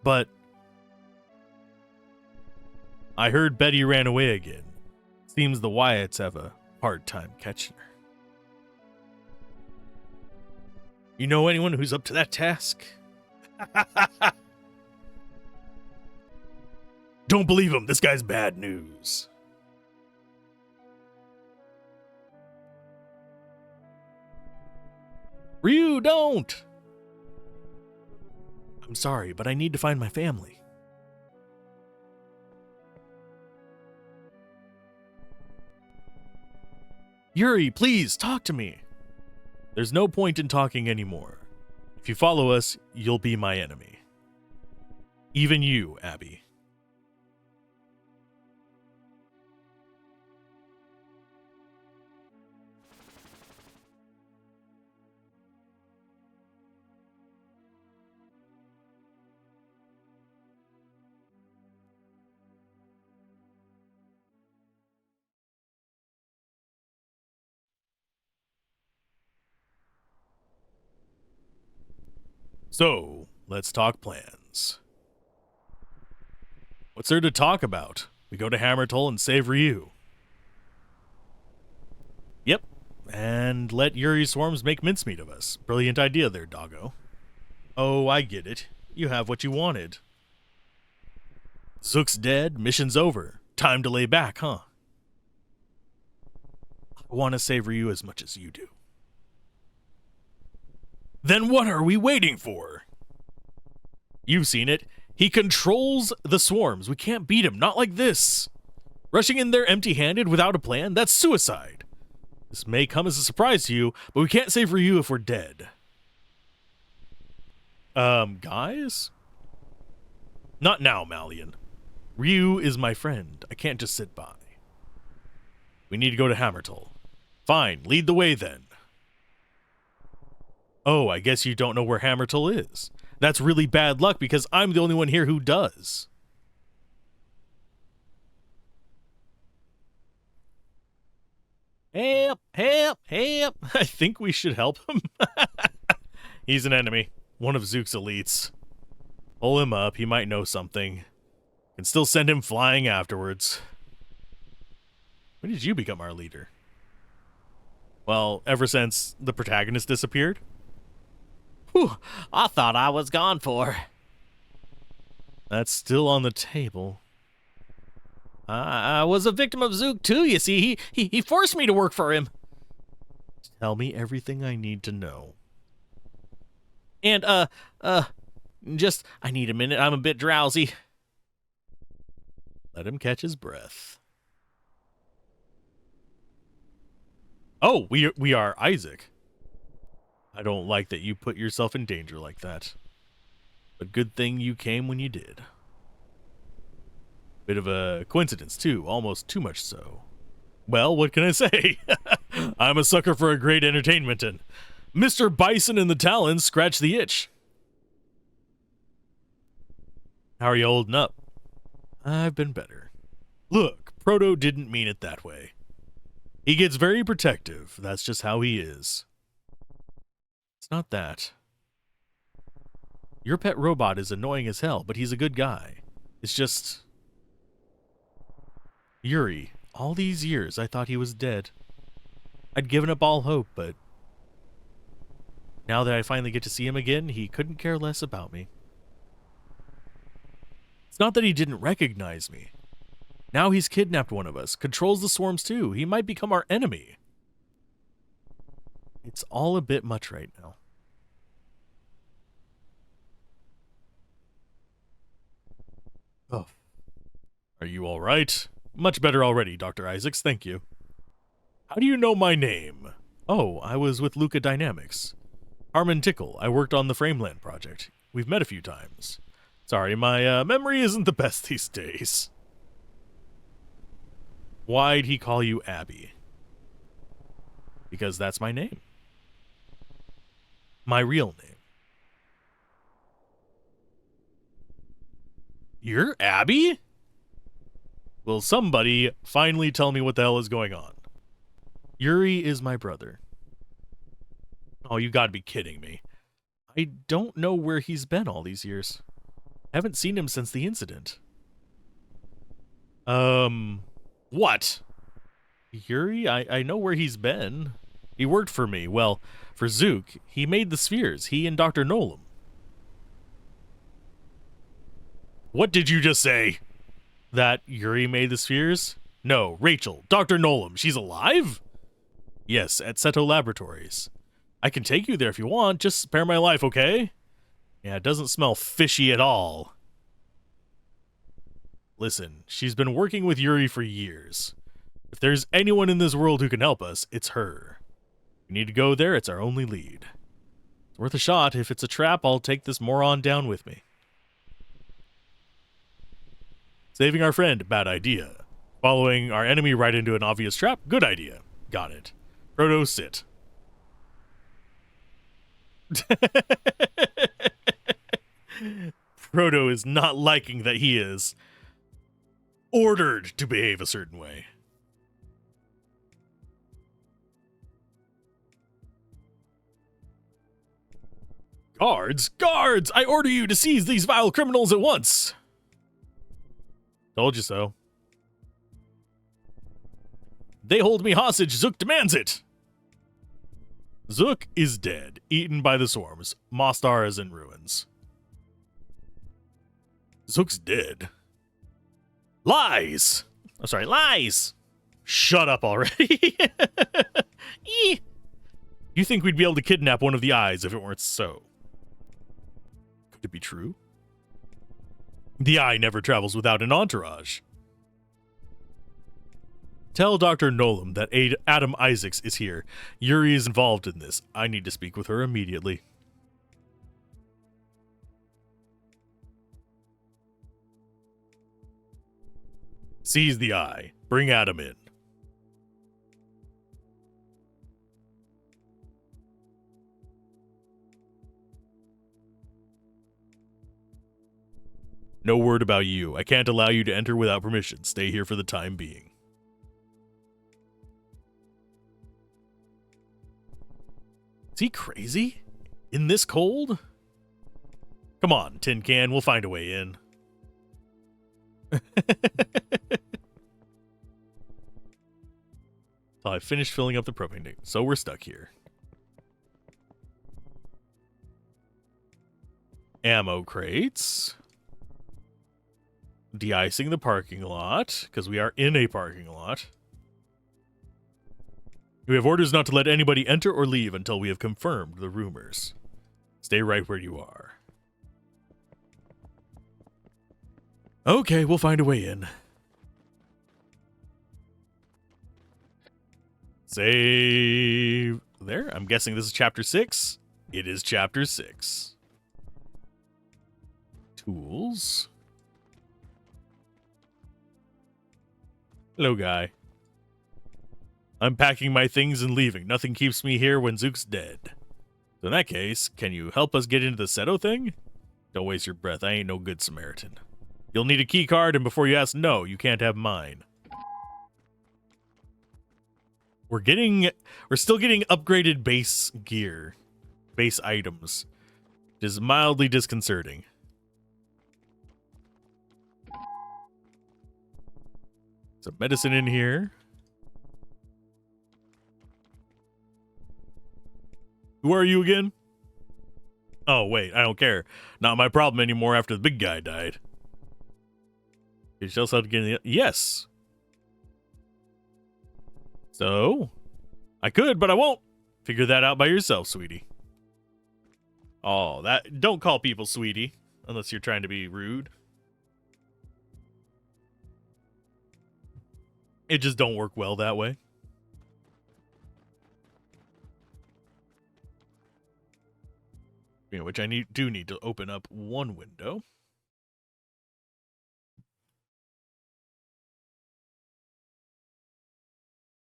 But I heard Betty ran away again. Seems the Wyatts have a hard time catching her. You know anyone who's up to that task? Don't believe him. This guy's bad news. Ryu, don't! I'm sorry, but I need to find my family. Yuri, please, talk to me. There's no point in talking anymore. If you follow us, you'll be my enemy. Even you, Abby. So, let's talk plans. What's there to talk about? We go to Hammertal and save Ryu. Yep, and let Yuri's swarms make mincemeat of us. Brilliant idea there, doggo. Oh, I get it. You have what you wanted. Zook's dead, mission's over. Time to lay back, huh? I want to save Ryu as much as you do. Then what are we waiting for? You've seen it. He controls the swarms. We can't beat him. Not like this. Rushing in there empty-handed without a plan, that's suicide. This may come as a surprise to you, but we can't save Ryu if we're dead. Guys? Not now, Malian. Ryu is my friend. I can't just sit by. We need to go to Hammertal. Fine, lead the way then. Oh, I guess you don't know where Hammertal is. That's really bad luck because I'm the only one here who does. Help, help, help. I think we should help him. He's an enemy. One of Zook's elites. Pull him up. He might know something. Can still send him flying afterwards. When did you become our leader? Well, ever since the protagonist disappeared. Whew, I thought I was gone for. That's still on the table. I was a victim of Zook too, you see. He forced me to work for him. Tell me everything I need to know. And, just, I need a minute. I'm a bit drowsy. Let him catch his breath. Oh, we are Isaac. I don't like that you put yourself in danger like that. But good thing you came when you did. Bit of a coincidence, too. Almost too much so. Well, what can I say? I'm a sucker for a great entertainment, and Mr. Bison and the Talons scratch the itch. How are you holding up? I've been better. Look, Proto didn't mean it that way. He gets very protective. That's just how he is. It's not that. Your pet robot is annoying as hell, but he's a good guy. It's just... Yuri, all these years I thought he was dead. I'd given up all hope, but... now that I finally get to see him again, he couldn't care less about me. It's not that he didn't recognize me. Now he's kidnapped one of us, controls the swarms too. He might become our enemy. It's all a bit much right now. Oh. Are you all right? Much better already, Dr. Isaacs, thank you. How do you know my name? Oh, I was with Luca Dynamics. Harmon Tickle, I worked on the Frameland project. We've met a few times. Sorry, my memory isn't the best these days. Why'd he call you Abby? Because that's my name. My real name. You're Abby? Will somebody finally tell me what the hell is going on? Yuri is my brother. Oh, you gotta be kidding me. I don't know where he's been all these years. I haven't seen him since the incident. What? Yuri? I know where he's been. He worked for me. Well, for Zook. He made the spheres. He and Dr. Nolan. What did you just say? That Yuri made the spheres? No, Rachel. Dr. Nolan. She's alive? Yes, at Seto Laboratories. I can take you there if you want. Just spare my life, okay? Yeah, it doesn't smell fishy at all. Listen, she's been working with Yuri for years. If there's anyone in this world who can help us, it's her. We need to go there. It's our only lead. It's worth a shot. If it's a trap, I'll take this moron down with me. Saving our friend, bad idea. Following our enemy right into an obvious trap, good idea. Got it. Proto, sit. Proto is not liking that he is ordered to behave a certain way. Guards! Guards! I order you to seize these vile criminals at once! Told you so. They hold me hostage. Zook demands it! Zook is dead, eaten by the swarms. Mostar is in ruins. Zook's dead. Lies! I'm sorry, lies! Shut up already. You think we'd be able to kidnap one of the eyes if it weren't so? Could it be true? The eye never travels without an entourage. Tell Dr. Nolan that Adam Isaacs is here. Yuri is involved in this. I need to speak with her immediately. Seize the eye. Bring Adam in. No word about you. I can't allow you to enter without permission. Stay here for the time being. Is he crazy? In this cold? Come on, Tin Can. We'll find a way in. So I finished filling up the propane tank. So we're stuck here. Ammo crates. De-icing the parking lot, because we are in a parking lot. We have orders not to let anybody enter or leave until we have confirmed the rumors. Stay right where you are. Okay, we'll find a way in. Save there. I'm guessing this is chapter 6. It is chapter 6. Tools. Hello, guy. I'm packing my things and leaving. Nothing keeps me here when Zook's dead. So in that case, can you help us get into the Seto thing? Don't waste your breath. I ain't no good Samaritan. You'll need a key card, and before you ask, no, you can't have mine. We're still getting upgraded base gear, base items, which is mildly disconcerting. Some medicine in here. Who are you again? Oh, wait, I don't care. Not my problem anymore after the big guy died. Did you tell us how to get in the... Yes. So, I could, but I won't. Figure that out by yourself, sweetie. Oh, that... Don't call people sweetie, unless you're trying to be rude. It just don't work well that way. Which I do need to open up one window.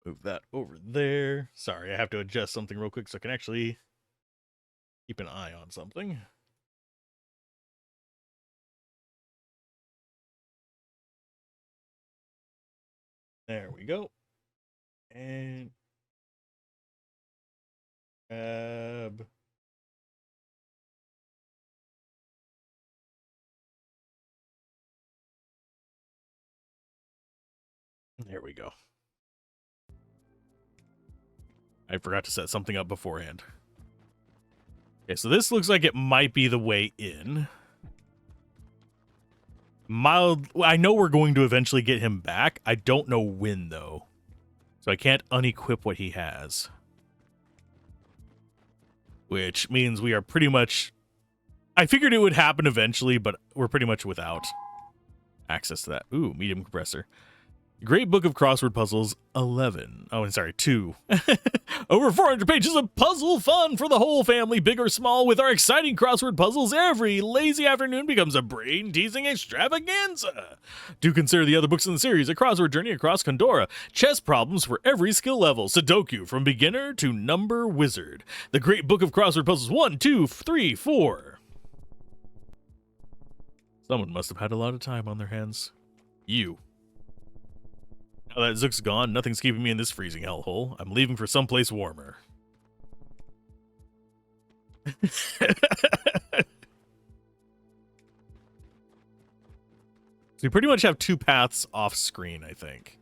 Move that over there. Sorry, I have to adjust something real quick so I can actually keep an eye on something. There we go. And grab. There we go. I forgot to set something up beforehand. Okay, so this looks like it might be the way in. I know we're going to eventually get him back. I don't know when, though. So I can't unequip what he has. Which means we are pretty much... I figured it would happen eventually, but we're pretty much without access to that. Ooh, medium compressor. Great Book of Crossword Puzzles 11. Oh, and sorry, 2. Over 400 pages of puzzle fun for the whole family, big or small. With our exciting crossword puzzles, every lazy afternoon becomes a brain-teasing extravaganza. Do consider the other books in the series: A Crossword Journey Across Condora, chess problems for every skill level, Sudoku from beginner to number wizard. The Great Book of Crossword Puzzles 1, 2, 3, 4. Someone must have had a lot of time on their hands. You. Now that Zook's gone, nothing's keeping me in this freezing hellhole. I'm leaving for someplace warmer. So we pretty much have two paths off screen, I think.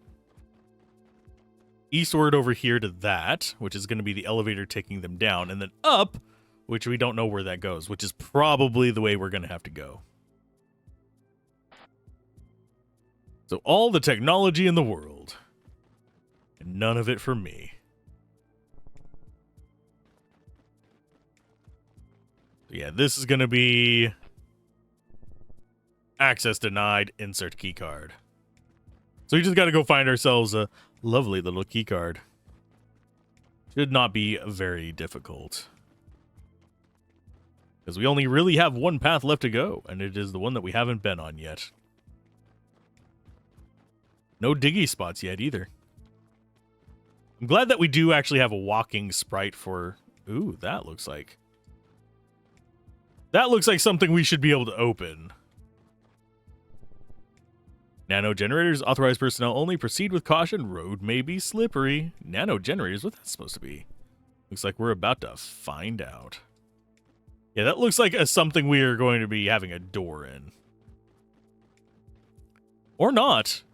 Eastward over here to that, which is going to be the elevator taking them down, and then up, which we don't know where that goes, which is probably the way we're going to have to go. So all the technology in the world, and none of it for me. So yeah, this is going to be access denied, insert key card. So we just got to go find ourselves a lovely little key card. Should not be very difficult. Because we only really have one path left to go, and it is the one that we haven't been on yet. No diggy spots yet either. I'm glad that we do actually have a walking sprite for... Ooh, that looks like... That looks like something we should be able to open. Nano generators, authorized personnel only. Proceed with caution. Road may be slippery. Nano generators, what that's supposed to be? Looks like we're about to find out. Yeah, that looks like something we are going to be having a door in. Or not.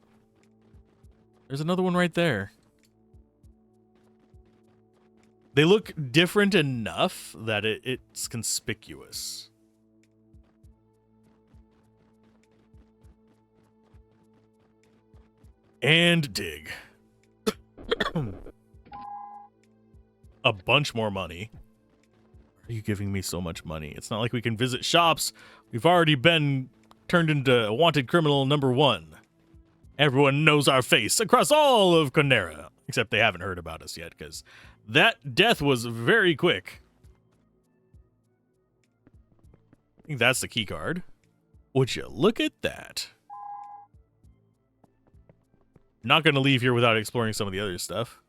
There's another one right there. They look different enough that it's conspicuous. And dig. A bunch more money. Why are you giving me so much money? It's not like we can visit shops. We've already been turned into wanted criminal number 1. Everyone knows our face across all of Conera. Except they haven't heard about us yet, because that death was very quick. I think that's the key card. Would you look at that? Not going to leave here without exploring some of the other stuff.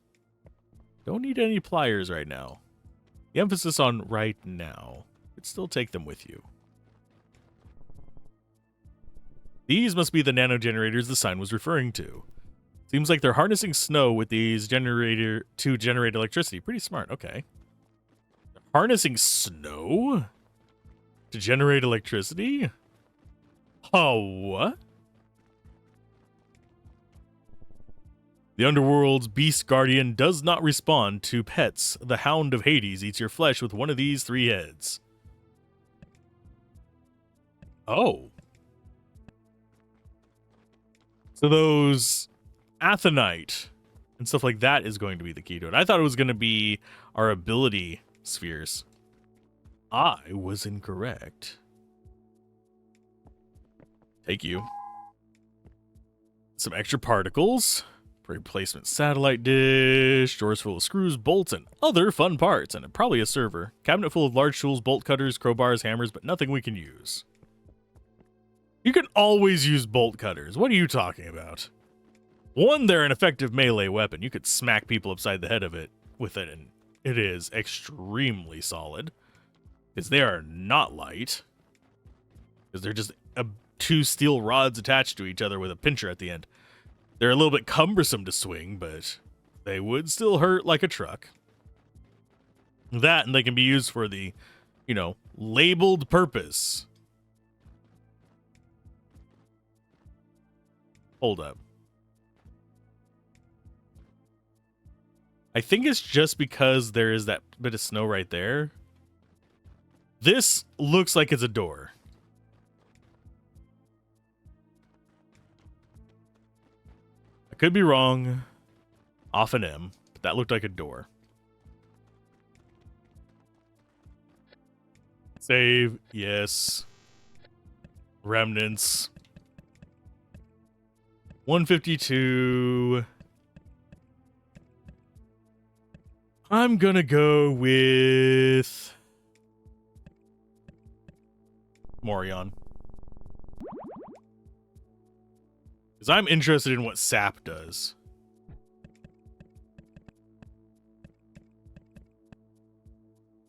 Don't need any pliers right now. The emphasis on right now. But still take them with you. These must be the nano generators the sign was referring to. Seems like they're harnessing snow with these to generate electricity. Pretty smart, okay. Harnessing snow to generate electricity? Oh, what? The Underworld's Beast Guardian does not respond to pets. The Hound of Hades eats your flesh with one of these 3 heads. Oh. So those Athenite and stuff like that is going to be the key to it. I thought it was going to be our ability spheres. I was incorrect. Take you. Some extra particles. Replacement satellite dish, drawers full of screws, bolts, and other fun parts, and probably a server. Cabinet full of large tools, bolt cutters, crowbars, hammers, but nothing we can use. You can always use bolt cutters. What are you talking about? One, they're an effective melee weapon. You could smack people upside the head with it, and it is extremely solid. Because they are not light. Because they're just two steel rods attached to each other with a pincher at the end. They're a little bit cumbersome to swing, but they would still hurt like a truck. That, and they can be used for the, labeled purpose. Hold up. I think it's just because there is that bit of snow right there. This looks like it's a door. I could be wrong. Off an M, but that looked like a door. Save, yes. Remnants. 152. I'm gonna go with Morion. Because I'm interested in what sap does.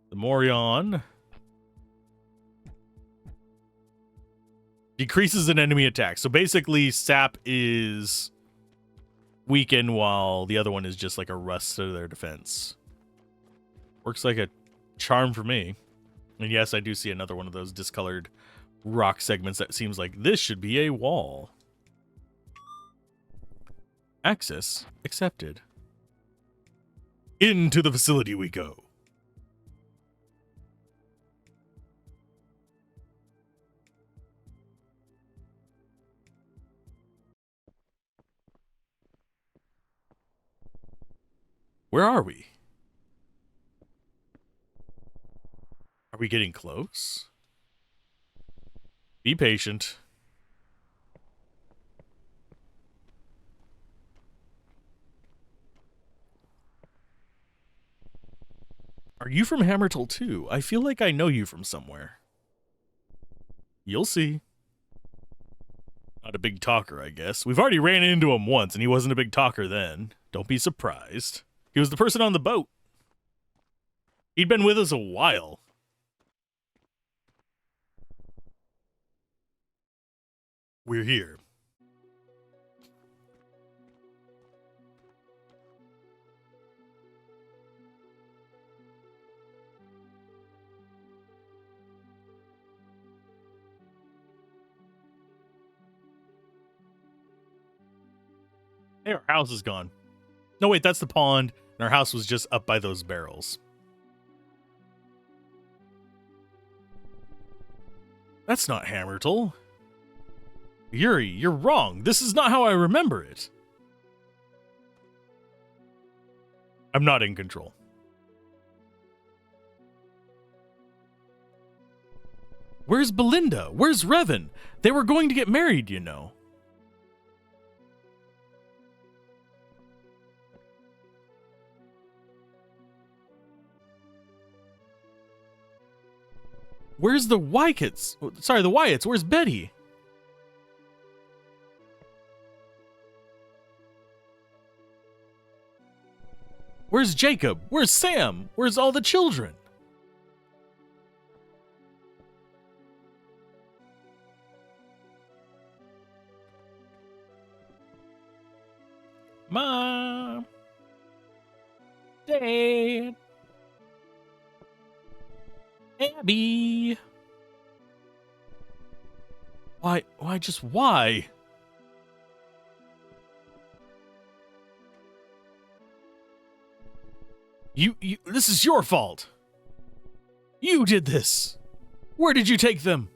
The Morion decreases an enemy attack. So basically, sap is weakened while the other one is just like a rust to their defense. Works like a charm for me. And yes, I do see another one of those discolored rock segments that seems like this should be a wall. Access accepted. Into the facility we go. Where are we? Are we getting close? Be patient. Are you from Hammertal too? I feel like I know you from somewhere. You'll see. Not a big talker, I guess. We've already ran into him once, and he wasn't a big talker then. Don't be surprised. He was the person on the boat. He'd been with us a while. We're here. Hey, our house is gone. No, wait, that's the pond, and our house was just up by those barrels. That's not Hammertal. Yuri, you're wrong. This is not how I remember it. I'm not in control. Where's Belinda? Where's Revan? They were going to get married, you know. Where's the Wyatts? Sorry, the Wyatts. Where's Betty? Where's Jacob? Where's Sam? Where's all the children? Mom. Dad. Abby. Why just why? You, this is your fault. You did this. Where did you take them?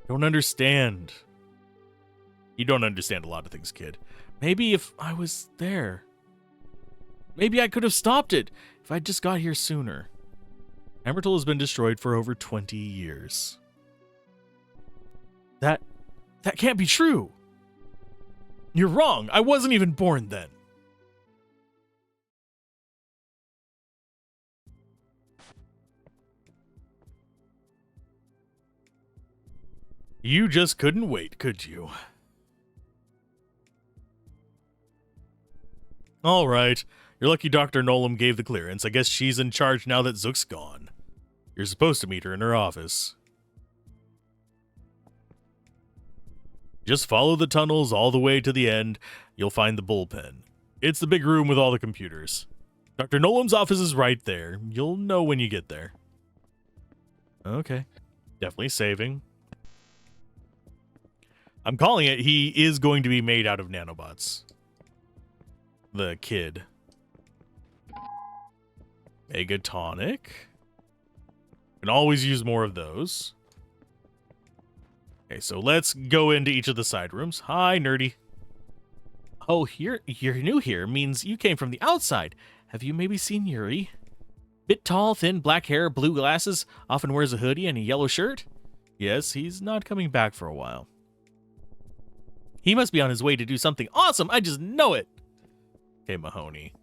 Don't understand. You don't understand a lot of things, kid. Maybe if I was there. Maybe I could have stopped it if I just got here sooner. Hammertal has been destroyed for over 20 years. That can't be true. You're wrong. I wasn't even born then. You just couldn't wait, could you? All right. You're lucky Dr. Nolan gave the clearance. I guess she's in charge now that Zook's gone. You're supposed to meet her in her office. Just follow the tunnels all the way to the end. You'll find the bullpen. It's the big room with all the computers. Dr. Nolan's office is right there. You'll know when you get there. Okay. Definitely saving. I'm calling it. He is going to be made out of nanobots. The kid. Megatonic. Can always use more of those. Okay, so let's go into each of the side rooms. Hi, nerdy. Oh, you're new here means you came from the outside. Have you maybe seen Yuri? Bit tall, thin, black hair, blue glasses, often wears a hoodie and a yellow shirt? Yes, he's not coming back for a while. He must be on his way to do something awesome. I just know it. Okay, Mahoney.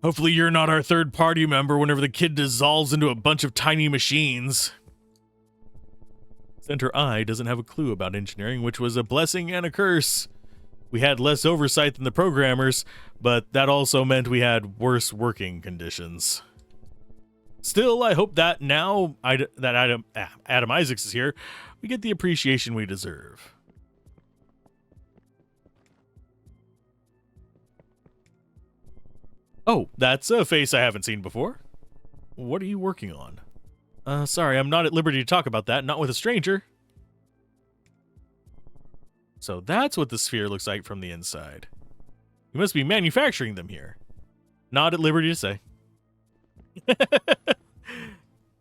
Hopefully you're not our third party member whenever the kid dissolves into a bunch of tiny machines. Center I doesn't have a clue about engineering, which was a blessing and a curse. We had less oversight than the programmers, but that also meant we had worse working conditions. Still, I hope that now Adam Isaacs is here, we get the appreciation we deserve. Oh, that's a face I haven't seen before. What are you working on? Sorry, I'm not at liberty to talk about that, not with a stranger. So that's what the sphere looks like from the inside. You must be manufacturing them here. Not at liberty to say.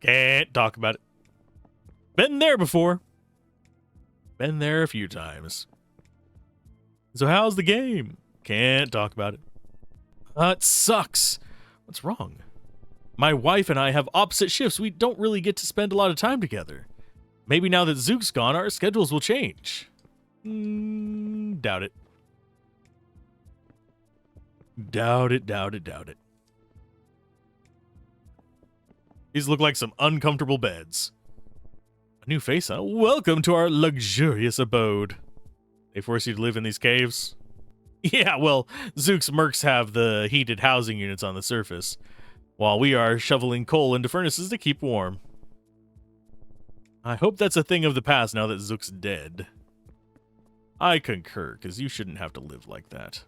Can't talk about it. Been there before. Been there a few times. So how's the game? Can't talk about it. It sucks. What's wrong? My wife and I have opposite shifts. We don't really get to spend a lot of time together. Maybe now that Zook's gone, our schedules will change. Doubt it. Doubt it. These look like some uncomfortable beds. A new face, huh? Welcome to our luxurious abode. They force you to live in these caves? Yeah, well, Zook's mercs have the heated housing units on the surface, while we are shoveling coal into furnaces to keep warm. I hope that's a thing of the past now that Zook's dead. I concur, because you shouldn't have to live like that.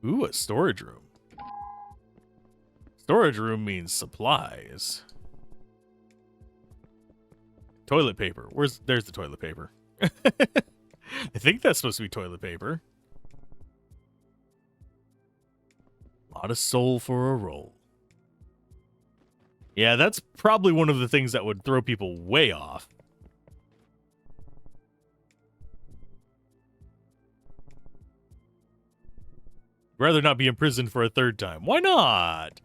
Ooh, a storage room. Storage room means supplies. Toilet paper. There's the toilet paper. I think that's supposed to be toilet paper. Lot of soul for a roll. Yeah, that's probably one of the things that would throw people way off. Rather not be imprisoned for a third time. Why not?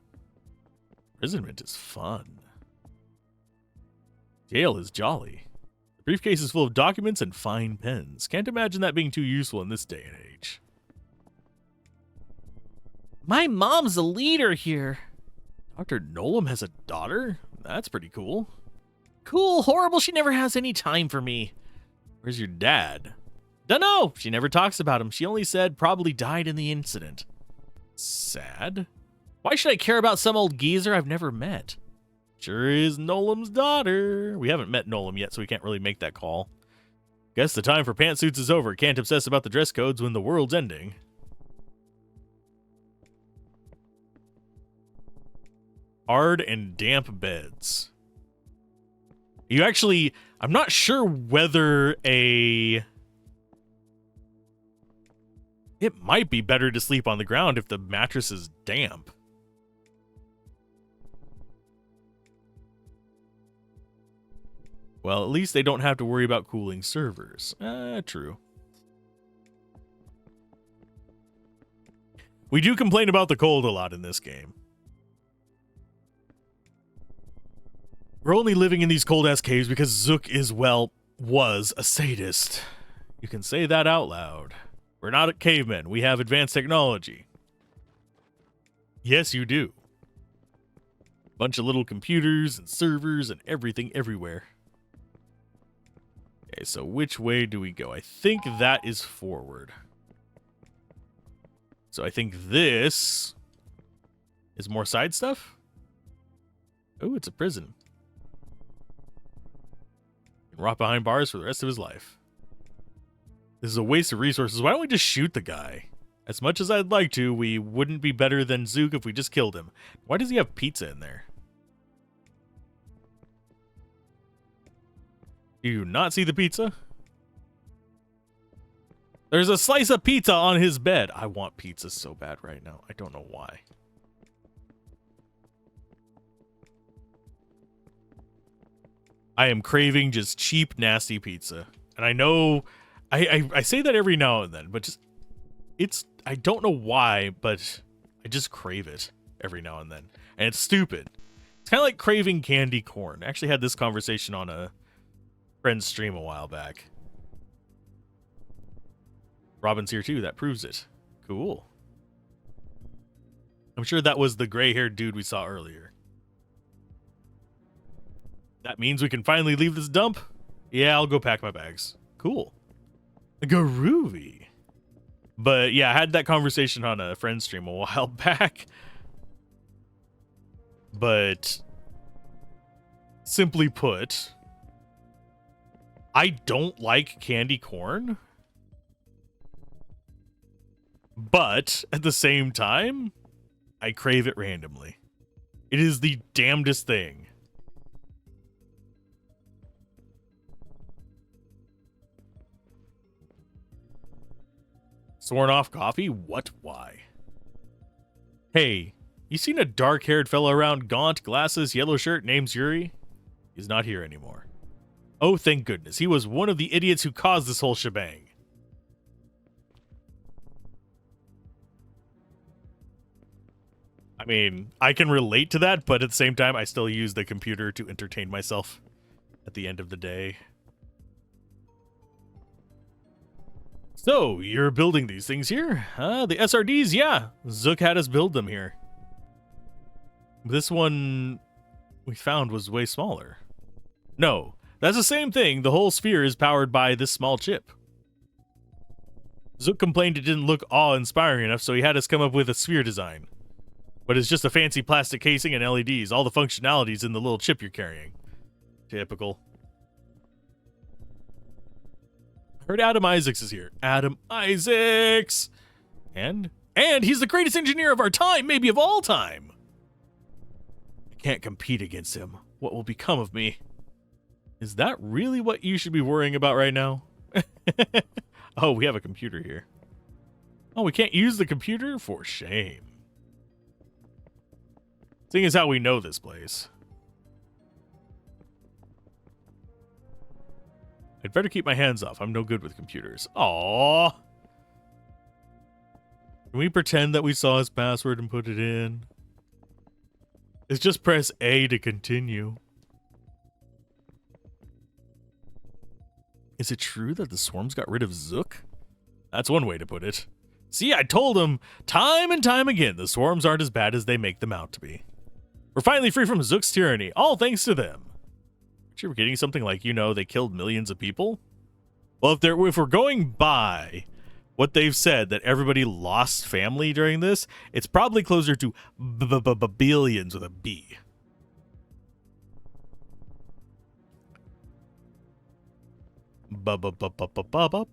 Imprisonment is fun. Jail is jolly. The briefcase is full of documents and fine pens. Can't imagine that being too useful in this day and age. My mom's a leader here. Dr. Nolan has a daughter? That's pretty cool. Cool, horrible, she never has any time for me. Where's your dad? Dunno, she never talks about him. She only said probably died in the incident. Sad? Why should I care about some old geezer I've never met? Sure is Nolan's daughter. We haven't met Nolan yet, so we can't really make that call. Guess the time for pantsuits is over. Can't obsess about the dress codes when the world's ending. Hard and damp beds. You actually... I'm not sure whether a... It might be better to sleep on the ground if the mattress is damp. Well, at least they don't have to worry about cooling servers. True. We do complain about the cold a lot in this game. We're only living in these cold-ass caves because Zook is, well, was a sadist. You can say that out loud. We're not cavemen. We have advanced technology. Yes, you do. Bunch of little computers and servers and everything everywhere. Okay, so which way do we go? I think that is forward. So I think this is more side stuff. Oh, it's a prison. Rot behind bars for the rest of his life. This is a waste of resources. Why don't we just shoot the guy? As much as I'd like to, we wouldn't be better than Zook if we just killed him. Why does he have pizza in there? Do you not see the pizza? There's a slice of pizza on his bed. I want pizza so bad right now. I don't know why. I am craving just cheap, nasty pizza. And I know I say that every now and then, but just I don't know why, but I just crave it every now and then. And it's stupid. It's kind of like craving candy corn. I actually had this conversation on a friend's stream a while back. Robin's here too, that proves it. Cool. I'm sure that was the gray-haired dude we saw earlier. That means we can finally leave this dump? Yeah, I'll go pack my bags. Cool. Groovy. But yeah, I had that conversation on a friend's stream a while back. But simply put, I don't like candy corn. But at the same time, I crave it randomly. It is the damnedest thing. Sworn off coffee? What? Why? Hey, you seen a dark-haired fellow around, gaunt, glasses, yellow shirt, name's Yuri? He's not here anymore. Oh, thank goodness. He was one of the idiots who caused this whole shebang. I mean, I can relate to that, but at the same time, I still use the computer to entertain myself at the end of the day. So, you're building these things here? The SRDs, yeah. Zook had us build them here. This one we found was way smaller. No, that's the same thing. The whole sphere is powered by this small chip. Zook complained it didn't look awe-inspiring enough, so he had us come up with a sphere design. But it's just a fancy plastic casing and LEDs. All the functionalities in the little chip you're carrying. Typical. I heard Adam Isaacs is here. Adam Isaacs! And he's the greatest engineer of our time, maybe of all time! I can't compete against him. What will become of me? Is that really what you should be worrying about right now? Oh, we have a computer here. Oh, we can't use the computer? For shame. Seeing as how we know this place. I'd better keep my hands off. I'm no good with computers. Aww. Can we pretend that we saw his password and put it in? It's just press A to continue. Is it true that the swarms got rid of Zook? That's one way to put it. See, I told him time and time again, the swarms aren't as bad as they make them out to be. We're finally free from Zook's tyranny, all thanks to them. Aren't you getting something like, you know, they killed millions of people? Well, if we're going by what they've said, that everybody lost family during this, it's probably closer to billions with a B.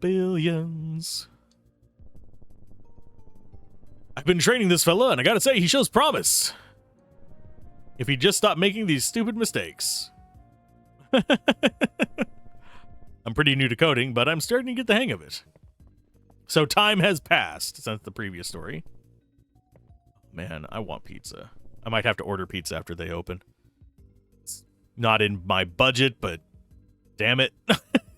Billions. I've been training this fella, and I gotta say, he shows promise. If he just stopped making these stupid mistakes. I'm pretty new to coding, but I'm starting to get the hang of it. So time has passed since the previous story. Man, I want pizza. I might have to order pizza after they open. It's not in my budget, but damn it.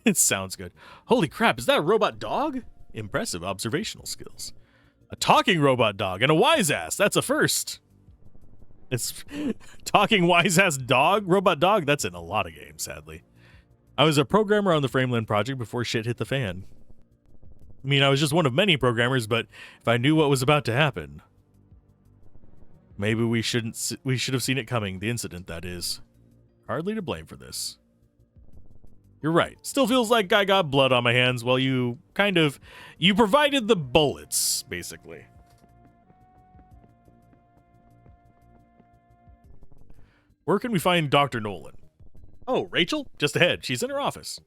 It sounds good. Holy crap, is that a robot dog? Impressive observational skills. A talking robot dog and a wise ass. That's a first. It's talking wise ass dog, robot dog. That's in a lot of games, sadly. I was a programmer on the Frameland project before shit hit the fan. I mean, I was just one of many programmers, but if I knew what was about to happen, maybe we should have seen it coming. The incident, that is. Hardly to blame for this. You're right. Still feels like I got blood on my hands. Well, you provided the bullets, basically. Where can we find Dr. Nolan? Oh, Rachel? Just ahead. She's in her office.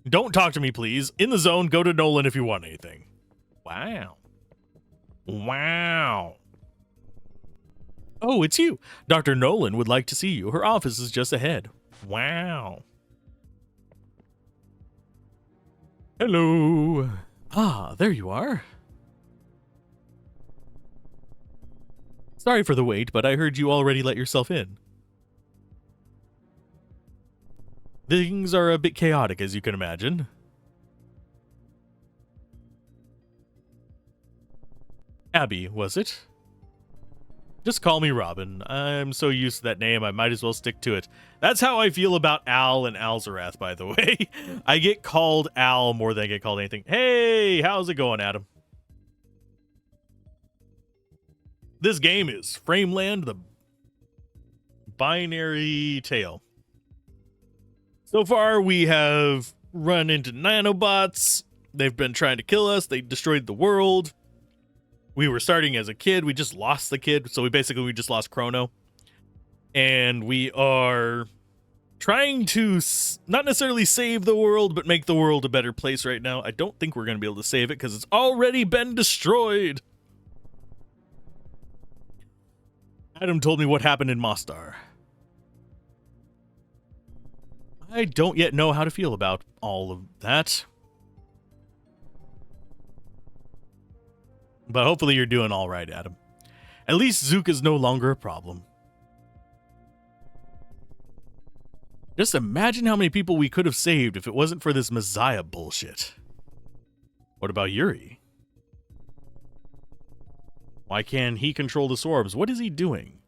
Don't talk to me, please. In the zone, go to Nolan if you want anything. Wow. Wow. Oh, it's you. Dr. Nolan would like to see you. Her office is just ahead. Wow. Hello. Ah, there you are. Sorry for the wait, but I heard you already let yourself in. Things are a bit chaotic, as you can imagine. Abby, was it? Just call me Robin. I'm so used to that name, I might as well stick to it. That's how I feel about Al and Alzorath, by the way. I get called Al more than I get called anything. Hey, how's it going, Adam? This game is Frameland, the binary tale. So far, we have run into nanobots. They've been trying to kill us. They destroyed the world. We were starting as a kid. We just lost the kid. So we just lost Chrono. And we are trying to not necessarily save the world, but make the world a better place right now. I don't think we're going to be able to save it because it's already been destroyed. Adam told me what happened in Mostar. I don't yet know how to feel about all of that. But hopefully you're doing all right, Adam. At least Zook is no longer a problem. Just imagine how many people we could have saved if it wasn't for this Messiah bullshit. What about Yuri? Why can't he control the swarms? What is he doing?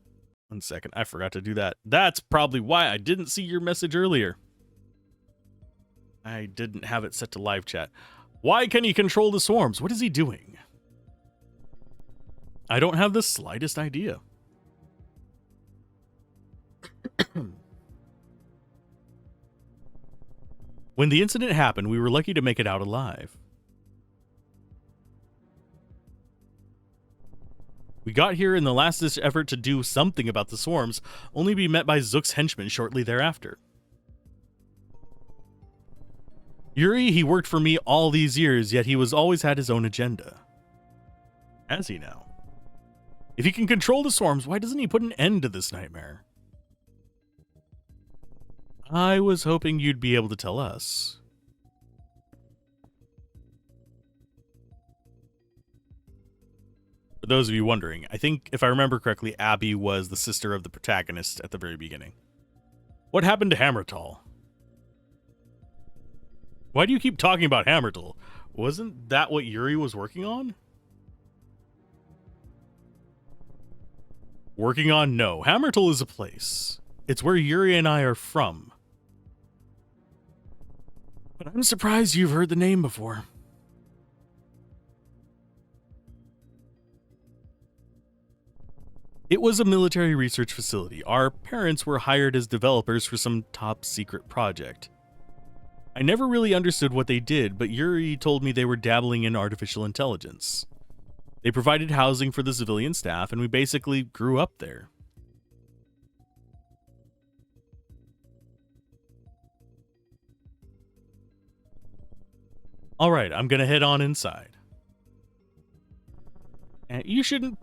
1 second, I forgot to do that. That's probably why I didn't see your message earlier. I didn't have it set to live chat. Why can he control the swarms? What is he doing? I don't have the slightest idea. When the incident happened, we were lucky to make it out alive. We got here in the last-ditch effort to do something about the swarms, only to be met by Zook's henchmen shortly thereafter. Yuri, he worked for me all these years, yet he was always had his own agenda. Has he now? If he can control the swarms, why doesn't he put an end to this nightmare? I was hoping you'd be able to tell us. For those of you wondering, I think, if I remember correctly, Abby was the sister of the protagonist at the very beginning. What happened to Hammertall? Why do you keep talking about Hammertall? Wasn't that what Yuri was working on? Working on? No. Hammertall is a place. It's where Yuri and I are from. But I'm surprised you've heard the name before. It was a military research facility. Our parents were hired as developers for some top secret project. I never really understood what they did, but Yuri told me they were dabbling in artificial intelligence. They provided housing for the civilian staff, and we basically grew up there. All right, I'm gonna head on inside. And you should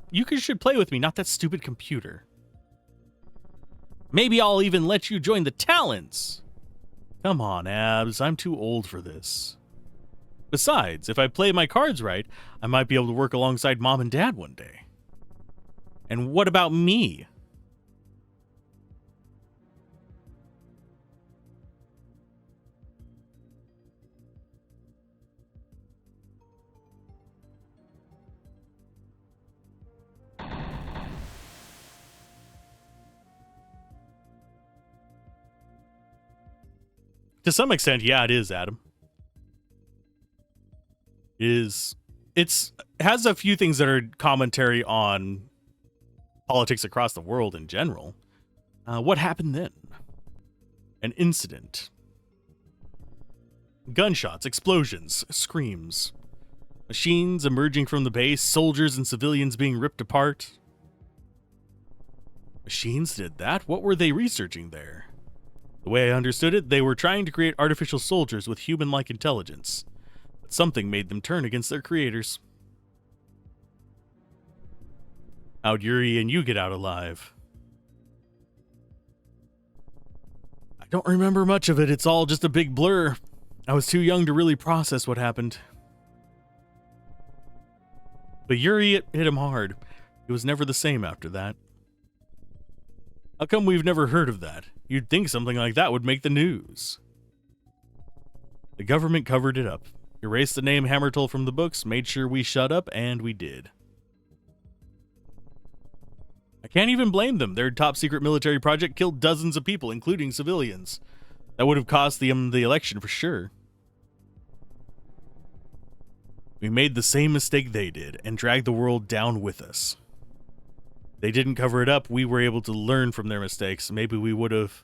play with me, not that stupid computer. Maybe I'll even let you join the Talons. Come on, Abs, I'm too old for this. Besides, if I play my cards right, I might be able to work alongside Mom and Dad one day. And what about me? To some extent, yeah, it is, Adam. It has a few things that are commentary on politics across the world in general. What happened then? An incident. Gunshots, explosions, screams. Machines emerging from the base, soldiers and civilians being ripped apart. Machines did that? What were they researching there? The way I understood it, they were trying to create artificial soldiers with human-like intelligence. But something made them turn against their creators. How'd Yuri and you get out alive? I don't remember much of it. It's all just a big blur. I was too young to really process what happened. But Yuri hit him hard. He was never the same after that. How come we've never heard of that? You'd think something like that would make the news. The government covered it up. Erased the name Hammertoll from the books, made sure we shut up, and we did. I can't even blame them. Their top-secret military project killed dozens of people, including civilians. That would have cost them the election for sure. We made the same mistake they did, and dragged the world down with us. They didn't cover it up. We were able to learn from their mistakes. Maybe we would have...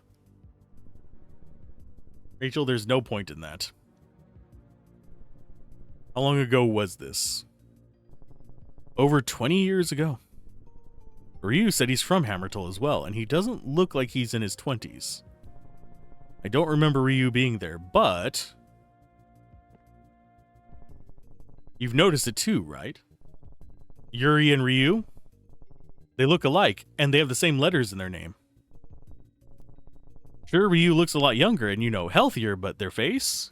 Rachel, there's no point in that. How long ago was this? Over 20 years ago. Ryu said he's from Hammertoll as well, and he doesn't look like he's in his 20s. I don't remember Ryu being there, but... You've noticed it too, right? Yuri and Ryu? They look alike, and they have the same letters in their name. Sure, Ryu looks a lot younger and, healthier, but their face?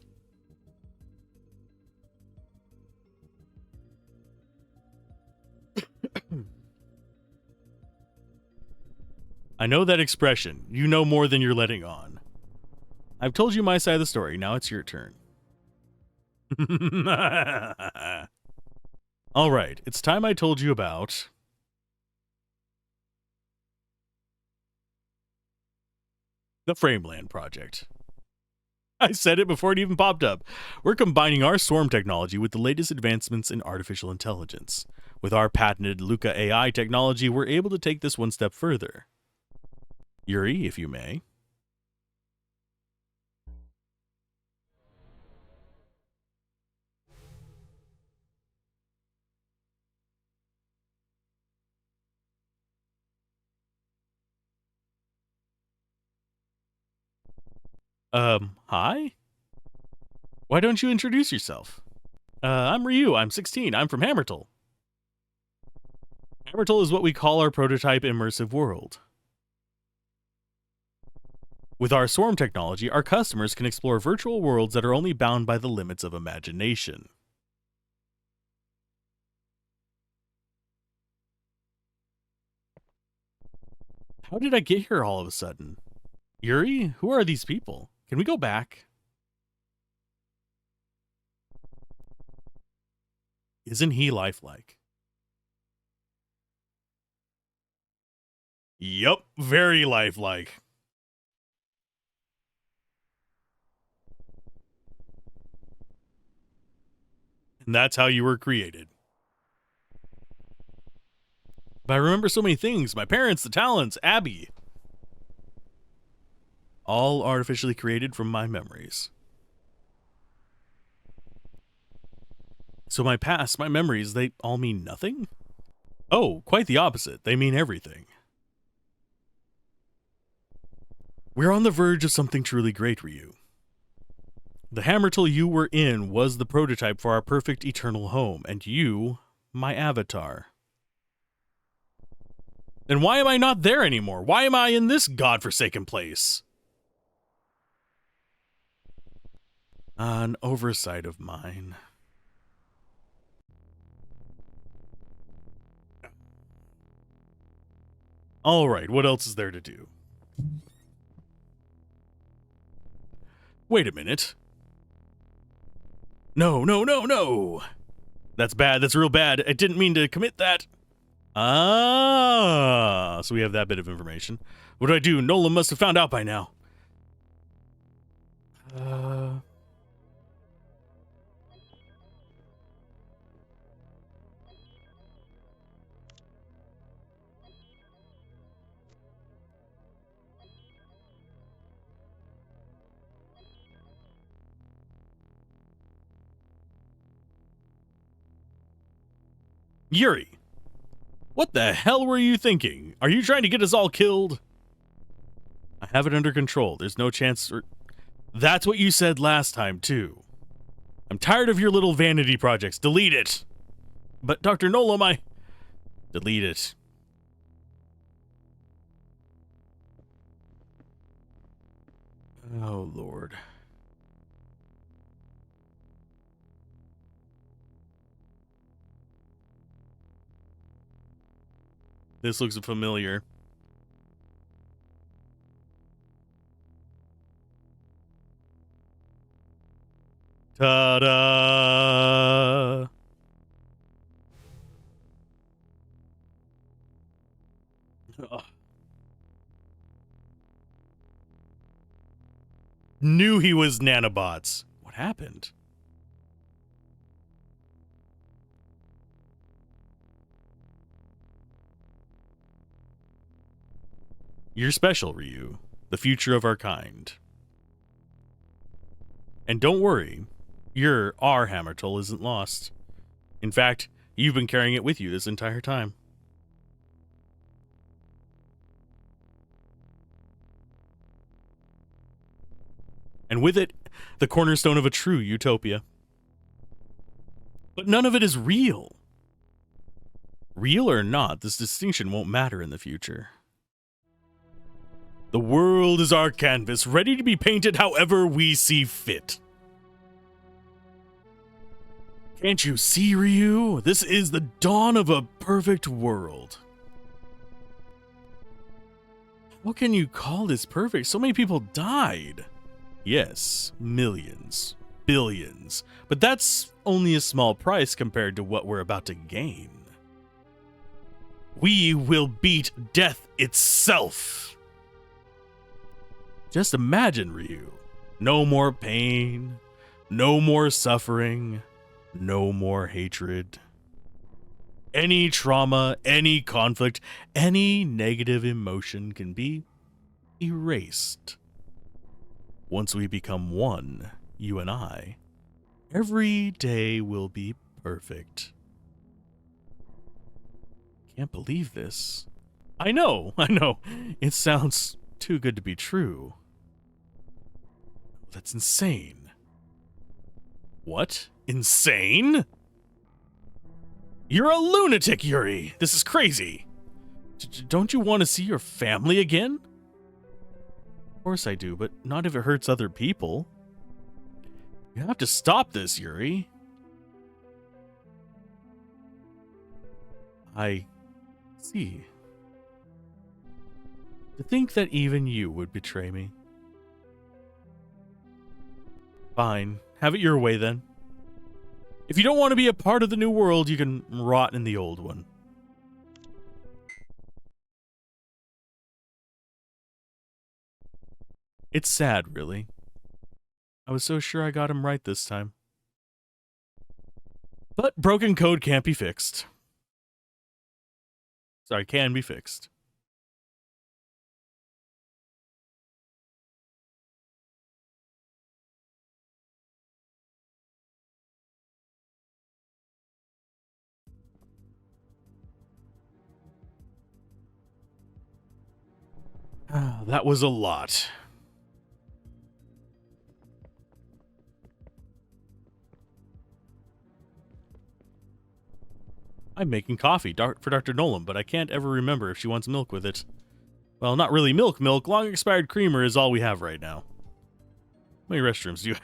I know that expression. You know more than you're letting on. I've told you my side of the story. Now it's your turn. All right, it's time I told you about... the Frameland project. I said it before it even popped up. We're combining our swarm technology with the latest advancements in artificial intelligence. With our patented Luca AI technology, we're able to take this one step further. Yuri, if you may. Hi? Why don't you introduce yourself? I'm Ryu. I'm 16. I'm from Hammertoll. Hammertoll is what we call our prototype immersive world. With our swarm technology, our customers can explore virtual worlds that are only bound by the limits of imagination. How did I get here all of a sudden? Yuri, who are these people? Can we go back? Isn't he lifelike? Yup, very lifelike. And that's how you were created. But I remember so many things. My parents, the Talons, Abby. All artificially created from my memories. So my past, my memories, they all mean nothing? Oh, quite the opposite. They mean everything. We're on the verge of something truly great, Ryu. The Hammertoll you were in was the prototype for our perfect eternal home, and you, my avatar. Then why am I not there anymore? Why am I in this godforsaken place? An oversight of mine. All right, what else is there to do? Wait a minute. No, no, no, no. That's bad. That's real bad. I didn't mean to commit that. Ah, so we have that bit of information. What do I do? Nolan must have found out by now. Uh... Yuri, what the hell were you thinking? Are you trying to get us all killed? I have it under control. There's no chance. That's what you said last time, too. I'm tired of your little vanity projects. Delete it. But Dr. Nolam, delete it. Oh, Lord. This looks familiar. Ta-da! Ugh. Knew he was nanobots. What happened? You're special, Ryu. The future of our kind. And don't worry, your hammer tool isn't lost. In fact, you've been carrying it with you this entire time. And with it, the cornerstone of a true utopia. But none of it is real. Real or not, this distinction won't matter in the future. The world is our canvas, ready to be painted however we see fit. Can't you see, Ryu? This is the dawn of a perfect world. What can you call this perfect? So many people died. Yes, millions, billions. But that's only a small price compared to what we're about to gain. We will beat death itself. Just imagine, Ryu. No more pain, no more suffering, no more hatred. Any trauma, any conflict, any negative emotion can be erased. Once we become one, you and I, every day will be perfect. Can't believe this. I know. It sounds too good to be true. That's insane. What? Insane? You're a lunatic, Yuri. This is crazy. Don't you want to see your family again? Of course I do, but not if it hurts other people. You have to stop this, Yuri. I see. To think that even you would betray me. Fine. Have it your way, then. If you don't want to be a part of the new world, you can rot in the old one. It's sad, really. I was so sure I got him right this time. But broken code can't be fixed. Sorry, can be fixed. That was a lot. I'm making coffee for Dr. Nolan, but I can't ever remember if she wants milk with it. Well, not really milk. Long expired creamer is all we have right now. How many restrooms do you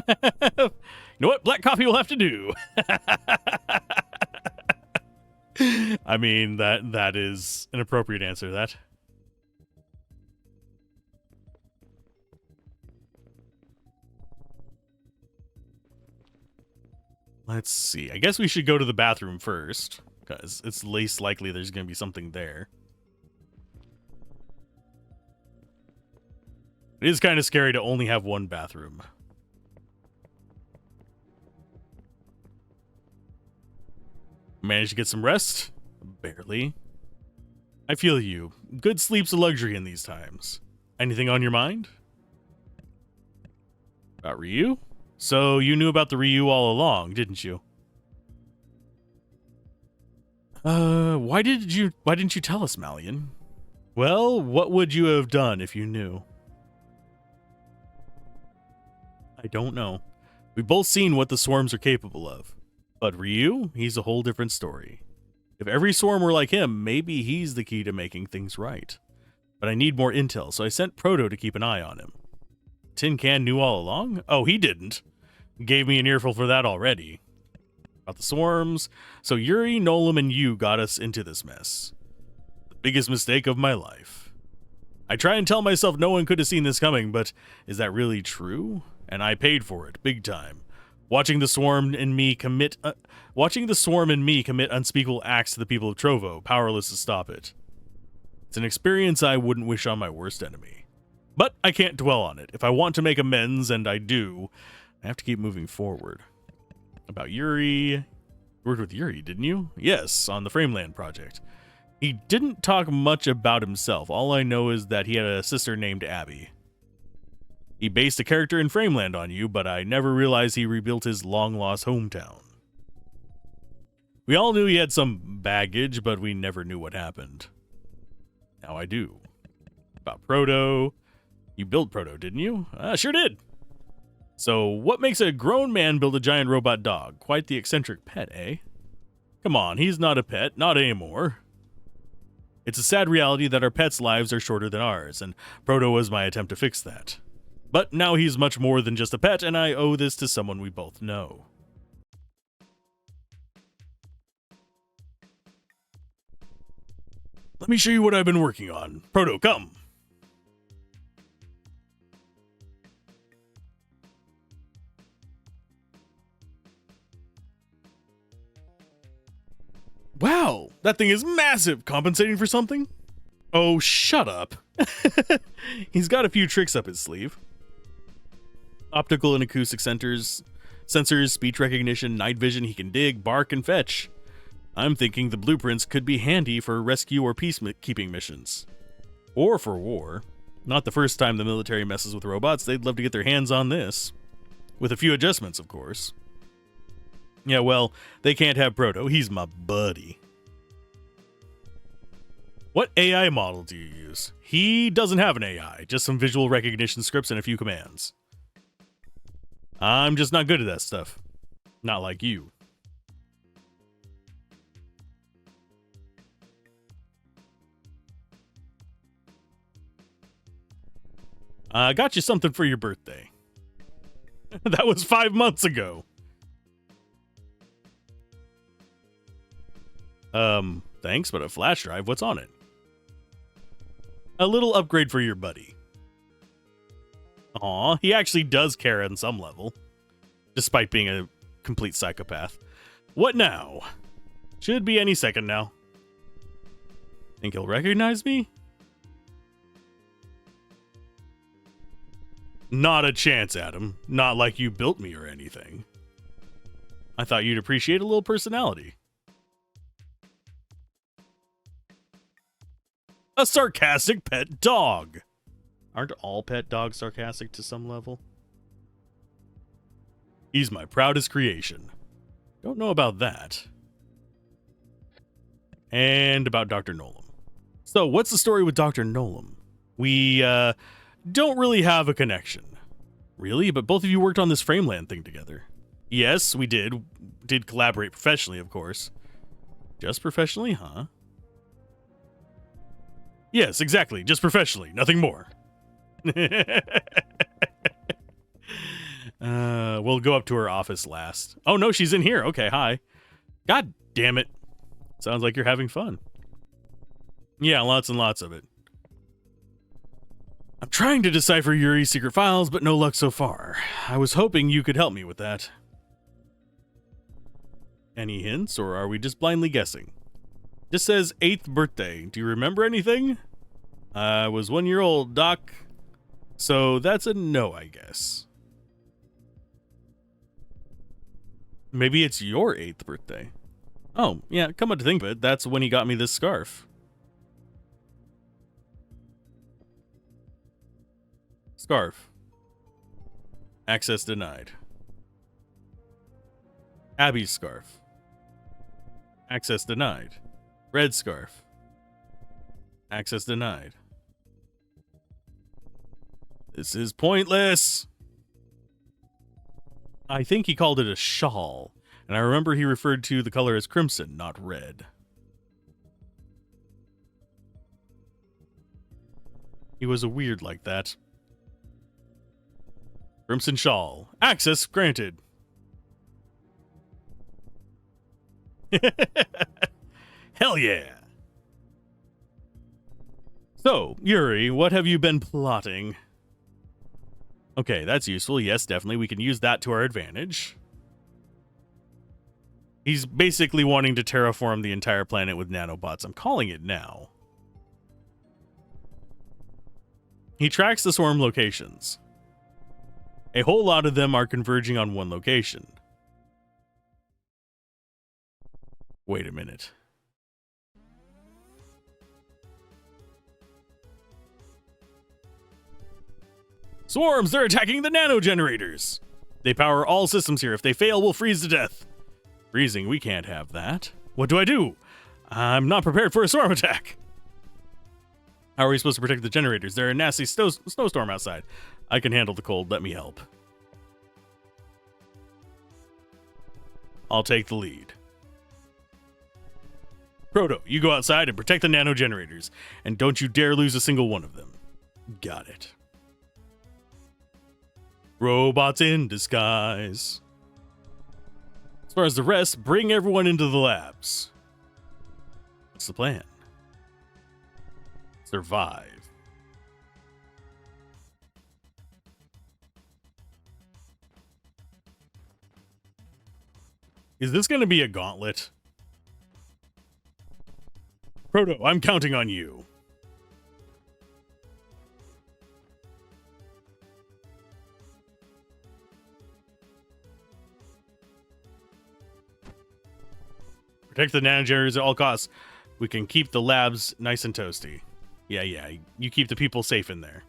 have? You know what? Black coffee will have to do. I mean, that is an appropriate answer to that. Let's see. I guess we should go to the bathroom first, because it's least likely there's going to be something there. It is kind of scary to only have one bathroom. Managed to get some rest? Barely. I feel you. Good sleep's a luxury in these times. Anything on your mind? About Ryu? So you knew about the Ryu all along, didn't you? Why didn't you tell us, Malian? Well, what would you have done if you knew? I don't know. We've both seen what the swarms are capable of. But Ryu, he's a whole different story. If every swarm were like him, maybe he's the key to making things right. But I need more intel, so I sent Proto to keep an eye on him. Tin Can knew all along? Oh, he didn't. Gave me an earful for that already. About the swarms. So Yuri, Nolan, and you got us into this mess. The biggest mistake of my life. I try and tell myself no one could have seen this coming, but is that really true? And I paid for it, big time. Watching the swarm in me commit unspeakable acts to the people of Trovo, powerless to stop it. It's an experience I wouldn't wish on my worst enemy. But I can't dwell on it. If I want to make amends, and I do, I have to keep moving forward. About Yuri. You worked with Yuri, didn't you? Yes, on the Frameland project. He didn't talk much about himself. All I know is that he had a sister named Abby. He based a character in Frameland on you, but I never realized he rebuilt his long-lost hometown. We all knew he had some baggage, but we never knew what happened. Now I do. About Proto. You built Proto, didn't you? Sure did. So, what makes a grown man build a giant robot dog? Quite the eccentric pet, eh? Come on, he's not a pet, not anymore. It's a sad reality that our pets' lives are shorter than ours, and Proto was my attempt to fix that. But now he's much more than just a pet, and I owe this to someone we both know. Let me show you what I've been working on. Proto, come! Wow, that thing is massive! Compensating for something? Oh, shut up. He's got a few tricks up his sleeve. Optical and acoustic sensors, speech recognition, night vision, he can dig, bark, and fetch. I'm thinking the blueprints could be handy for rescue or peacekeeping missions. Or for war. Not the first time the military messes with robots, they'd love to get their hands on this. With a few adjustments, of course. Yeah, well, they can't have Proto, he's my buddy. What AI model do you use? He doesn't have an AI, just some visual recognition scripts and a few commands. I'm just not good at that stuff. Not like you. I got you something for your birthday. That was 5 months ago. Thanks, but a flash drive, what's on it? A little upgrade for your buddy. Aw, he actually does care on some level. Despite being a complete psychopath. What now? Should be any second now. Think he'll recognize me? Not a chance, Adam. Not like you built me or anything. I thought you'd appreciate a little personality. A sarcastic pet dog. Aren't all pet dogs sarcastic to some level? He's my proudest creation. Don't know about that. And about Dr. Nolan. So, what's the story with Dr. Nolan? We, don't really have a connection. Really? But both of you worked on this Frameland thing together. Yes, we did. Did collaborate professionally, of course. Just professionally, huh? Yes, exactly. Just professionally. Nothing more. We'll go up to her office last. Oh, no, she's in here. Okay, hi. God damn it. Sounds like you're having fun. Yeah, lots and lots of it. I'm trying to decipher Yuri's secret files, but no luck so far. I was hoping you could help me with that. Any hints, or are we just blindly guessing? Just says 8th birthday. Do you remember anything? I was 1 year old, Doc. So that's a no, I guess. Maybe it's your 8th birthday. Oh, yeah, come on to think of it, that's when he got me this scarf. Scarf. Access denied. Abby's scarf. Access denied. Red scarf. Access denied. This is pointless. I think he called it a shawl, and I remember he referred to the color as crimson, not red. He was a weird like that. Crimson shawl. Access granted. Hell yeah. So, Yuri, what have you been plotting? Okay, that's useful. Yes, definitely. We can use that to our advantage. He's basically wanting to terraform the entire planet with nanobots. I'm calling it now. He tracks the swarm locations. A whole lot of them are converging on one location. Wait a minute. Swarms, they're attacking the nano generators. They power all systems here. If they fail, we'll freeze to death. Freezing, we can't have that. What do I do? I'm not prepared for a swarm attack. How are we supposed to protect the generators? There's a nasty snowstorm outside. I can handle the cold. Let me help. I'll take the lead. Proto, you go outside and protect the nano generators. And don't you dare lose a single one of them. Got it. Robots in disguise. As far as the rest, bring everyone into the labs. What's the plan? Survive. Is this going to be a gauntlet? Proto, I'm counting on you. Protect the nanogenerators at all costs. We can keep the labs nice and toasty. Yeah, you keep the people safe in there.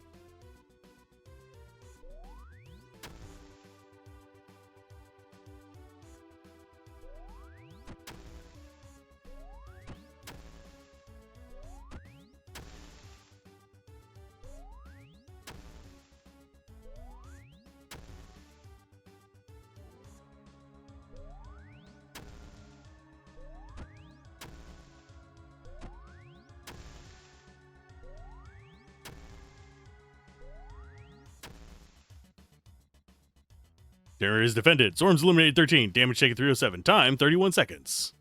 Generator is defended. Swarms eliminated 13. Damage taken 307. Time 31 seconds.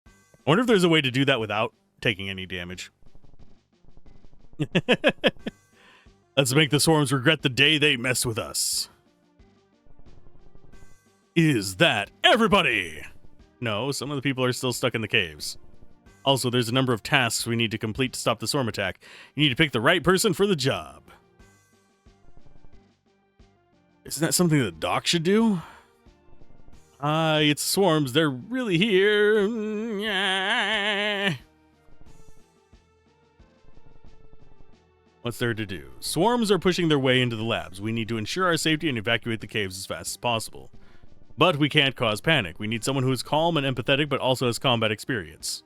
I wonder if there's a way to do that without taking any damage. Let's make the swarms regret the day they messed with us. Is that everybody? No, some of the people are still stuck in the caves. Also, there's a number of tasks we need to complete to stop the swarm attack. You need to pick the right person for the job. Isn't that something the doc should do? It's swarms. They're really here. What's there to do? Swarms are pushing their way into the labs. We need to ensure our safety and evacuate the caves as fast as possible. But we can't cause panic. We need someone who is calm and empathetic, but also has combat experience.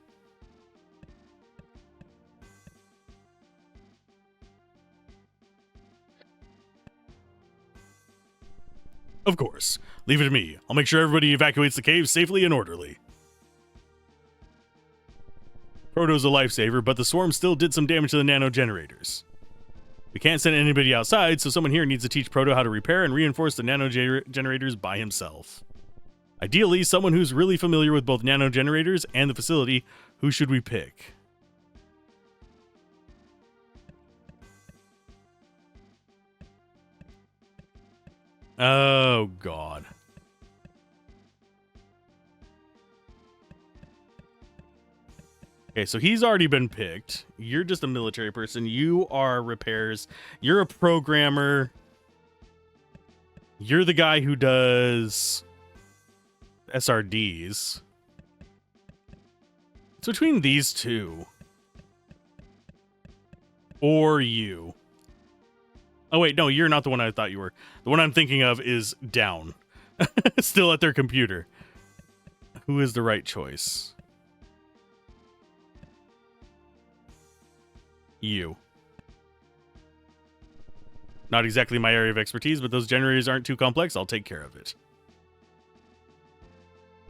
Of course. Leave it to me. I'll make sure everybody evacuates the cave safely and orderly. Proto's a lifesaver, but the swarm still did some damage to the nano generators. We can't send anybody outside, so someone here needs to teach Proto how to repair and reinforce the nano generators by himself. Ideally, someone who's really familiar with both nano generators and the facility. Who should we pick? Oh, God. Okay, so he's already been picked. You're just a military person. You are repairs. You're a programmer. You're the guy who does SRDs. It's between these two. Or you. Oh, wait, no, you're not the one I thought you were. The one I'm thinking of is down. Still at their computer. Who is the right choice? You. Not exactly my area of expertise, but those generators aren't too complex. I'll take care of it.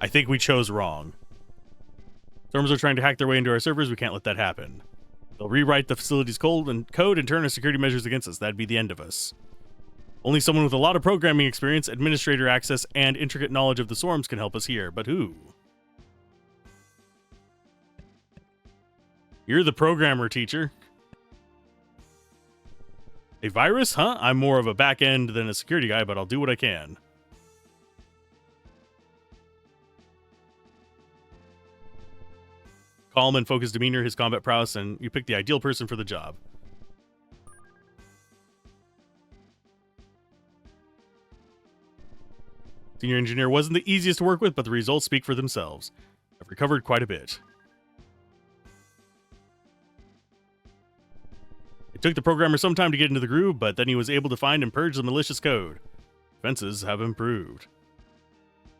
I think we chose wrong. Stormers are trying to hack their way into our servers. We can't let that happen. They'll rewrite the facility's code and turn our security measures against us. That'd be the end of us. Only someone with a lot of programming experience, administrator access, and intricate knowledge of the swarms can help us here. But who? You're the programmer, teacher. A virus, huh? I'm more of a back end than a security guy, but I'll do what I can. Calm and focused demeanor, his combat prowess, and you pick the ideal person for the job. Senior engineer wasn't the easiest to work with, but the results speak for themselves. I've recovered quite a bit. It took the programmer some time to get into the groove, but then he was able to find and purge the malicious code. Defenses have improved.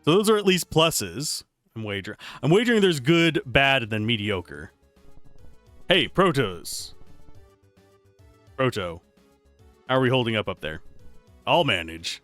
So those are at least pluses. I'm wagering there's good, bad, and then mediocre. Hey, Protos. Proto. How are we holding up there? I'll manage.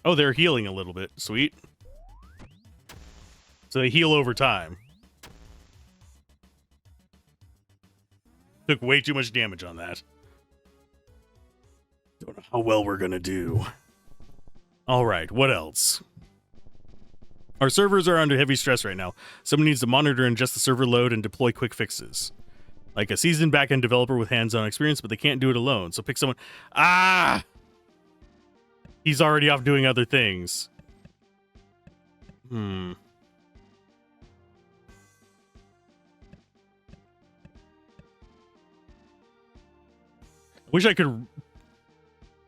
Oh, they're healing a little bit. Sweet. So they heal over time. Took way too much damage on that. Don't know how well we're gonna do. Alright, what else? Our servers are under heavy stress right now. Someone needs to monitor and adjust the server load and deploy quick fixes. Like a seasoned backend developer with hands-on experience, but they can't do it alone. So pick someone... Ah! He's already off doing other things. I wish I could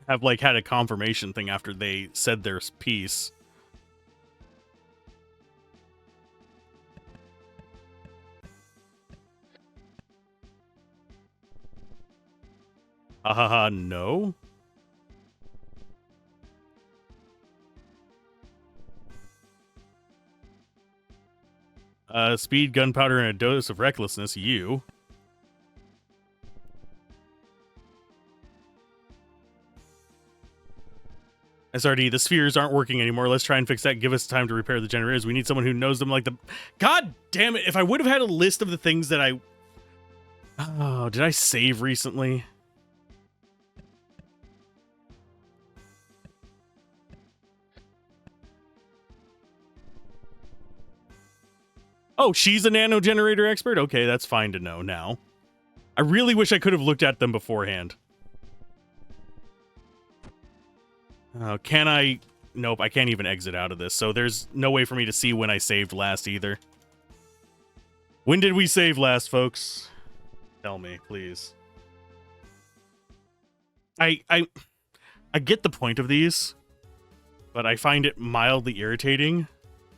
have, like, had a confirmation thing after they said their piece. No. Speed, gunpowder, and a dose of recklessness, you. SRD, the spheres aren't working anymore. Let's try and fix that. Give us time to repair the generators. We need someone who knows them like the... God damn it. If I would have had a list of the things that I... Oh, did I save recently? Oh, she's a nano generator expert? Okay, that's fine to know now. I really wish I could have looked at them beforehand. Can I... Nope, I can't even exit out of this, so there's no way for me to see when I saved last either. When did we save last, folks? Tell me, please. I get the point of these, but I find it mildly irritating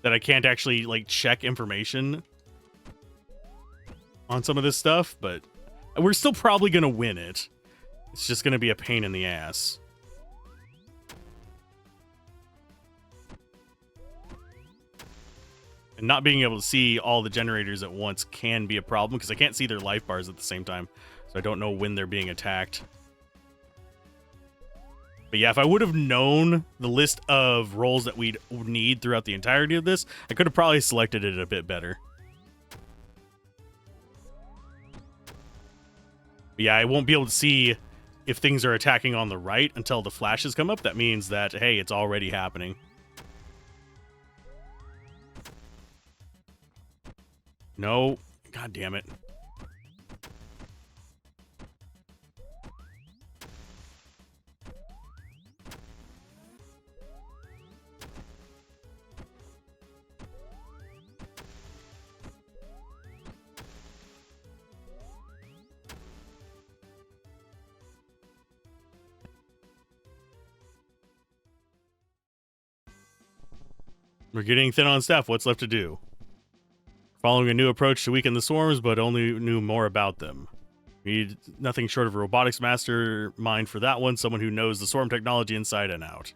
that I can't actually, like, check information on some of this stuff, but we're still probably going to win it. It's just going to be a pain in the ass. And not being able to see all the generators at once can be a problem, because I can't see their life bars at the same time, so I don't know when they're being attacked. But yeah, if I would have known the list of roles that we'd need throughout the entirety of this, I could have probably selected it a bit better. Yeah, I won't be able to see if things are attacking on the right until the flashes come up. That means that, hey, it's already happening. No. God damn it. We're getting thin on staff. What's left to do? Following a new approach to weaken the swarms, but only knew more about them. We need nothing short of a robotics mastermind for that one, someone who knows the swarm technology inside and out.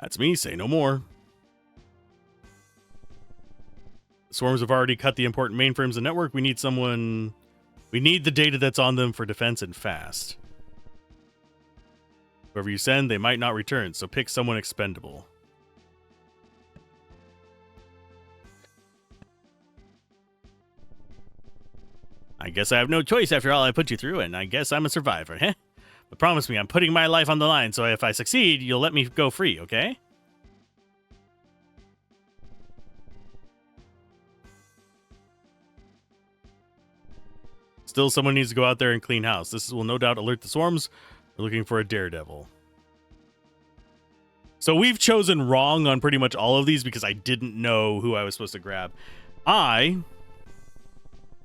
That's me, say no more. The swarms have already cut the important mainframes of the network. We need the data that's on them for defense and fast. Whoever you send, they might not return, so pick someone expendable. I guess I have no choice after all I put you through, and I guess I'm a survivor, huh? But promise me I'm putting my life on the line, so if I succeed, you'll let me go free, okay? Still, someone needs to go out there and clean house. This will no doubt alert the swarms. We're looking for a daredevil. So we've chosen wrong on pretty much all of these because I didn't know who I was supposed to grab. I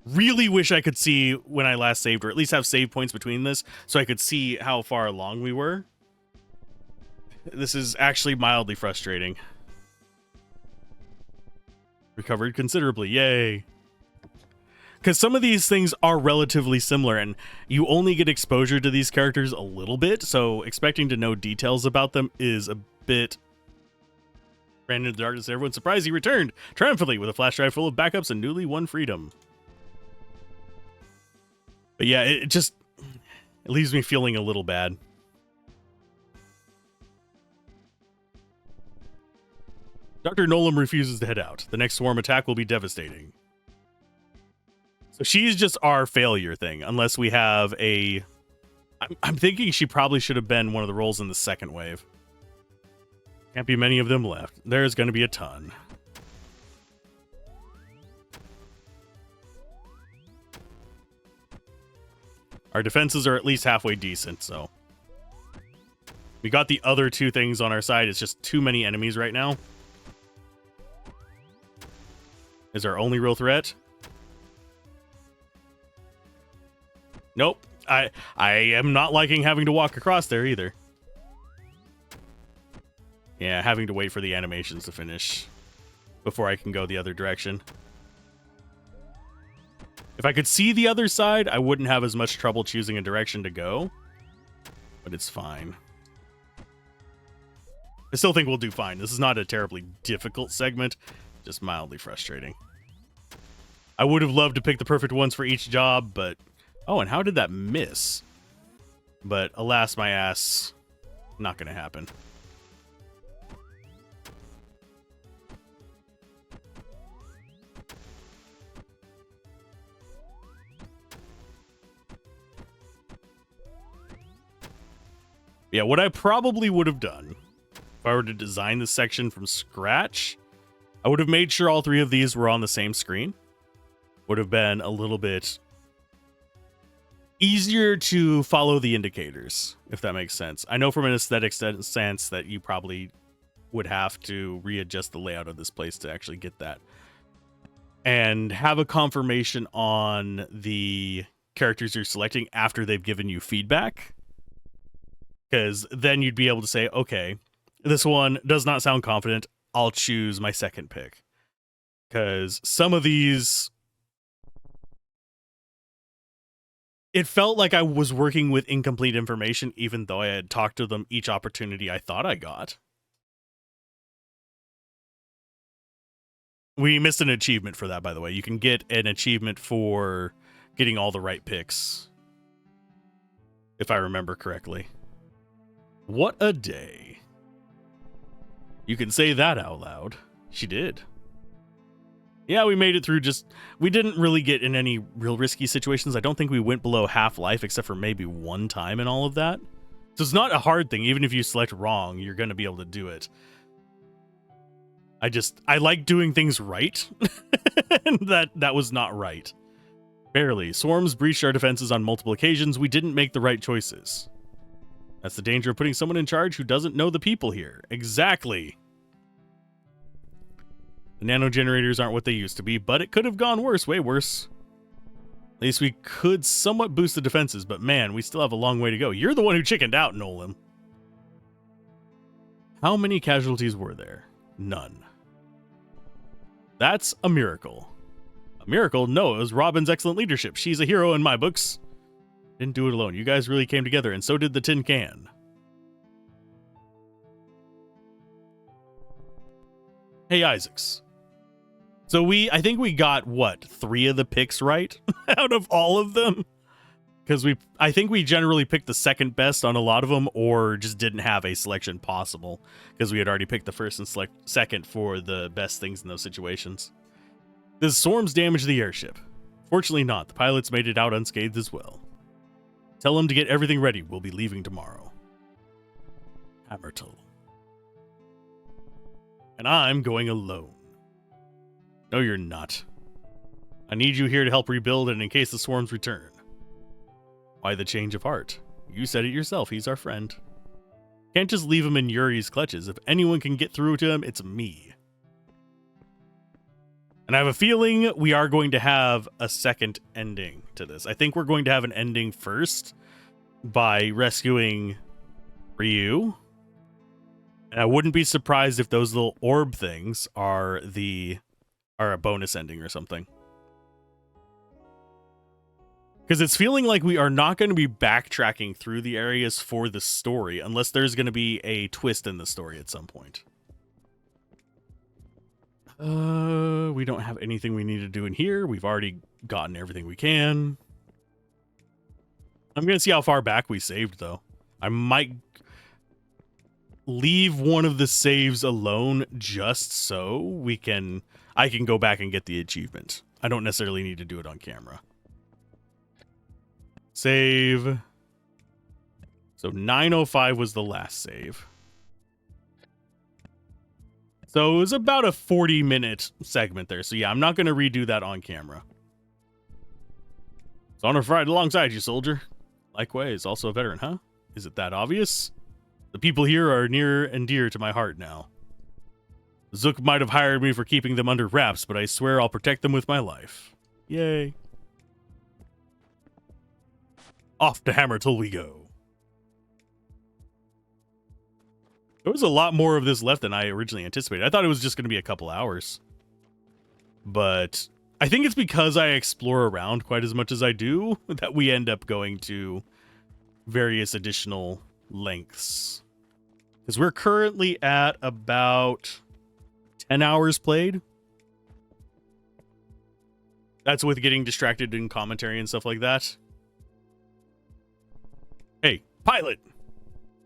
really wish I could see when I last saved, or at least have save points between this, so I could see how far along we were. This is actually mildly frustrating. Recovered considerably, yay. Because some of these things are relatively similar, and you only get exposure to these characters a little bit, so expecting to know details about them is a bit... Ran into the darkness, everyone surprised he returned triumphantly with a flash drive full of backups and newly won freedom. But yeah, it leaves me feeling a little bad. Dr. Nolan refuses to head out. The next swarm attack will be devastating. So she's just our failure thing, unless we have a... I'm thinking she probably should have been one of the roles in the second wave. Can't be many of them left. There's going to be a ton. Our defenses are at least halfway decent, so... We got the other two things on our side. It's just too many enemies right now. Is our only real threat? Nope. I am not liking having to walk across there either. Yeah, having to wait for the animations to finish before I can go the other direction. If I could see the other side, I wouldn't have as much trouble choosing a direction to go. But it's fine. I still think we'll do fine. This is not a terribly difficult segment, just mildly frustrating. I would have loved to pick the perfect ones for each job, but... Oh, and how did that miss? But alas, my ass, not gonna happen. Yeah, what I probably would have done if I were to design this section from scratch, I would have made sure all three of these were on the same screen. Would have been a little bit easier to follow the indicators, if that makes sense. I know from an aesthetic sense that you probably would have to readjust the layout of this place to actually get that. And have a confirmation on the characters you're selecting after they've given you feedback. Because then you'd be able to say, okay, this one does not sound confident. I'll choose my second pick. Because some of these... It felt like I was working with incomplete information, even though I had talked to them each opportunity I thought I got. We missed an achievement for that, by the way. You can get an achievement for getting all the right picks, if I remember correctly. What a day. You can say that out loud. She did. Yeah, we made it through. We didn't really get in any real risky situations. I don't think we went below half life except for maybe one time in all of that. So it's not a hard thing. Even if you select wrong, you're going to be able to do it. I like doing things right. And that was not right. Barely. Swarms breached our defenses on multiple occasions. We didn't make the right choices. That's the danger of putting someone in charge who doesn't know the people here. Exactly. The nano generators aren't what they used to be, but it could have gone worse, way worse. At least we could somewhat boost the defenses, but man, we still have a long way to go. You're the one who chickened out, Nolan. How many casualties were there? None. That's a miracle. A miracle? No, it was Robin's excellent leadership. She's a hero in my books. Didn't do it alone. You guys really came together, and so did the tin can. Hey, Isaacs. So I think we got, what, 3 of the picks right out of all of them? Because I think we generally picked the second best on a lot of them, or just didn't have a selection possible, because we had already picked the first and second for the best things in those situations. The storms damaged the airship. Fortunately not. The pilots made it out unscathed as well. Tell them to get everything ready. We'll be leaving tomorrow. Hammertle. And I'm going alone. No, you're not. I need you here to help rebuild and in case the swarms return. Why the change of heart? You said it yourself. He's our friend. Can't just leave him in Yuri's clutches. If anyone can get through to him, it's me. And I have a feeling we are going to have a second ending to this. I think we're going to have an ending first by rescuing Ryu. And I wouldn't be surprised if those little orb things are a bonus ending or something. Because it's feeling like we are not going to be backtracking through the areas for the story unless there's going to be a twist in the story at some point. We don't have anything we need to do in here. We've already gotten everything we can. I'm going to see how far back we saved, though. I might leave one of the saves alone just so I can go back and get the achievement. I don't necessarily need to do it on camera. Save. So 9:05 was the last save. So it was about a 40-minute segment there. So yeah, I'm not going to redo that on camera. It's honor for ride alongside you, soldier. Likewise, also a veteran, huh? Is it that obvious? The people here are near and dear to my heart now. Zook might have hired me for keeping them under wraps, but I swear I'll protect them with my life. Yay. Off to Hammer till we go. There was a lot more of this left than I originally anticipated. I thought it was just going to be a couple hours. But I think it's because I explore around quite as much as I do that we end up going to various additional lengths. Because we're currently at about 10 hours played. That's with getting distracted in commentary and stuff like that. Hey, pilot!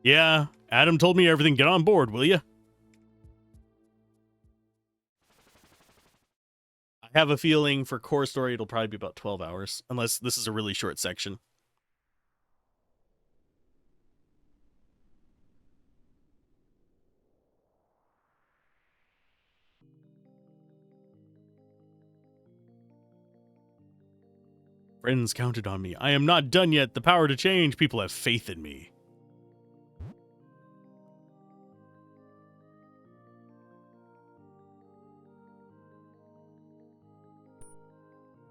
Yeah, Adam told me everything. Get on board, will you? I have a feeling for core story it'll probably be about 12 hours. Unless this is a really short section. Friends counted on me. I am not done yet. The power to change. People have faith in me.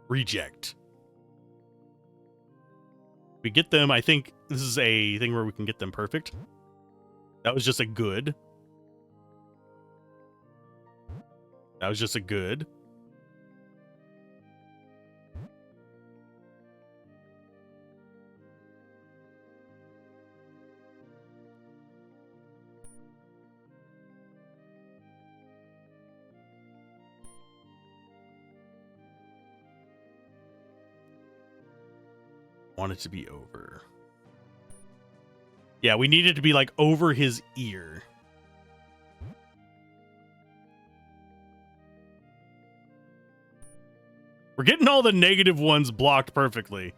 Reject. We get them. I think this is a thing where we can get them perfect. That was just a good. That was just a good. Want it to be over. Yeah, we need it to be like over his ear. We're getting all the negative ones blocked perfectly.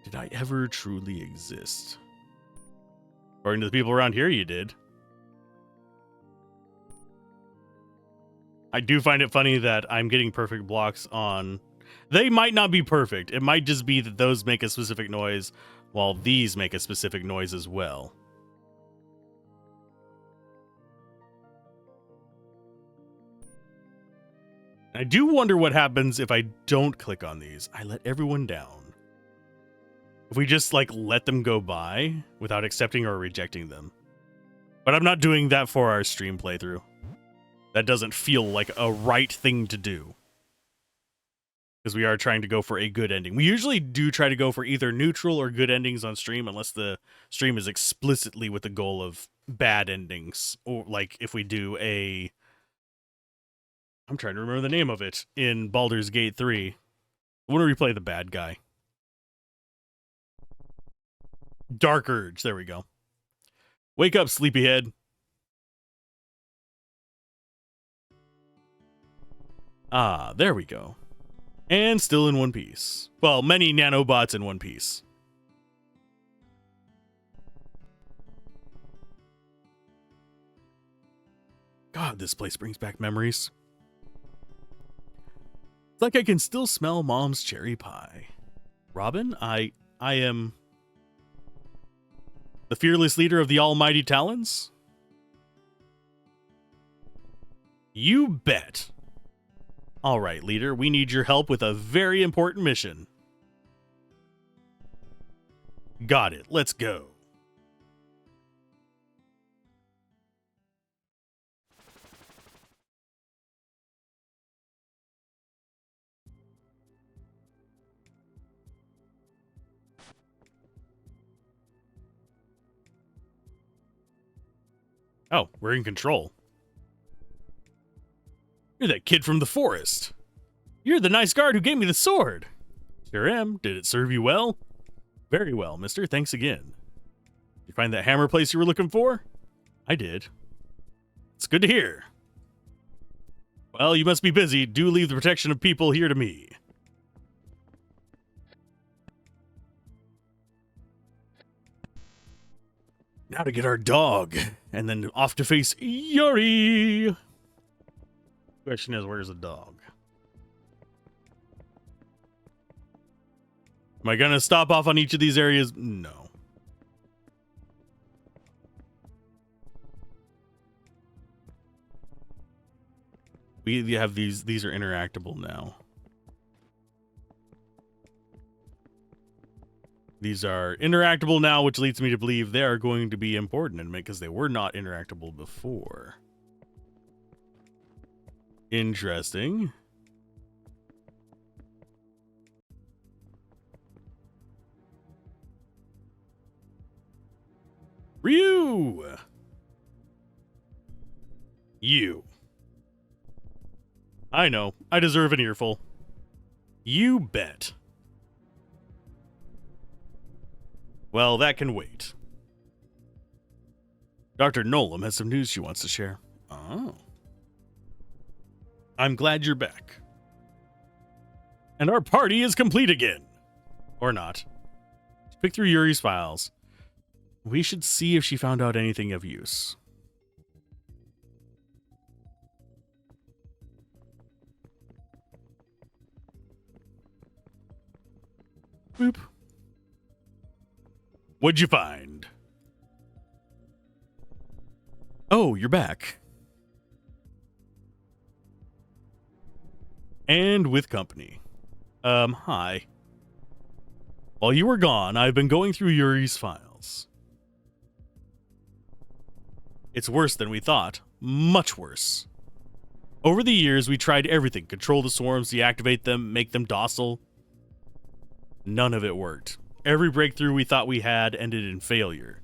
Did I ever truly exist? According to the people around here, you did. I do find it funny that I'm getting perfect blocks on... They might not be perfect. It might just be that those make a specific noise, while these make a specific noise as well. I do wonder what happens if I don't click on these. I let everyone down. If we just, like, let them go by without accepting or rejecting them. But I'm not doing that for our stream playthrough. That doesn't feel like a right thing to do. Because we are trying to go for a good ending. We usually do try to go for either neutral or good endings on stream, unless the stream is explicitly with the goal of bad endings. Or, like, if we do a... I'm trying to remember the name of it in Baldur's Gate 3. I want to replay the bad guy. Dark Urge. There we go. Wake up, sleepyhead. Ah, there we go. And still in one piece. Well, many nanobots in one piece. God, this place brings back memories. It's like I can still smell Mom's cherry pie. Robin, I am the fearless leader of the almighty Talons? You bet. All right, leader, we need your help with a very important mission. Got it. Let's go. Oh, we're in control. You're that kid from the forest. You're the nice guard who gave me the sword. Sure am. Did it serve you well? Very well, mister. Thanks again. You find that hammer place you were looking for? I did. It's good to hear. Well, you must be busy. Do leave the protection of people here to me. Now to get our dog, and then off to face Yuri. Question is, where's the dog? Am I gonna stop off on each of these areas? No. We have these are interactable now. These are interactable now, which leads me to believe they are going to be important because they were not interactable before. Interesting. Ryu! You. I know. I deserve an earful. You bet. Well, that can wait. Dr. Nolan has some news she wants to share. Oh. I'm glad you're back. And our party is complete again. Or not. Pick through Yuri's files. We should see if she found out anything of use. Boop. What'd you find? Oh, you're back. And with company. Hi. While you were gone, I've been going through Yuri's files. It's worse than we thought. Much worse. Over the years, we tried everything. Control the swarms, deactivate them, make them docile. None of it worked. Every breakthrough we thought we had ended in failure.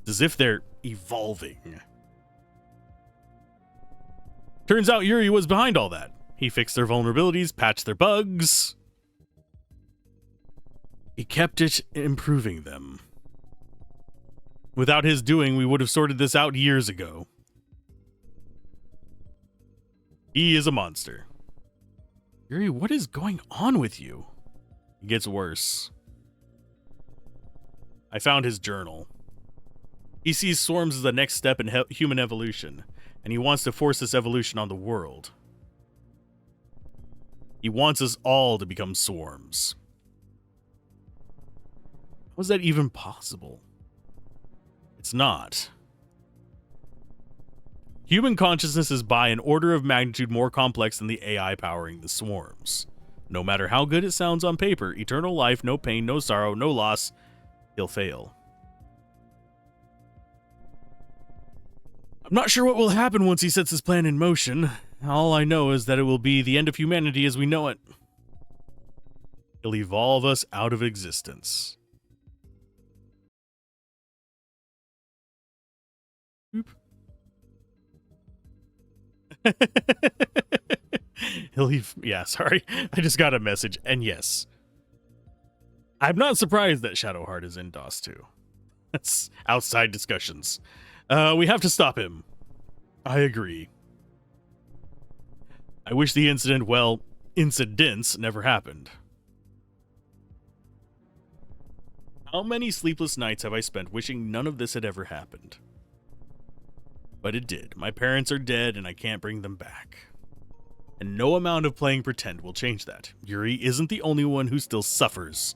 It's as if they're evolving. Turns out Yuri was behind all that. He fixed their vulnerabilities, patched their bugs. He kept it improving them. Without his doing, we would have sorted this out years ago. He is a monster. Yuri, what is going on with you? It gets worse. I found his journal. He sees swarms as the next step in human evolution, and he wants to force this evolution on the world. He wants us all to become swarms. How is that even possible? It's not. Human consciousness is by an order of magnitude more complex than the AI powering the swarms. No matter how good it sounds on paper, eternal life, no pain, no sorrow, no loss, he'll fail. I'm not sure what will happen once he sets his plan in motion. All I know is that it will be the end of humanity as we know it. He'll evolve us out of existence. Oop. Yeah, sorry. I just got a message, and yes. I'm not surprised that Shadowheart is in DOS 2. That's outside discussions. We have to stop him. I agree. I wish the incidents never happened. How many sleepless nights have I spent wishing none of this had ever happened? But it did. My parents are dead, and I can't bring them back. And no amount of playing pretend will change that. Yuri isn't the only one who still suffers.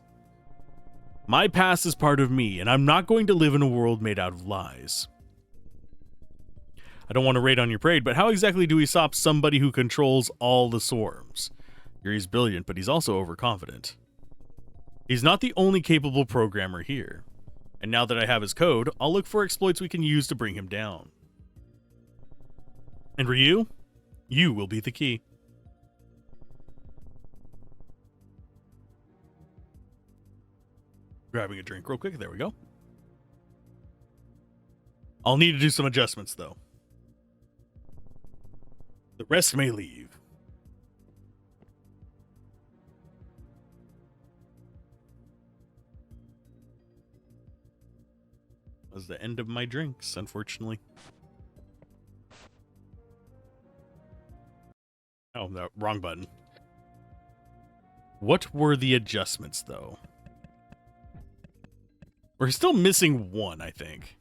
My past is part of me, and I'm not going to live in a world made out of lies. I don't want to raid on your parade, but how exactly do we stop somebody who controls all the swarms? Yuri's brilliant, but he's also overconfident. He's not the only capable programmer here. And now that I have his code, I'll look for exploits we can use to bring him down. And Ryu, you will be the key. Grabbing a drink real quick. There we go. I'll need to do some adjustments, though. The rest may leave. That was the end of my drinks, unfortunately. Oh, no, wrong button. What were the adjustments, though? We're still missing one, I think.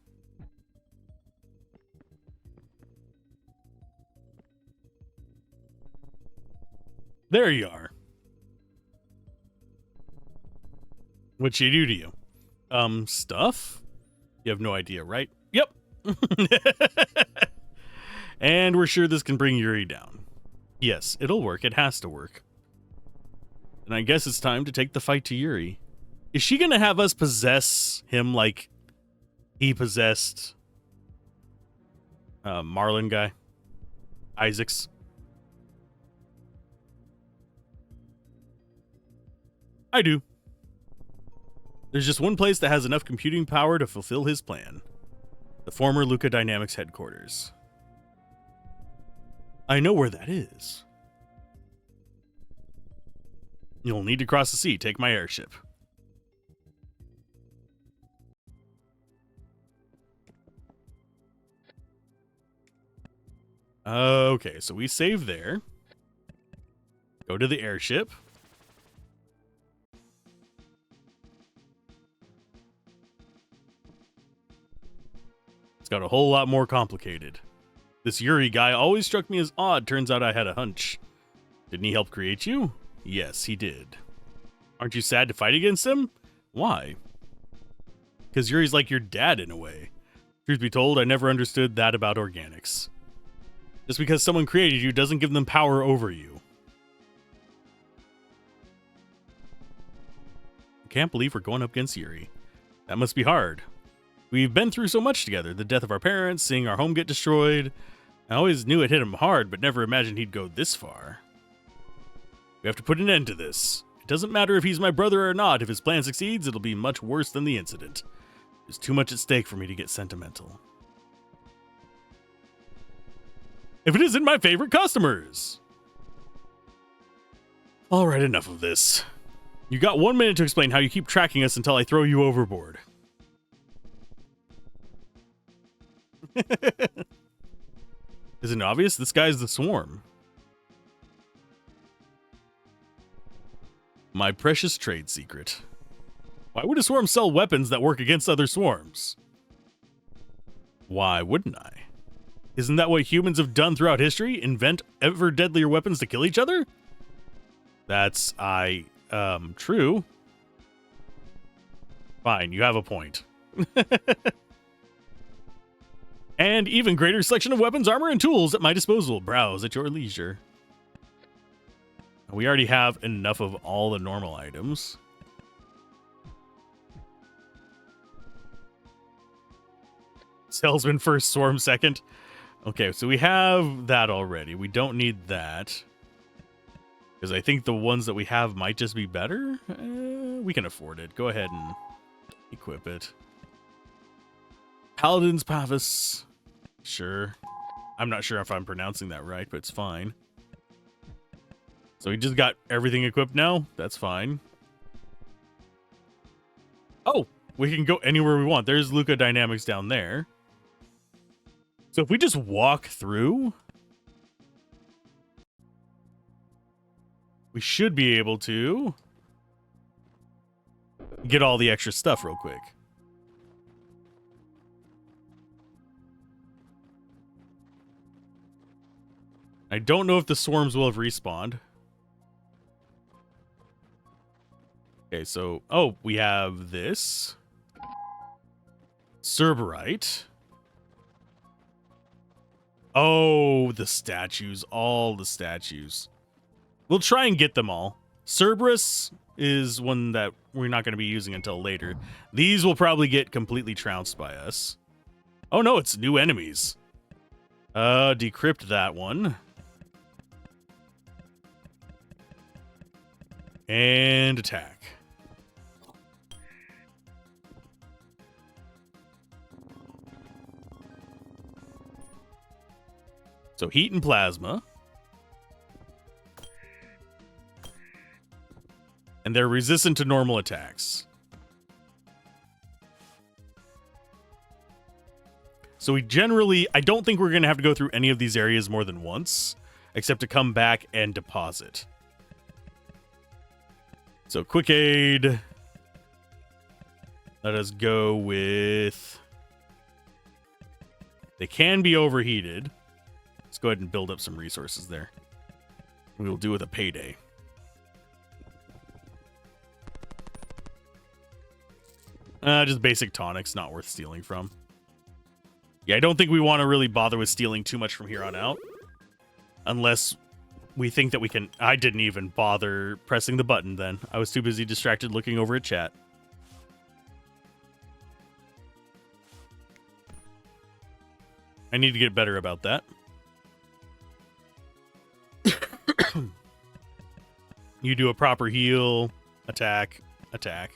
There you are. What'd she do to you? Stuff? You have no idea, right? Yep. And we're sure this can bring Yuri down. Yes, it'll work. It has to work. And I guess it's time to take the fight to Yuri. Is she gonna have us possess him like he possessed Marlin guy? Isaacs? I do. There's just one place that has enough computing power to fulfill his plan. The former Luca Dynamics headquarters. I know where that is. You'll need to cross the sea. Take my airship. Okay, so we save there. Go to the airship. It's got a whole lot more complicated. This Yuri guy always struck me as odd. Turns out I had a hunch. Didn't he help create you? Yes, he did. Aren't you sad to fight against him? Why? Because Yuri's like your dad in a way. Truth be told, I never understood that about organics. Just because someone created you doesn't give them power over you. I can't believe we're going up against Yuri. That must be hard. We've been through so much together. The death of our parents, seeing our home get destroyed. I always knew it hit him hard, but never imagined he'd go this far. We have to put an end to this. It doesn't matter if he's my brother or not. If his plan succeeds, it'll be much worse than the incident. There's too much at stake for me to get sentimental. If it isn't my favorite customers! Alright, enough of this. You got 1 minute to explain how you keep tracking us until I throw you overboard. Isn't it obvious? This guy's the swarm. My precious trade secret. Why would a swarm sell weapons that work against other swarms? Why wouldn't I? Isn't that what humans have done throughout history? Invent ever deadlier weapons to kill each other? That's, true. Fine, you have a point. And even greater selection of weapons, armor, and tools at my disposal. Browse at your leisure. We already have enough of all the normal items. Salesman first, swarm second. Okay, so we have that already. We don't need that. Because I think the ones that we have might just be better. We can afford it. Go ahead and equip it. Paladin's Pavis. Sure. I'm not sure if I'm pronouncing that right, but it's fine. So we just got everything equipped now. That's fine. Oh, we can go anywhere we want. There's Luca Dynamics down there. So if we just walk through, we should be able to get all the extra stuff real quick. I don't know if the swarms will have respawned. Okay, so, oh, we have this. Cerberite. Oh, the statues. All the statues. We'll try and get them all. Cerberus is one that we're not going to be using until later. These will probably get completely trounced by us. Oh no, it's new enemies. Decrypt that one. And attack. So heat and plasma. And they're resistant to normal attacks. So we generally, I don't think we're going to have to go through any of these areas more than once, except to come back and deposit. So quick aid. Let us go with... They can be overheated. Let's go ahead and build up some resources there. We will do with a payday. Just basic tonics, not worth stealing from. Yeah, I don't think we want to really bother with stealing too much from here on out. Unless we think that we can... I didn't even bother pressing the button then. I was too busy distracted looking over at chat. I need to get better about that. You do a proper heal, attack, attack.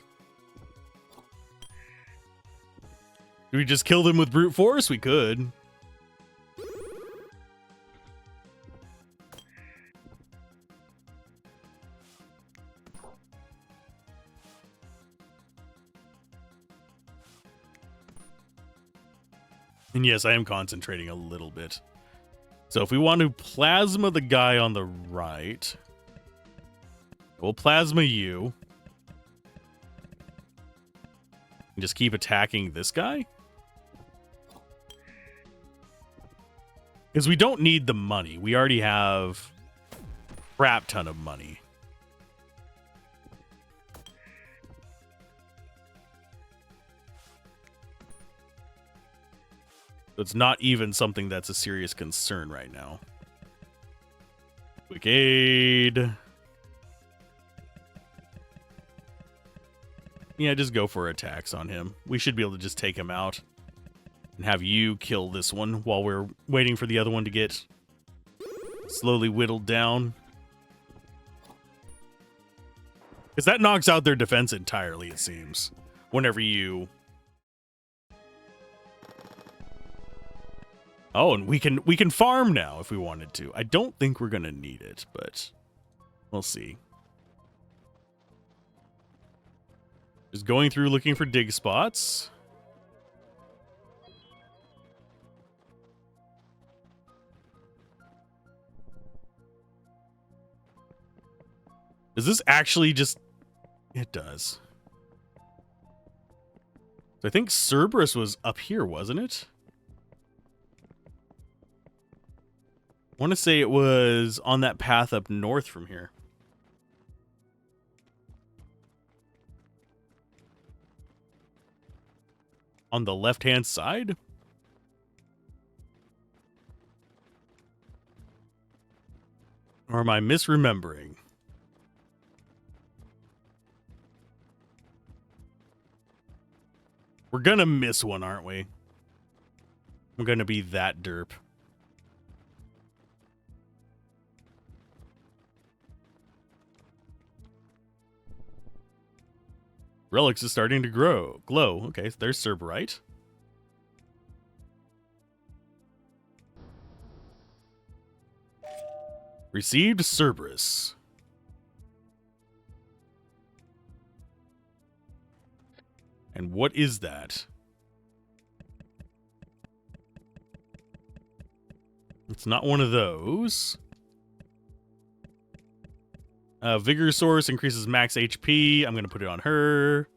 Do we just kill them with brute force? We could. And yes, I am concentrating a little bit. So if we want to plasma the guy on the right, we'll plasma you. And just keep attacking this guy. Because we don't need the money. We already have a crap ton of money. So it's not even something that's a serious concern right now. Quick aid. Yeah, just go for attacks on him. We should be able to just take him out. And have you kill this one while we're waiting for the other one to get slowly whittled down. Because that knocks out their defense entirely, it seems. Whenever you... Oh, and we can farm now if we wanted to. I don't think we're going to need it, but we'll see. Just going through looking for dig spots. Does this actually just It does. So I think Cerberus was up here, wasn't it? I want to say it was on that path up north from here. On the left-hand side? Or am I misremembering? We're gonna miss one, aren't we? We're gonna be that derp. Relics is starting to glow. Okay, so there's Cerberite. Received Cerberus. And what is that? It's not one of those. Vigor Source increases max HP. I'm going to put it on her.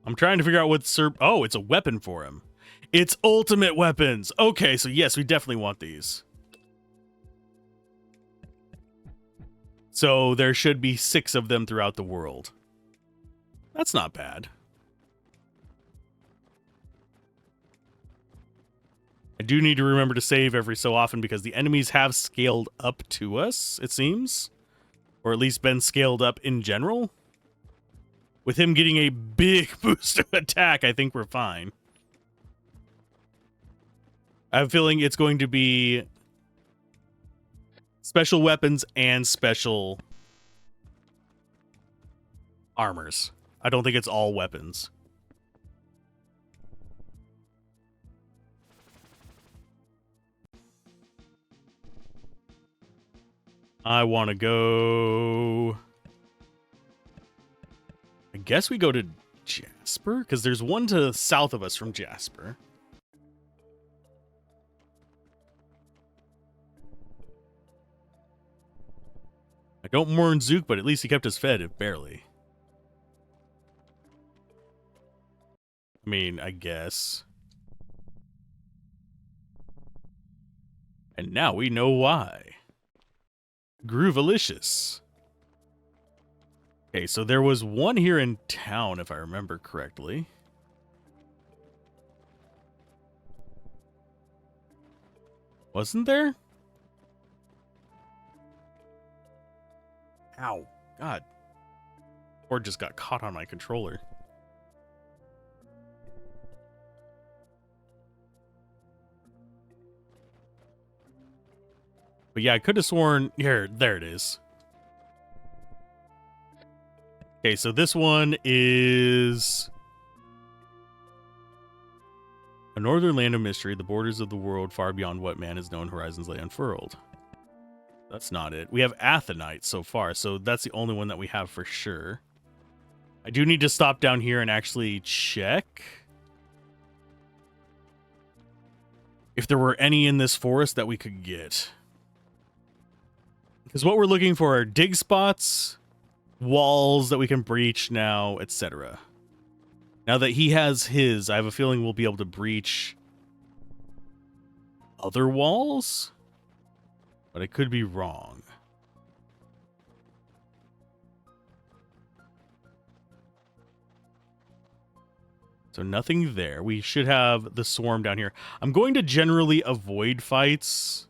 I'm trying to figure out what oh, it's a weapon for him. It's ultimate weapons. Okay, so yes, we definitely want these. So there should be 6 of them throughout the world. That's not bad. I do need to remember to save every so often because the enemies have scaled up to us, it seems. Or at least been scaled up in general. With him getting a big boost of attack, I think we're fine. I have a feeling it's going to be special weapons and special armors. I don't think it's all weapons. I want to go... I guess we go to Jasper? Because there's one to the south of us from Jasper. I don't mourn Zook, but at least he kept us fed, barely. I mean, I guess. And now we know why. Groovalicious. Okay, so there was one here in town, if I remember correctly. Wasn't there? Ow. God. Or just got caught on my controller. But yeah, I could have sworn... Here, there it is. Okay, so this one is... A northern land of mystery, the borders of the world far beyond what man has known, horizons lay unfurled. That's not it. We have Athenite so far, so that's the only one that we have for sure. I do need to stop down here and actually check if there were any in this forest that we could get. Because what we're looking for are dig spots, walls that we can breach now, etc. Now that he has his, I have a feeling we'll be able to breach other walls, but I could be wrong. So nothing there. We should have the swarm down here. I'm going to generally avoid fights.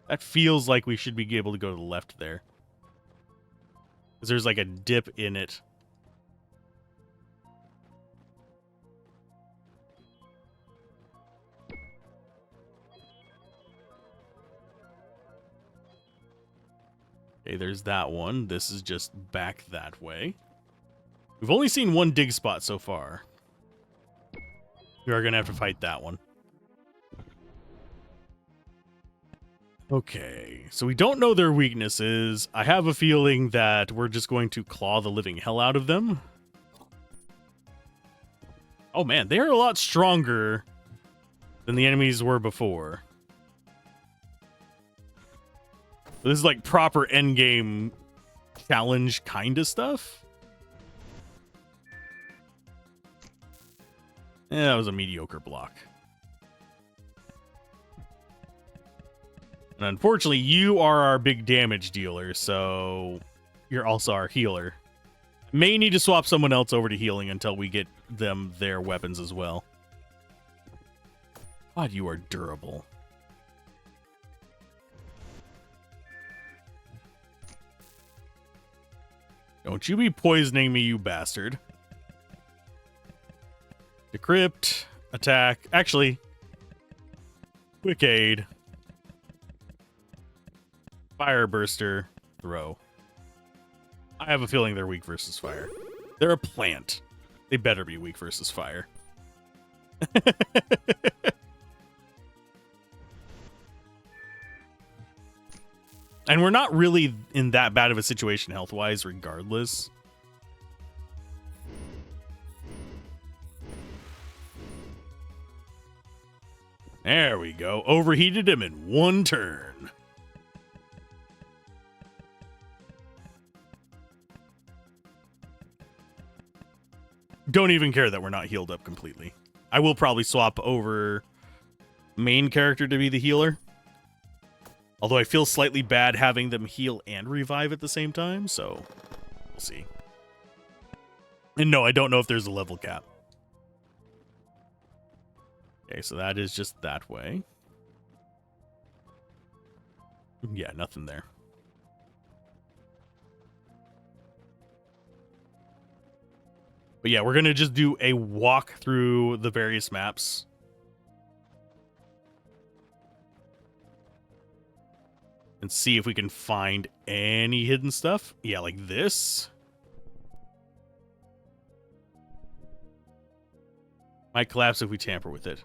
That feels like we should be able to go to the left there. Because there's like a dip in it. Okay, there's that one. This is just back that way. We've only seen one dig spot so far. We are going to have to fight that one. Okay, so we don't know their weaknesses. I have a feeling that we're just going to claw the living hell out of them. Oh man, they're a lot stronger than the enemies were before. This is like proper endgame challenge kind of stuff. That was a mediocre block. And unfortunately, you are our big damage dealer, so you're also our healer. May need to swap someone else over to healing until we get them their weapons as well. God, you are durable. Don't you be poisoning me, you bastard. Decrypt, attack. Actually, quick aid. Fire burster, throw. I have a feeling they're weak versus fire. They're a plant. They better be weak versus fire. And we're not really in that bad of a situation health-wise regardless. There we go. Overheated him in one turn. Don't even care that we're not healed up completely. I will probably swap over main character to be the healer. Although I feel slightly bad having them heal and revive at the same time, so we'll see. And no, I don't know if there's a level cap. Okay, so that is just that way. Yeah, nothing there. But yeah, we're going to just do a walk through the various maps. And see if we can find any hidden stuff. Yeah, like this. Might collapse if we tamper with it.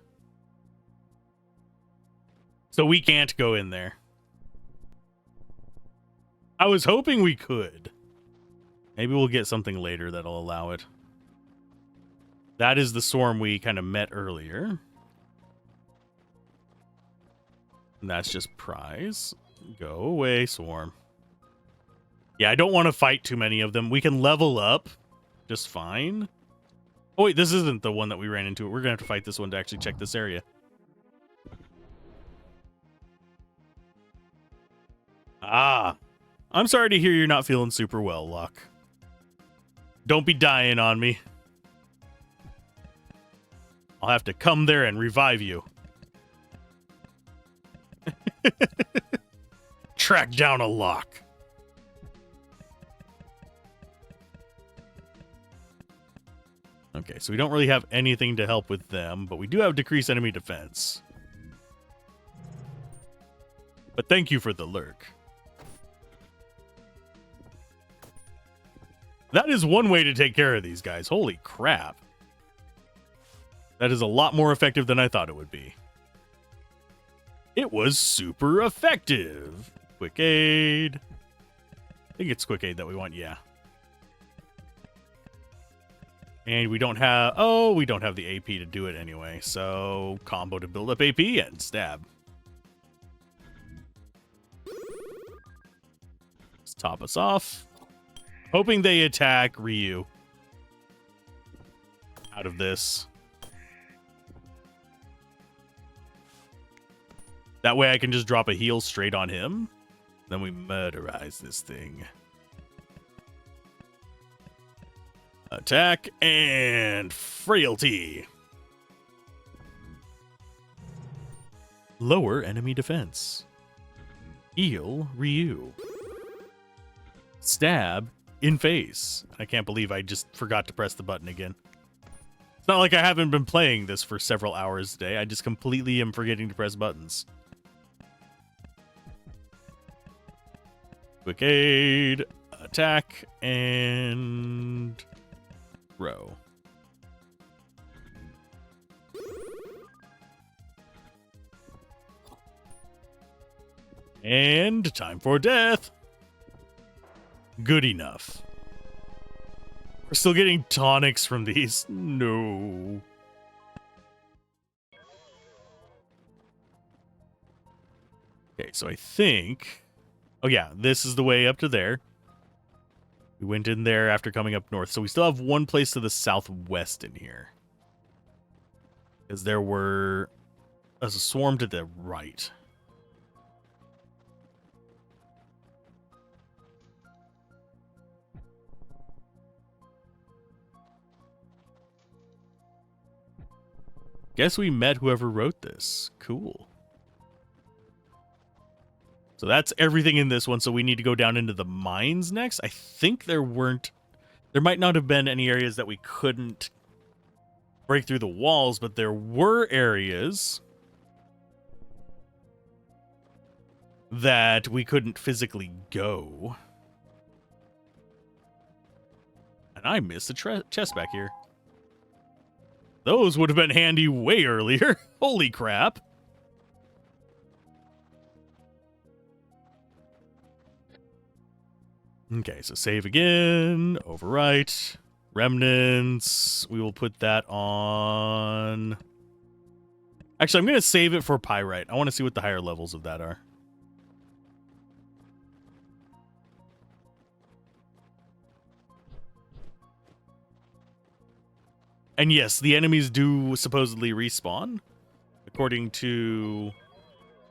So we can't go in there. I was hoping we could. Maybe we'll get something later that'll allow it. That is the storm we kind of met earlier. And that's just prize. Go away, swarm. Yeah, I don't want to fight too many of them. We can level up just fine. Oh, wait, this isn't the one that we ran into. We're going to have to fight this one to actually check this area. Ah. I'm sorry to hear you're not feeling super well, Locke. Don't be dying on me. I'll have to come there and revive you. Track down a Locke. Okay, so we don't really have anything to help with them, but we do have decreased enemy defense. But thank you for the lurk. That is one way to take care of these guys. Holy crap. That is a lot more effective than I thought it would be. It was super effective. Quick aid. I think it's quick aid that we want, yeah. And we don't have... Oh, we don't have the AP to do it anyway. So, combo to build up AP and stab. Let's top us off. Hoping they attack Ryu. Out of this. That way I can just drop a heal straight on him. Then we murderize this thing. Attack and frailty. Lower enemy defense. Heal Ryu. Stab in face. I can't believe I just forgot to press the button again. It's not like I haven't been playing this for several hours today. I just completely am forgetting to press buttons. Quick aid, attack, and throw. And time for death. Good enough. We're still getting tonics from these. No. Okay, so I think... Oh yeah, this is the way up to there. We went in there after coming up north. So we still have one place to the southwest in here. Because there were a swarm to the right. Guess we met whoever wrote this. Cool. So that's everything in this one. So we need to go down into the mines next. I think there might not have been any areas that we couldn't break through the walls, but there were areas that we couldn't physically go. And I missed a chest back here. Those would have been handy way earlier. Holy crap. Okay, so save again, overwrite, remnants. We will put that on... Actually, I'm going to save it for pyrite. I want to see what the higher levels of that are. And yes, the enemies do supposedly respawn, according to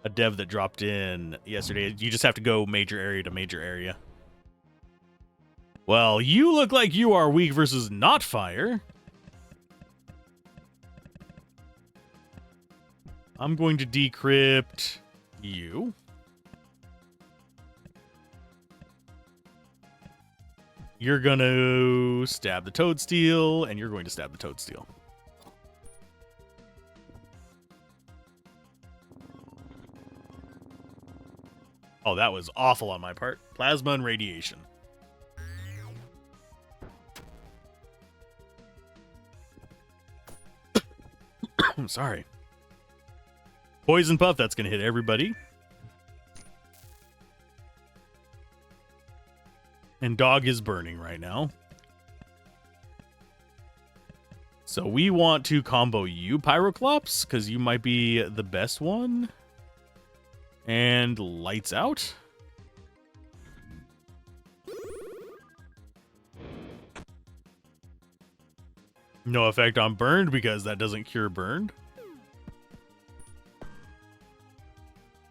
a dev that dropped in yesterday. You just have to go major area to major area. Well, you look like you are weak versus not fire. I'm going to decrypt you. You're going to stab the toadstool, and you're going to stab the toadstool. Oh, that was awful on my part. Plasma and radiation. I'm sorry. Poison puff, that's going to hit everybody. And dog is burning right now. So we want to combo you, Pyroclops, because you might be the best one. And lights out. No effect on burned because that doesn't cure burned.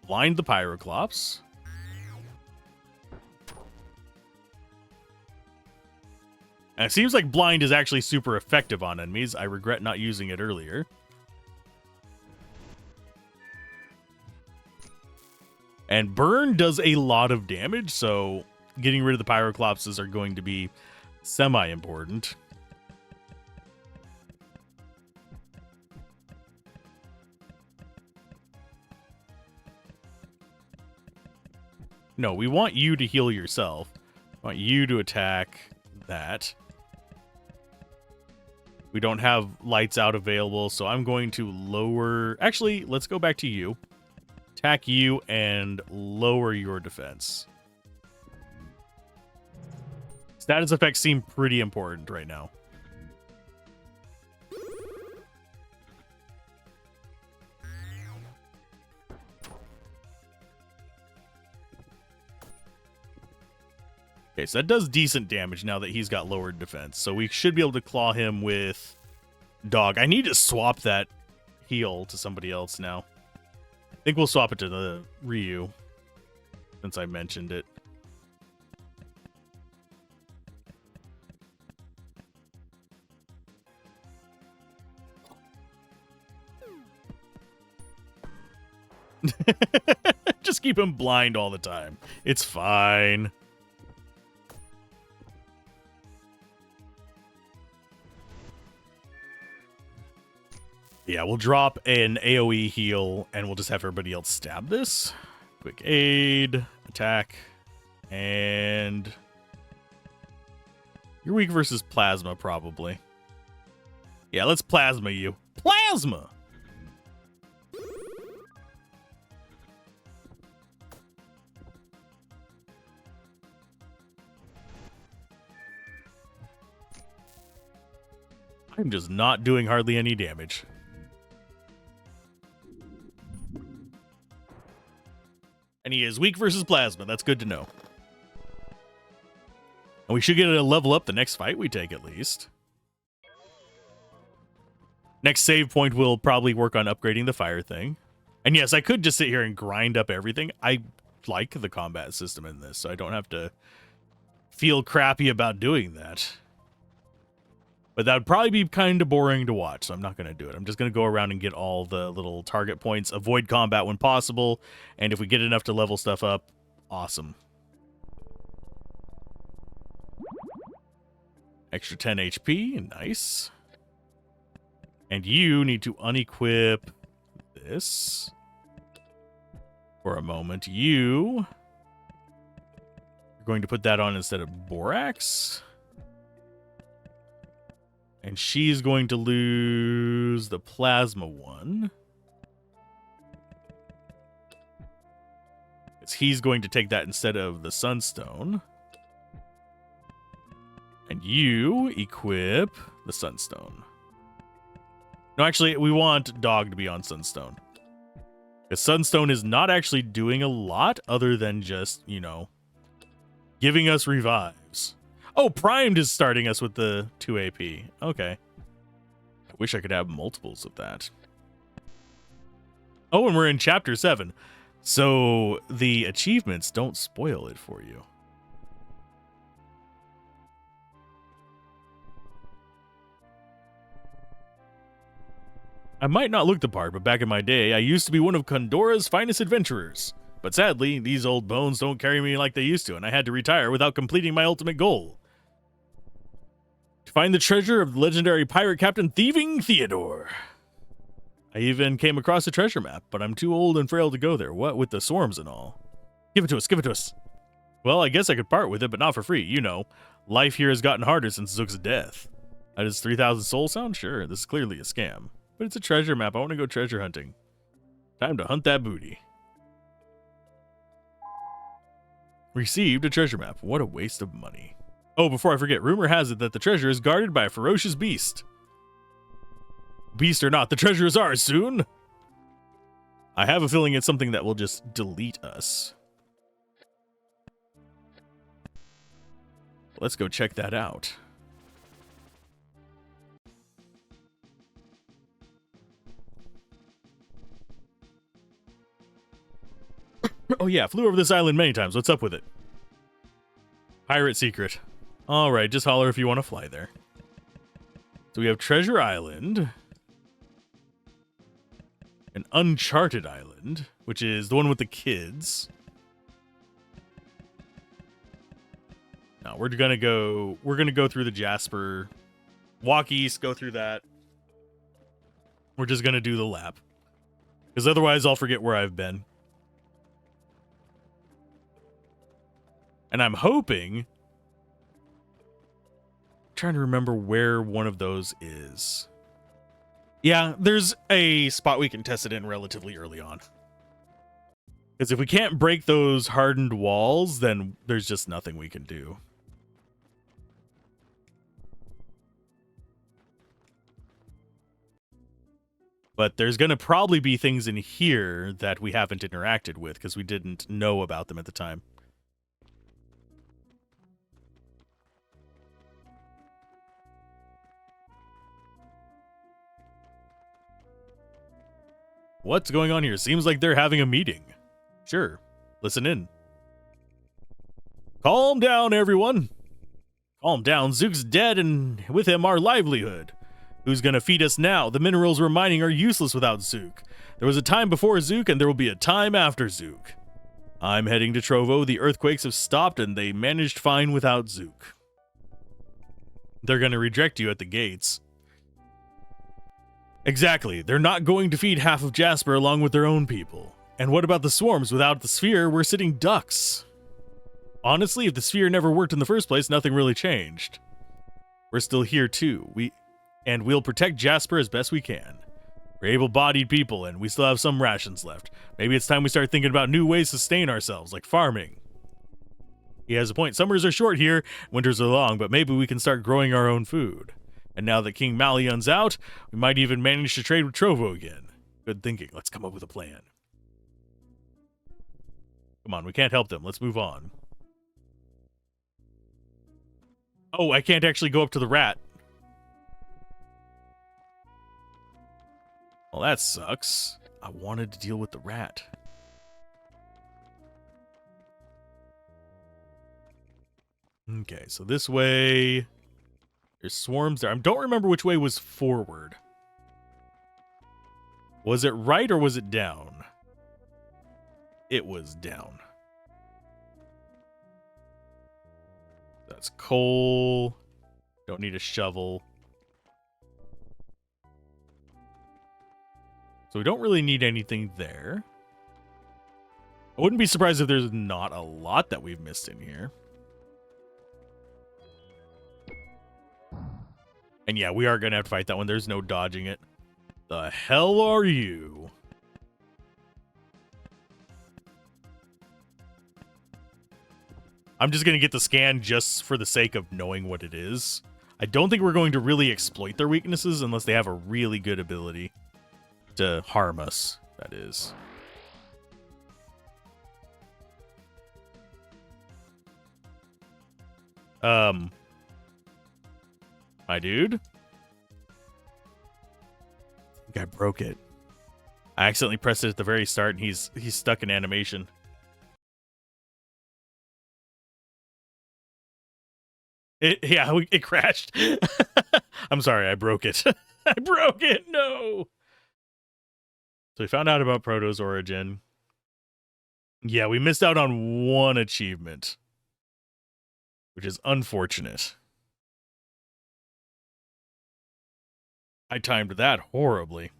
Blind the Pyroclops. And it seems like blind is actually super effective on enemies. I regret not using it earlier. And burn does a lot of damage, so getting rid of the Pyroclopses are going to be semi-important. No, we want you to heal yourself. We want you to attack that. We don't have lights out available, so I'm going to lower... Actually, let's go back to you. Attack you and lower your defense. Status effects seem pretty important right now. Okay, so that does decent damage now that he's got lowered defense. So we should be able to claw him with dog. I need to swap that heal to somebody else now. I think we'll swap it to the Ryu, since I mentioned it. Just keep him blind all the time. It's fine. Yeah, we'll drop an AoE heal, and we'll just have everybody else stab this. Quick aid, attack, and... You're weak versus plasma, probably. Yeah, let's plasma you. Plasma! I'm just not doing hardly any damage. And he is weak versus plasma. That's good to know. And we should get a level up the next fight we take, at least. Next save point will probably work on upgrading the fire thing. And yes, I could just sit here and grind up everything. I like the combat system in this, so I don't have to feel crappy about doing that. But that would probably be kind of boring to watch, so I'm not going to do it. I'm just going to go around and get all the little target points, avoid combat when possible, and if we get enough to level stuff up, awesome. Extra 10 HP, nice. And you need to unequip this for a moment. You're going to put that on instead of Borax. And she's going to lose the plasma one. He's going to take that instead of the sunstone. And you equip the sunstone. No, actually, we want dog to be on sunstone. Because sunstone is not actually doing a lot other than just, you know, giving us revives. Oh, primed is starting us with the 2 AP. Okay. I wish I could have multiples of that. Oh, and we're in chapter 7. So the achievements don't spoil it for you. I might not look the part, but back in my day, I used to be one of Kondora's finest adventurers. But sadly, these old bones don't carry me like they used to, and I had to retire without completing my ultimate goal. To find the treasure of the legendary pirate captain Thieving Theodore. I even came across a treasure map, but I'm too old and frail to go there, what with the swarms and all. Give it to us, give it to us. Well, I guess I could part with it, but not for free, you know. Life here has gotten harder since Zook's death. How does 3,000 soul sound? Sure, this is clearly a scam. But it's a treasure map. I want to go treasure hunting. Time to hunt that booty. Received a treasure map. What a waste of money. Oh, before I forget, rumor has it that the treasure is guarded by a ferocious beast. Beast or not, the treasure is ours soon. I have a feeling it's something that will just delete us. Let's go check that out. Oh yeah, flew over this island many times. What's up with it? Pirate secret. Alright, just holler if you want to fly there. So we have Treasure Island. An Uncharted Island, which is the one with the kids. Now we're gonna go through the Jasper. Walk east, go through that. We're just gonna do the lap. Because otherwise I'll forget where I've been. And I'm hoping... trying to remember where one of those is. Yeah, there's a spot we can test it in relatively early on. Because if we can't break those hardened walls, then there's just nothing we can do. But there's going to probably be things in here that we haven't interacted with because we didn't know about them at the time. What's going on here? Seems like they're having a meeting. Sure. Listen in. Calm down, everyone. Calm down. Zook's dead, and with him, our livelihood. Who's gonna feed us now? The minerals we're mining are useless without Zook. There was a time before Zook, and there will be a time after Zook. I'm heading to Trovo. The earthquakes have stopped, and they managed fine without Zook. They're gonna reject you at the gates. Exactly. They're not going to feed half of Jasper along with their own people. And what about the swarms? Without the sphere, we're sitting ducks. Honestly, if the sphere never worked in the first place, nothing really changed. We're still here too. We'll protect Jasper as best we can. We're able-bodied people, and we still have some rations left. Maybe it's time we start thinking about new ways to sustain ourselves, like farming. He has a point. Summers are short here, winters are long, but maybe we can start growing our own food. And now that King Malion's out, we might even manage to trade with Trovo again. Good thinking. Let's come up with a plan. Come on, we can't help them. Let's move on. Oh, I can't actually go up to the rat. Well, that sucks. I wanted to deal with the rat. Okay, so this way... There's swarms there. I don't remember which way was forward. Was it right or was it down? It was down. That's coal. Don't need a shovel. So we don't really need anything there. I wouldn't be surprised if there's not a lot that we've missed in here. And yeah, we are going to have to fight that one. There's no dodging it. The hell are you? I'm just going to get the scan just for the sake of knowing what it is. I don't think we're going to really exploit their weaknesses unless they have a really good ability to harm us, that is. My dude? I think I broke it. I accidentally pressed it at the very start and he's stuck in animation. It crashed. I'm sorry, I broke it. I broke it, no! So we found out about Proto's origin. Yeah, we missed out on one achievement, which is unfortunate. I timed that horribly.